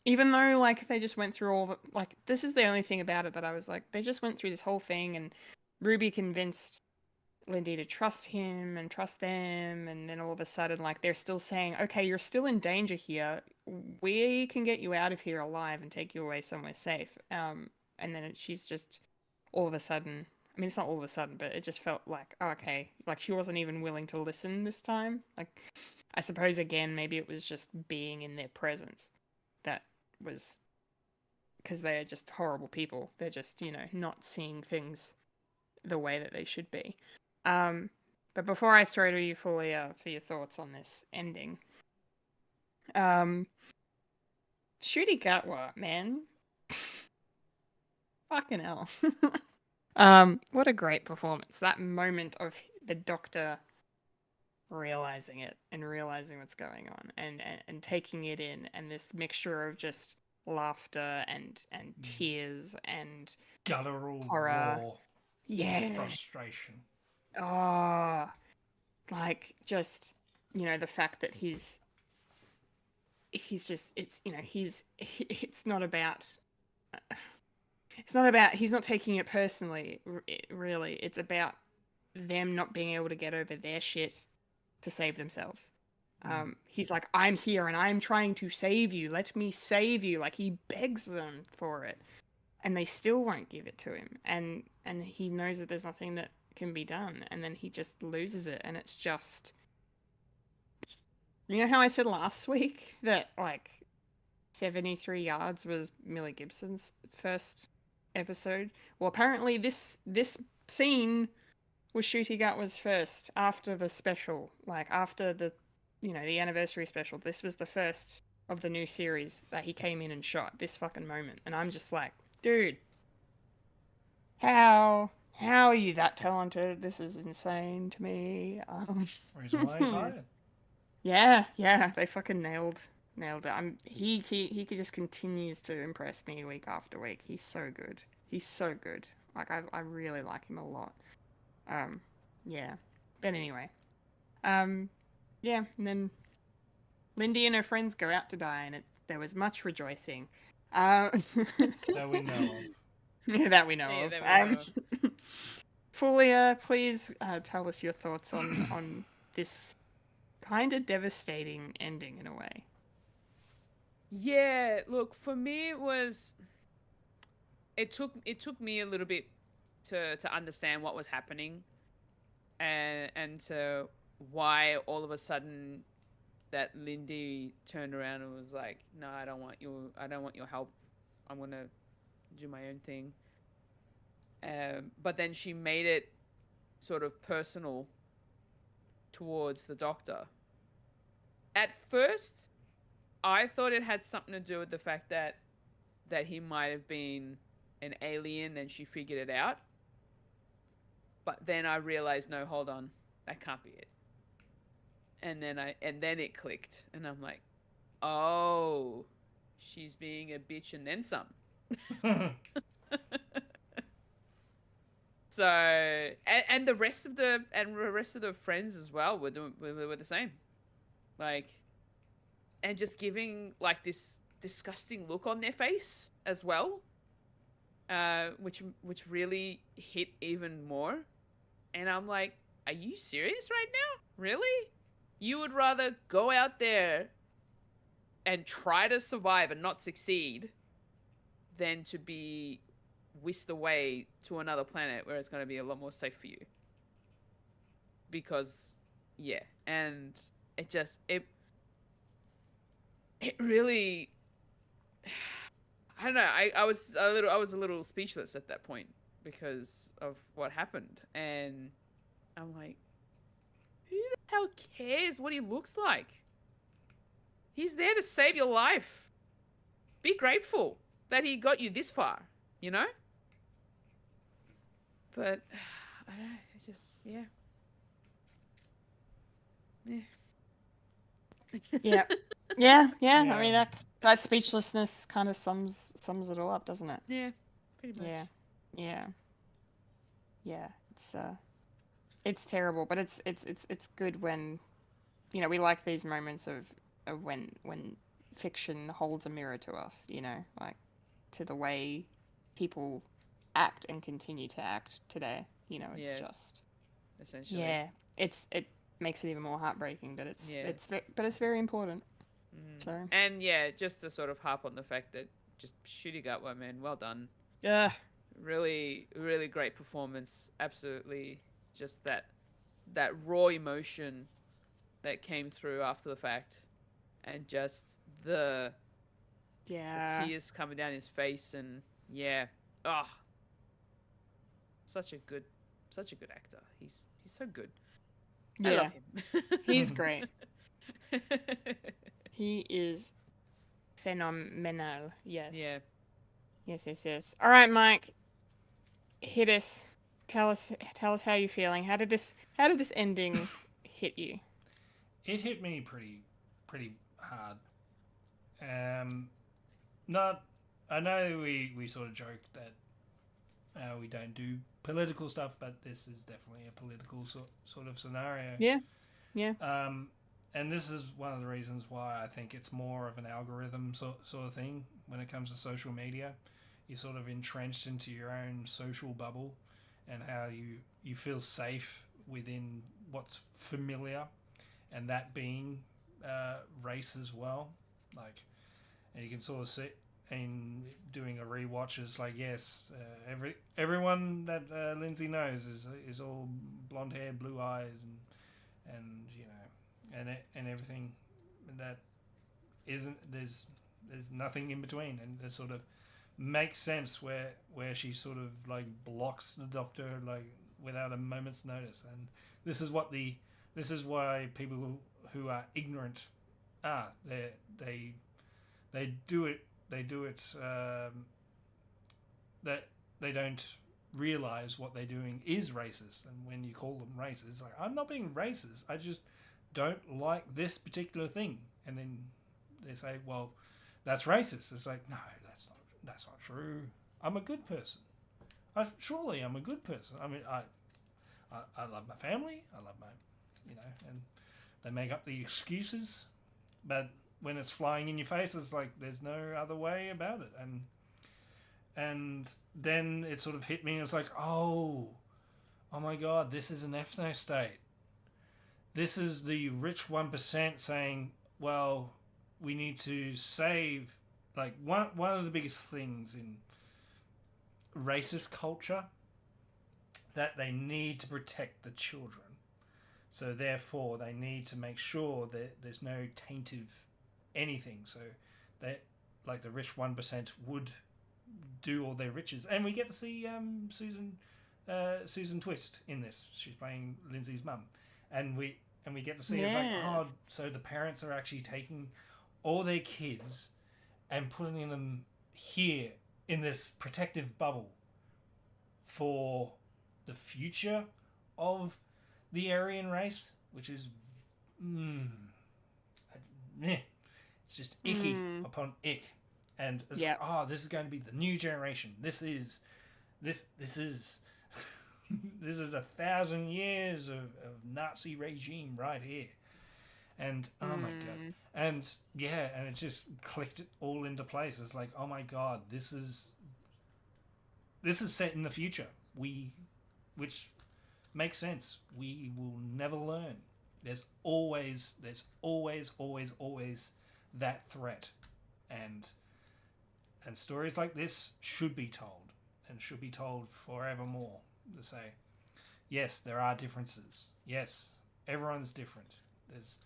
Even though like they just went through all the, like, this is the only thing about it that I was like, they just went through this whole thing, and Ruby convinced Lindy to trust him and trust them, and then all of a sudden, like, they're still saying, okay, you're still in danger here, we can get you out of here alive and take you away somewhere safe. And then she's just all of a sudden, I mean, it's not all of a sudden, but it just felt like, oh, okay, like she wasn't even willing to listen this time. Like, I suppose again, maybe it was just being in their presence that was, because they're just horrible people, they're just, you know, not seeing things the way that they should be. But before I throw to you, Fulya, for your thoughts on this ending, Shooty Gatwa, man, fucking hell, what a great performance! That moment of the doctor realizing it and realizing what's going on, and taking it in, and this mixture of just laughter and tears and Guttural horror, raw yeah, frustration. Oh, like, just, you know, the fact that he's just, it's, you know, it's not about, he's not taking it personally, really. It's about them not being able to get over their shit to save themselves. He's like, I'm here and I'm trying to save you. Let me save you. Like, he begs them for it, and they still won't give it to him. And he knows that there's nothing that can be done, and then he just loses it, and it's just, you know how I said last week that like 73 yards was Millie Gibson's first episode? Well, apparently this scene was Shooty Gatwa's first after the special, like after the, you know, the anniversary special. This was the first of the new series that he came in and shot, this fucking moment. And I'm just like, dude, how are you that talented? This is insane to me. Reason why he's hired. Yeah, they fucking nailed it. He just continues to impress me week after week. He's so good. Like, I really like him a lot. Yeah. But anyway, yeah, and then Lindy and her friends go out to die, and there was much rejoicing. That we know of. Yeah, that we know of. Fulya, please tell us your thoughts on this kind of devastating ending in a way. Yeah, look, for me it took me a little bit to understand what was happening, and to why all of a sudden that Lindy turned around and was like, no, I don't want your help. I'm gonna do my own thing. But then she made it sort of personal towards the doctor. At first, I thought it had something to do with the fact that he might have been an alien and she figured it out. But then I realized, no, hold on, that can't be it. And then it clicked, and I'm like, oh, she's being a bitch and then some. So and the rest of the friends as well were the same, like, and just giving like this disgusting look on their face as well, which really hit even more. And I'm like, are you serious right now? Really? You would rather go out there and try to survive and not succeed than to be whisked away to another planet where it's going to be a lot more safe for you. Because, yeah, and it really, I don't know. I was a little speechless at that point because of what happened, and I'm like, who the hell cares what he looks like? He's there to save your life. Be grateful that he got you this far, you know? But, I don't know, it's just, yeah. Yeah. Yeah. I mean, that speechlessness kind of sums it all up, doesn't it? Yeah, pretty much. Yeah. It's terrible, but it's good when, you know, we like these moments of when fiction holds a mirror to us, you know, like to the way people act and continue to act today. You know, it's just essentially. Yeah, it makes it even more heartbreaking, but it's very important. So and yeah, just to sort of harp on the fact that just shooting up one man, well done. Yeah, really, really great performance. Absolutely, just that raw emotion that came through after the fact, and just the tears coming down his face, and such a good actor. He's so good. I love him. He's great. He is phenomenal. Yes. Yeah. Yes. All right, Mike. Hit us. Tell us how you're feeling. How did this ending hit you? It hit me pretty hard. I know we sort of joked that we don't do political stuff, but this is definitely a political sort of scenario. Yeah. And this is one of the reasons why I think it's more of an algorithm sort of thing when it comes to social media. You're sort of entrenched into your own social bubble and how you feel safe within what's familiar, and that being race as well. Like, and you can sort of see in doing a rewatch, it's like, yes, everyone that Lindsay knows is all blonde hair, blue eyes, and you know, and everything that isn't. There's nothing in between, and it sort of makes sense where she sort of like blocks the Doctor like without a moment's notice, and this is why people who are ignorant are. They do it that they don't realize what they're doing is racist, and when you call them racist, like, I'm not being racist, I just don't like this particular thing, and then they say, well, that's racist. It's like, no, that's not true. I'm a good person. Surely I'm a good person. I mean, I love my family, I love my, you know, and they make up the excuses, but when it's flying in your face, it's like there's no other way about it. And then it sort of hit me. It's like, oh my God, this is an ethno state. This is the rich 1% saying, well, we need to save. Like one of the biggest things in racist culture, that they need to protect the children. So therefore, they need to make sure that there's no taint of anything. So that, like, the rich 1% would do all their riches, and we get to see Susan Twist in this. She's playing Lindsay's mum, and we get to see it's like, oh, so the parents are actually taking all their kids and putting them here in this protective bubble for the future of the Aryan race, which is it's just icky upon ick. And it's like, oh, this is going to be the new generation. This is This is 1,000 years of Nazi regime right here. And oh my god. And yeah, and it just clicked it all into place. It's like, oh my god, this is set in the future. Which makes sense. We will never learn. There's always that threat. And stories like this should be told, and should be told forevermore. To say, yes, there are differences. Yes, everyone's different. There's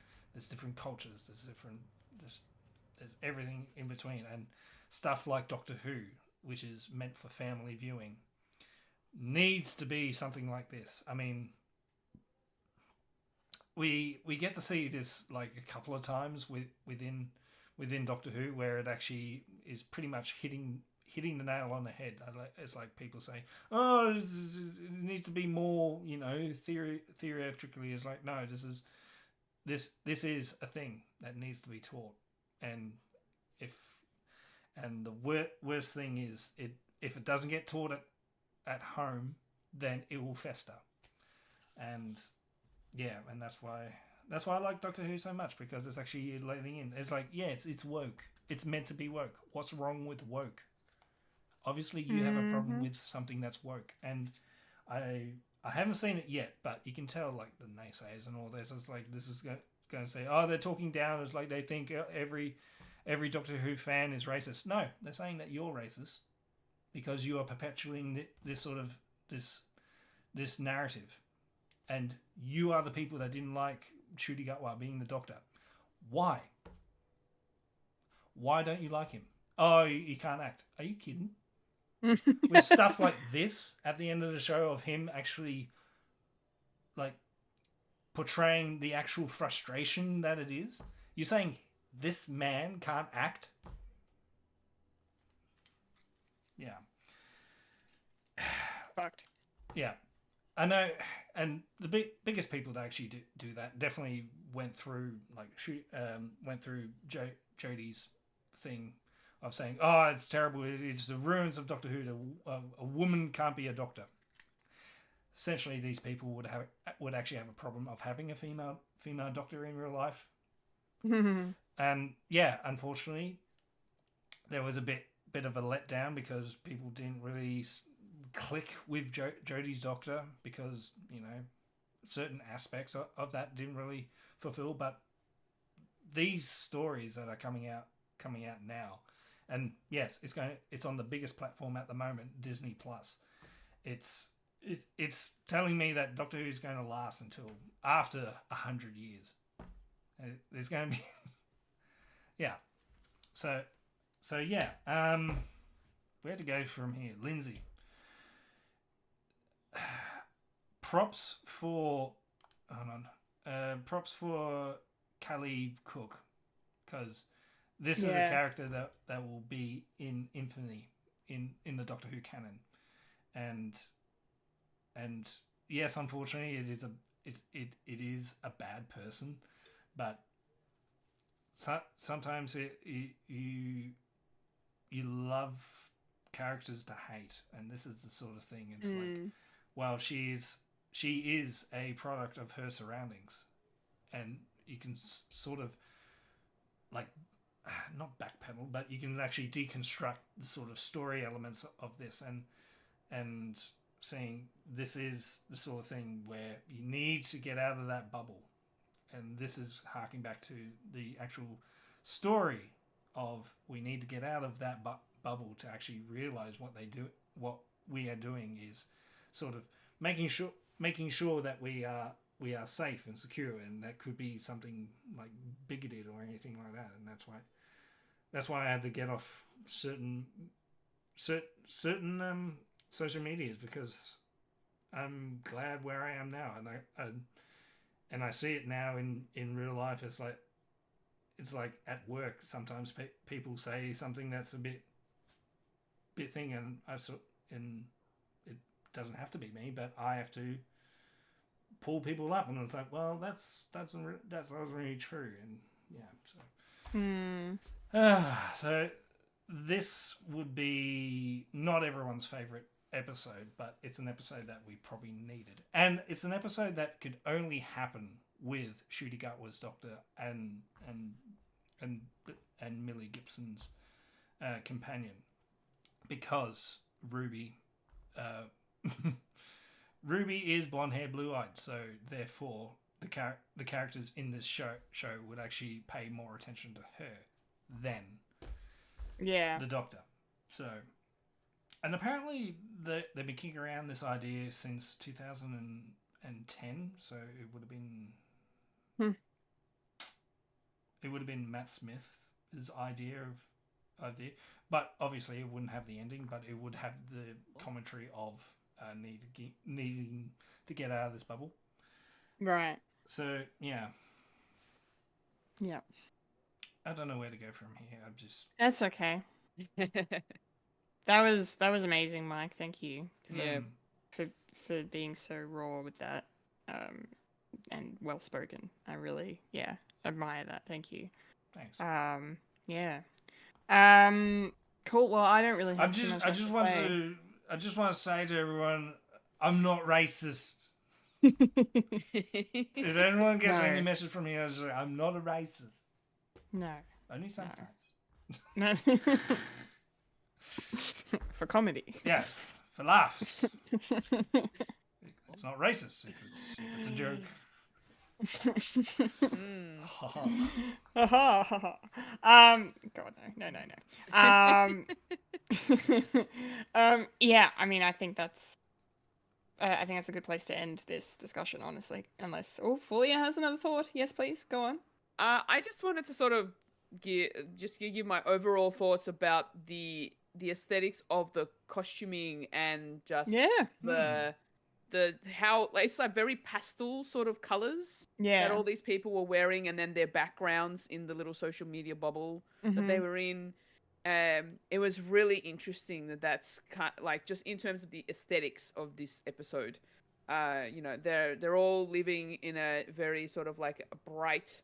different cultures. There's everything in between, and stuff like Doctor Who, which is meant for family viewing, needs to be something like this. I mean, we get to see this like a couple of times within Doctor Who, where it actually is pretty much hitting the nail on the head. It's like people say, oh, it needs to be more, theoretically. It's like, no, this is a thing that needs to be taught. And the worst thing is, if it doesn't get taught at home, then it will fester. And yeah, and that's why I like Doctor Who so much, because it's actually letting in. It's like, yeah, it's woke. It's meant to be woke. What's wrong with woke? Obviously, you have a problem with something that's woke, and I haven't seen it yet, but you can tell, like, the naysayers and all this. It's like, this is going to say, oh, they're talking down. It's like they think every Doctor Who fan is racist. No, they're saying that you're racist because you are perpetuating this sort of this narrative, and you are the people that didn't like Ncuti Gatwa being the Doctor. Why? Why don't you like him? Oh, he can't act. Are you kidding? With stuff like this at the end of the show, of him actually like portraying the actual frustration that it is. You're saying this man can't act? Yeah. Fucked. Yeah. I know, and the biggest people that actually do that definitely went through Jodie's thing of saying, oh, it's terrible, it's the ruins of Doctor Who, a woman can't be a doctor. Essentially, these people would actually have a problem of having a female doctor in real life. And yeah, unfortunately, there was a bit of a letdown, because people didn't really click with Jodie's Doctor, because certain aspects of that didn't really fulfill. But these stories that are coming out now, and yes, it's on the biggest platform at the moment, Disney Plus. It's telling me that Doctor Who is going to last until after 100 years. There's going to be yeah. So yeah. Where to go from here, Lindsay? Props for Callie Cook, because this is a character that will be in infamy in the Doctor Who canon, and yes, unfortunately, it is a bad person, but sometimes you love characters to hate, and this is the sort of thing. It's like, well, she is a product of her surroundings, and you can sort of like not backpedal, but you can actually deconstruct the sort of story elements of this, and saying this is the sort of thing where you need to get out of that bubble, and this is harking back to the actual story of we need to get out of that bubble to actually realize what we are doing is sort of making sure that we are safe and secure, and that could be something like bigoted or anything like that. And that's why I had to get off certain social medias, because I'm glad where I am now, and I see it now in real life. It's like at work, sometimes people say something that's a bit thing, and it doesn't have to be me, but I have to pull people up, and it's like, well, that's not really true, and yeah. So this would be not everyone's favorite episode, but it's an episode that we probably needed, and it's an episode that could only happen with Ncuti Gatwa's Doctor and Millie Gibson's companion, because Ruby Ruby is blonde hair, blue eyed, so therefore the characters in this show would actually pay more attention to her than the Doctor. So, and apparently they've been kicking around this idea since 2010. So it would have been Matt Smith's idea, but obviously it wouldn't have the ending, but it would have the commentary of needing to get out of this bubble. Right. So yeah. I don't know where to go from here. That's okay. That was amazing, Mike. Thank you. For being so raw with that, and well spoken. I really admire that. Thank you. Thanks. Cool. Well, I don't really have I just want to say to everyone, I'm not racist. If anyone gets any message from me, I'm not a racist. No. Only sometimes. No. For comedy. Yeah, for laughs. It's not racist if it's a joke. God, no. Yeah, I mean, I think that's a good place to end this discussion, honestly. Unless, Fulya has another thought. Yes, please, go on. I just wanted to sort of give my overall thoughts about the aesthetics of the costuming and just the how it's like very pastel sort of colors that all these people were wearing, and then their backgrounds in the little social media bubble that they were in. It was really interesting that's like just in terms of the aesthetics of this episode. They're all living in a very sort of like a bright,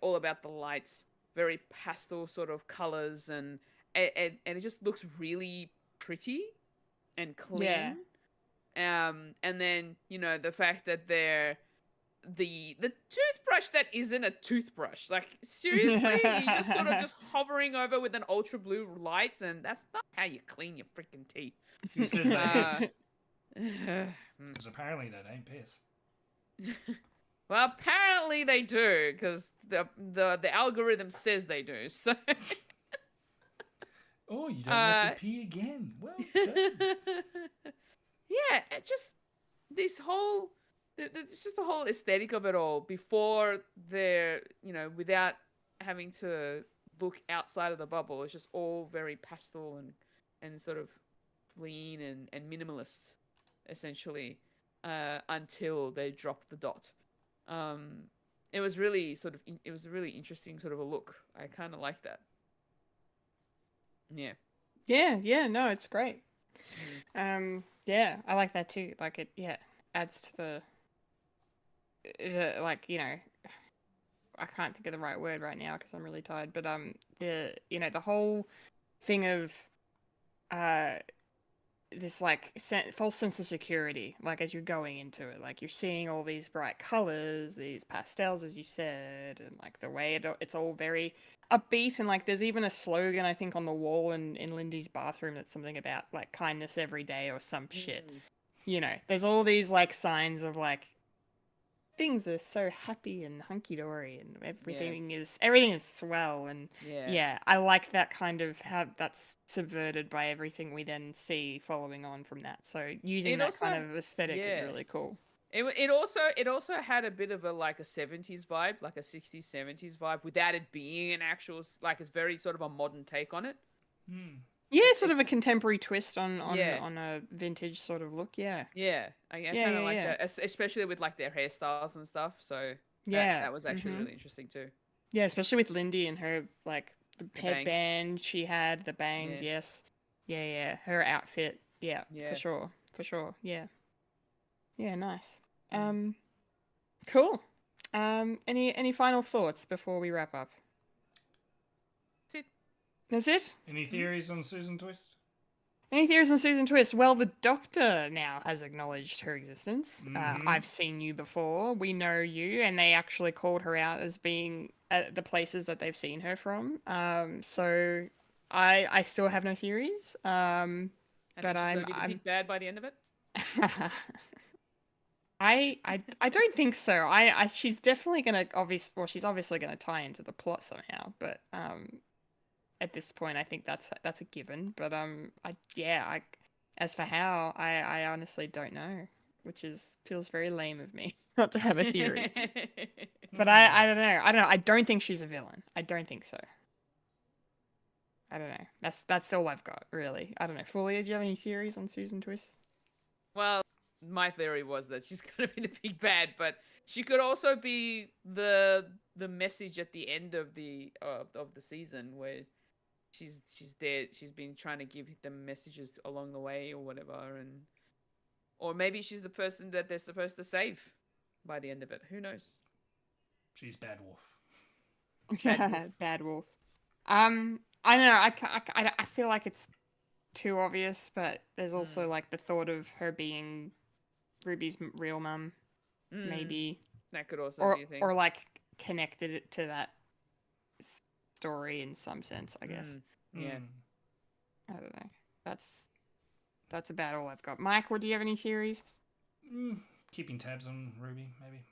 all about the lights, very pastel sort of colors, and it just looks really pretty and clean. And then the fact that they're the toothbrush that isn't a toothbrush, like seriously, you're just sort of just hovering over with an ultra blue lights, and that's not how you clean your freaking teeth. Who says that? Because apparently they don't piss. Well, apparently they do, because the algorithm says they do. So. Oh, you don't have to pee again. Well done. Yeah, it just it's just the whole aesthetic of it all before they're, without having to look outside of the bubble. It's just all very pastel and sort of clean and minimalist, essentially, until they drop the dot. It was really it was a really interesting sort of a look. I kind of like that. Yeah. Yeah, no, it's great. Yeah, I like that too. Like it adds to the I can't think of the right word right now because I'm really tired, but the whole thing of this like false sense of security, like as you're going into it, like you're seeing all these bright colors, these pastels, as you said, and like the way it's all very upbeat, and like there's even a slogan I think on the wall in Lindy's bathroom that's something about like kindness every day or some shit. There's all these like signs of like things are so happy and hunky-dory and everything is swell, and I like that kind of how that's subverted by everything we then see following on from that. So using that kind of aesthetic is really cool. It also had a bit of a like a 70s vibe, like a 60s 70s vibe, without it being an actual, like it's very sort of a modern take on it. Yeah, sort of a contemporary twist on a vintage sort of look. Yeah, I kind of like that, especially with like their hairstyles and stuff. So that was actually really interesting too. Yeah, especially with Lindy and her like the headband she had, the bangs. Yes, her outfit. Yeah, for sure. Yeah, nice. Cool. Any final thoughts before we wrap up? That's it. That's it? Any theories on Susan Twist? Any theories on Susan Twist? Well, the Doctor now has acknowledged her existence. Mhm. I've seen you before. We know you, and they actually called her out as being at the places that they've seen her from. So I still have no theories. I But think she's going to be the I'm big bad by the end of it. I don't think so. She's definitely gonna she's obviously gonna tie into the plot somehow. But at this point, I think that's a given. But as for how, I honestly don't know, which feels very lame of me not to have a theory. But I don't know. I don't think she's a villain. I don't think so. I don't know. That's all I've got, really. I don't know. Fulya, do you have any theories on Susan Twist? Well, my theory was that she's going to be the big bad, but she could also be the message at the end of the season where she's there. She's been trying to give them messages along the way or whatever, or maybe she's the person that they're supposed to save by the end of it. Who knows? She's Bad Wolf. Bad Wolf. I don't know. I feel like it's too obvious, but there's also like the thought of her being Ruby's real mum, maybe. That could also be a thing. Or like connected it to that story in some sense, I guess. Yeah. I don't know. That's about all I've got. Mike, do you have any theories? Keeping tabs on Ruby, maybe.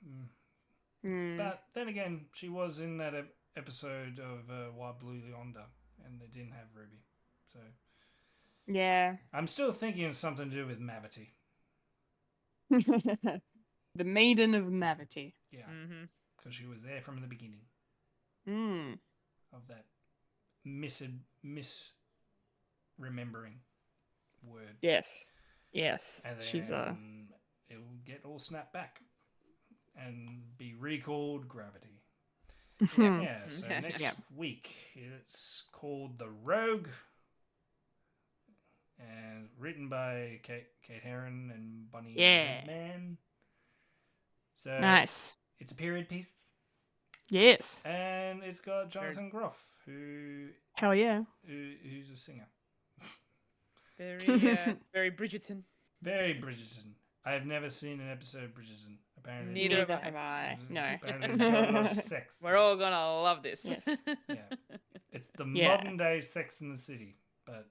But then again, she was in that episode of Wild Blue Yonder, and they didn't have Ruby. So yeah. I'm still thinking it's something to do with Mavity. The Maiden of Mavity. Yeah. Because she was there from the beginning. Of that misremembering word. Yes. And then she's it'll get all snapped back and be recalled Gravity. Yeah, so next week it's called The Rogue, and written by Kate Herron and Bunny Redman. So nice. It's a period piece. Yes. And it's got Jonathan Groff, who hell yeah, who's a singer. Very Bridgerton. Very Bridgerton. I have never seen an episode of Bridgerton. Apparently, neither have I. No. Apparently, it's got a lot of sex. We're all gonna love this. Yes. Yeah, it's the modern day Sex in the City, but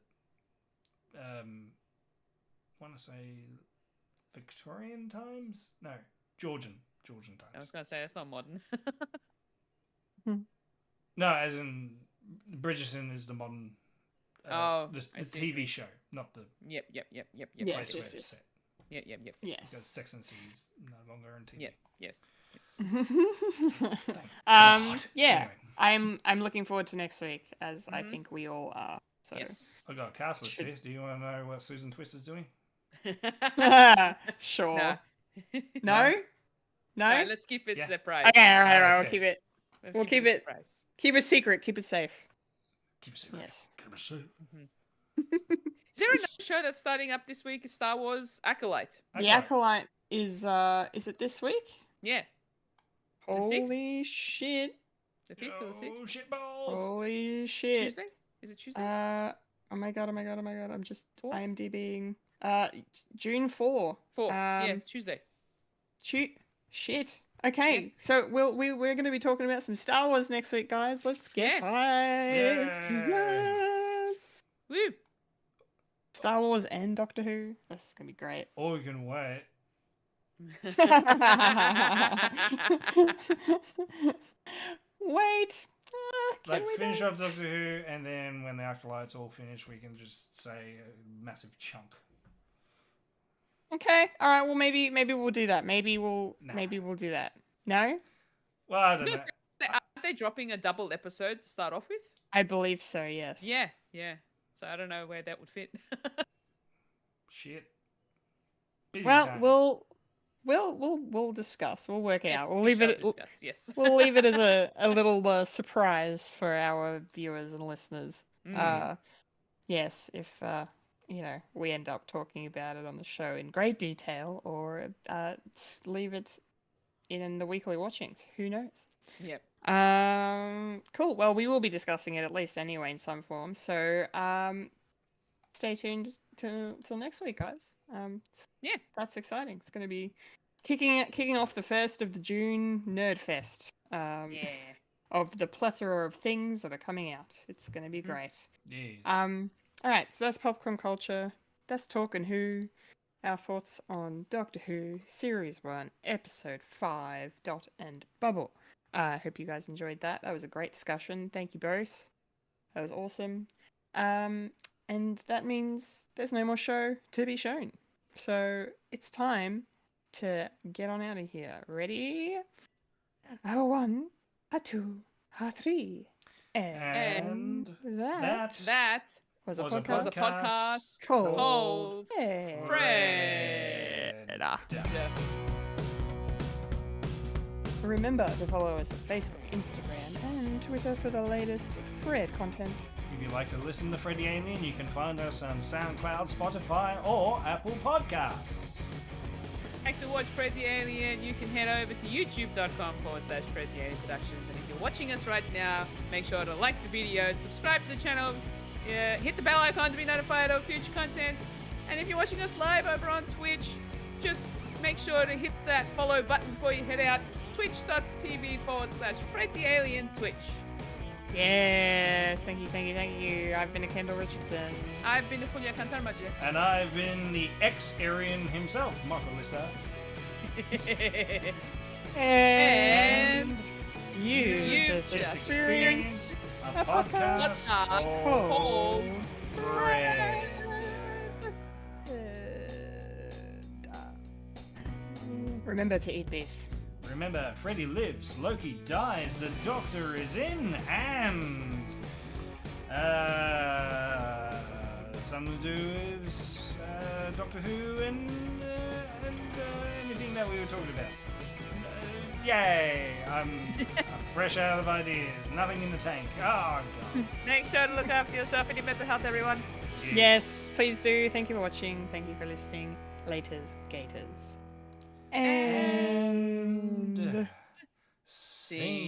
want to say Victorian times? No, Georgian times. I was gonna say that's not modern. No, as in Bridgerton is the modern. The TV show, not the. Yep. Yes. Yep. Because Sex and the City is no longer on TV. Yes. Yeah. Anyway. I'm looking forward to next week, as I think we all are. So. Yes. I got a cast list here. Do you want to know what Susan Twist is doing? Sure. No. No, let's keep it surprise. Okay, all right. We'll keep it. We'll keep it. Surprise. Keep it secret. Keep it safe. Keep it secret. Yes. Keep it safe. Is there another show that's starting up this week? Star Wars Acolyte. The Acolyte is it this week? Yeah. Holy shit. The 5th or the 6th? Oh shit balls. Holy shit. Tuesday? Is it Tuesday? Oh my god. I'm just IMDbing. June 4. 4. Yeah, it's Tuesday. Shit. Okay, so we're going to be talking about some Star Wars next week, guys. Let's get hyped. Yes. Woo. Star Wars and Doctor Who. This is going to be great. Or we can wait. Wait. Finish off Doctor Who, and then when the Acolytes all finish, we can just say a massive chunk. Okay. All right. Well, maybe we'll do that. Maybe we'll do that. No. Well, I don't know. Aren't they dropping a double episode to start off with? I believe so. Yes. Yeah. So I don't know where that would fit. Shit. Busy well, time. we'll discuss. We'll work it out. We'll we leave it. shall discuss, yes. We'll leave it as a little surprise for our viewers and listeners. Yes, if we end up talking about it on the show in great detail, or leave it in the weekly watchings. Who knows? Yep. Cool. Well, we will be discussing it at least anyway in some form. So stay tuned till next week, guys. Yeah. That's exciting. It's going to be kicking off the 1st of the June Nerd Fest. Yeah. Of the plethora of things that are coming out. It's going to be great. Yeah. All right, so that's popcorn culture. That's Talking Who. Our thoughts on Doctor Who Series 1, Episode 5, Dot and Bubble. I hope you guys enjoyed that. That was a great discussion. Thank you both. That was awesome. And that means there's no more show to be shown. So it's time to get on out of here. Ready? A 1, a 2, a 3. And that was a podcast called Fred. Remember to follow us on Facebook, Instagram, and Twitter for the latest Fred content. If you'd like to listen to Fred the Alien, you can find us on SoundCloud, Spotify, or Apple Podcasts. Like to watch Fred the Alien, you can head over to youtube.com/Fred the Alien Productions. And if you're watching us right now, make sure to like the video, subscribe to the channel, hit the bell icon to be notified of future content. And if you're watching us live over on Twitch, just make sure to hit that follow button before you head out. Twitch.tv/Fred the Alien Twitch. Yes, thank you. I've been a Kendall Richardson. I've been a Fulya and And I've been the ex-Aryan himself, Michael Lister. And you just experienced a podcast called Fred. Remember to eat beef. Remember, Freddy lives, Loki dies, the Doctor is in, and something to do with Doctor Who and anything that we were talking about. Yay! I'm fresh out of ideas. Nothing in the tank. Oh, God. Make sure to look after yourself and your mental health, everyone. Yes, please do. Thank you for watching. Thank you for listening. Laters, Gators. And Scene.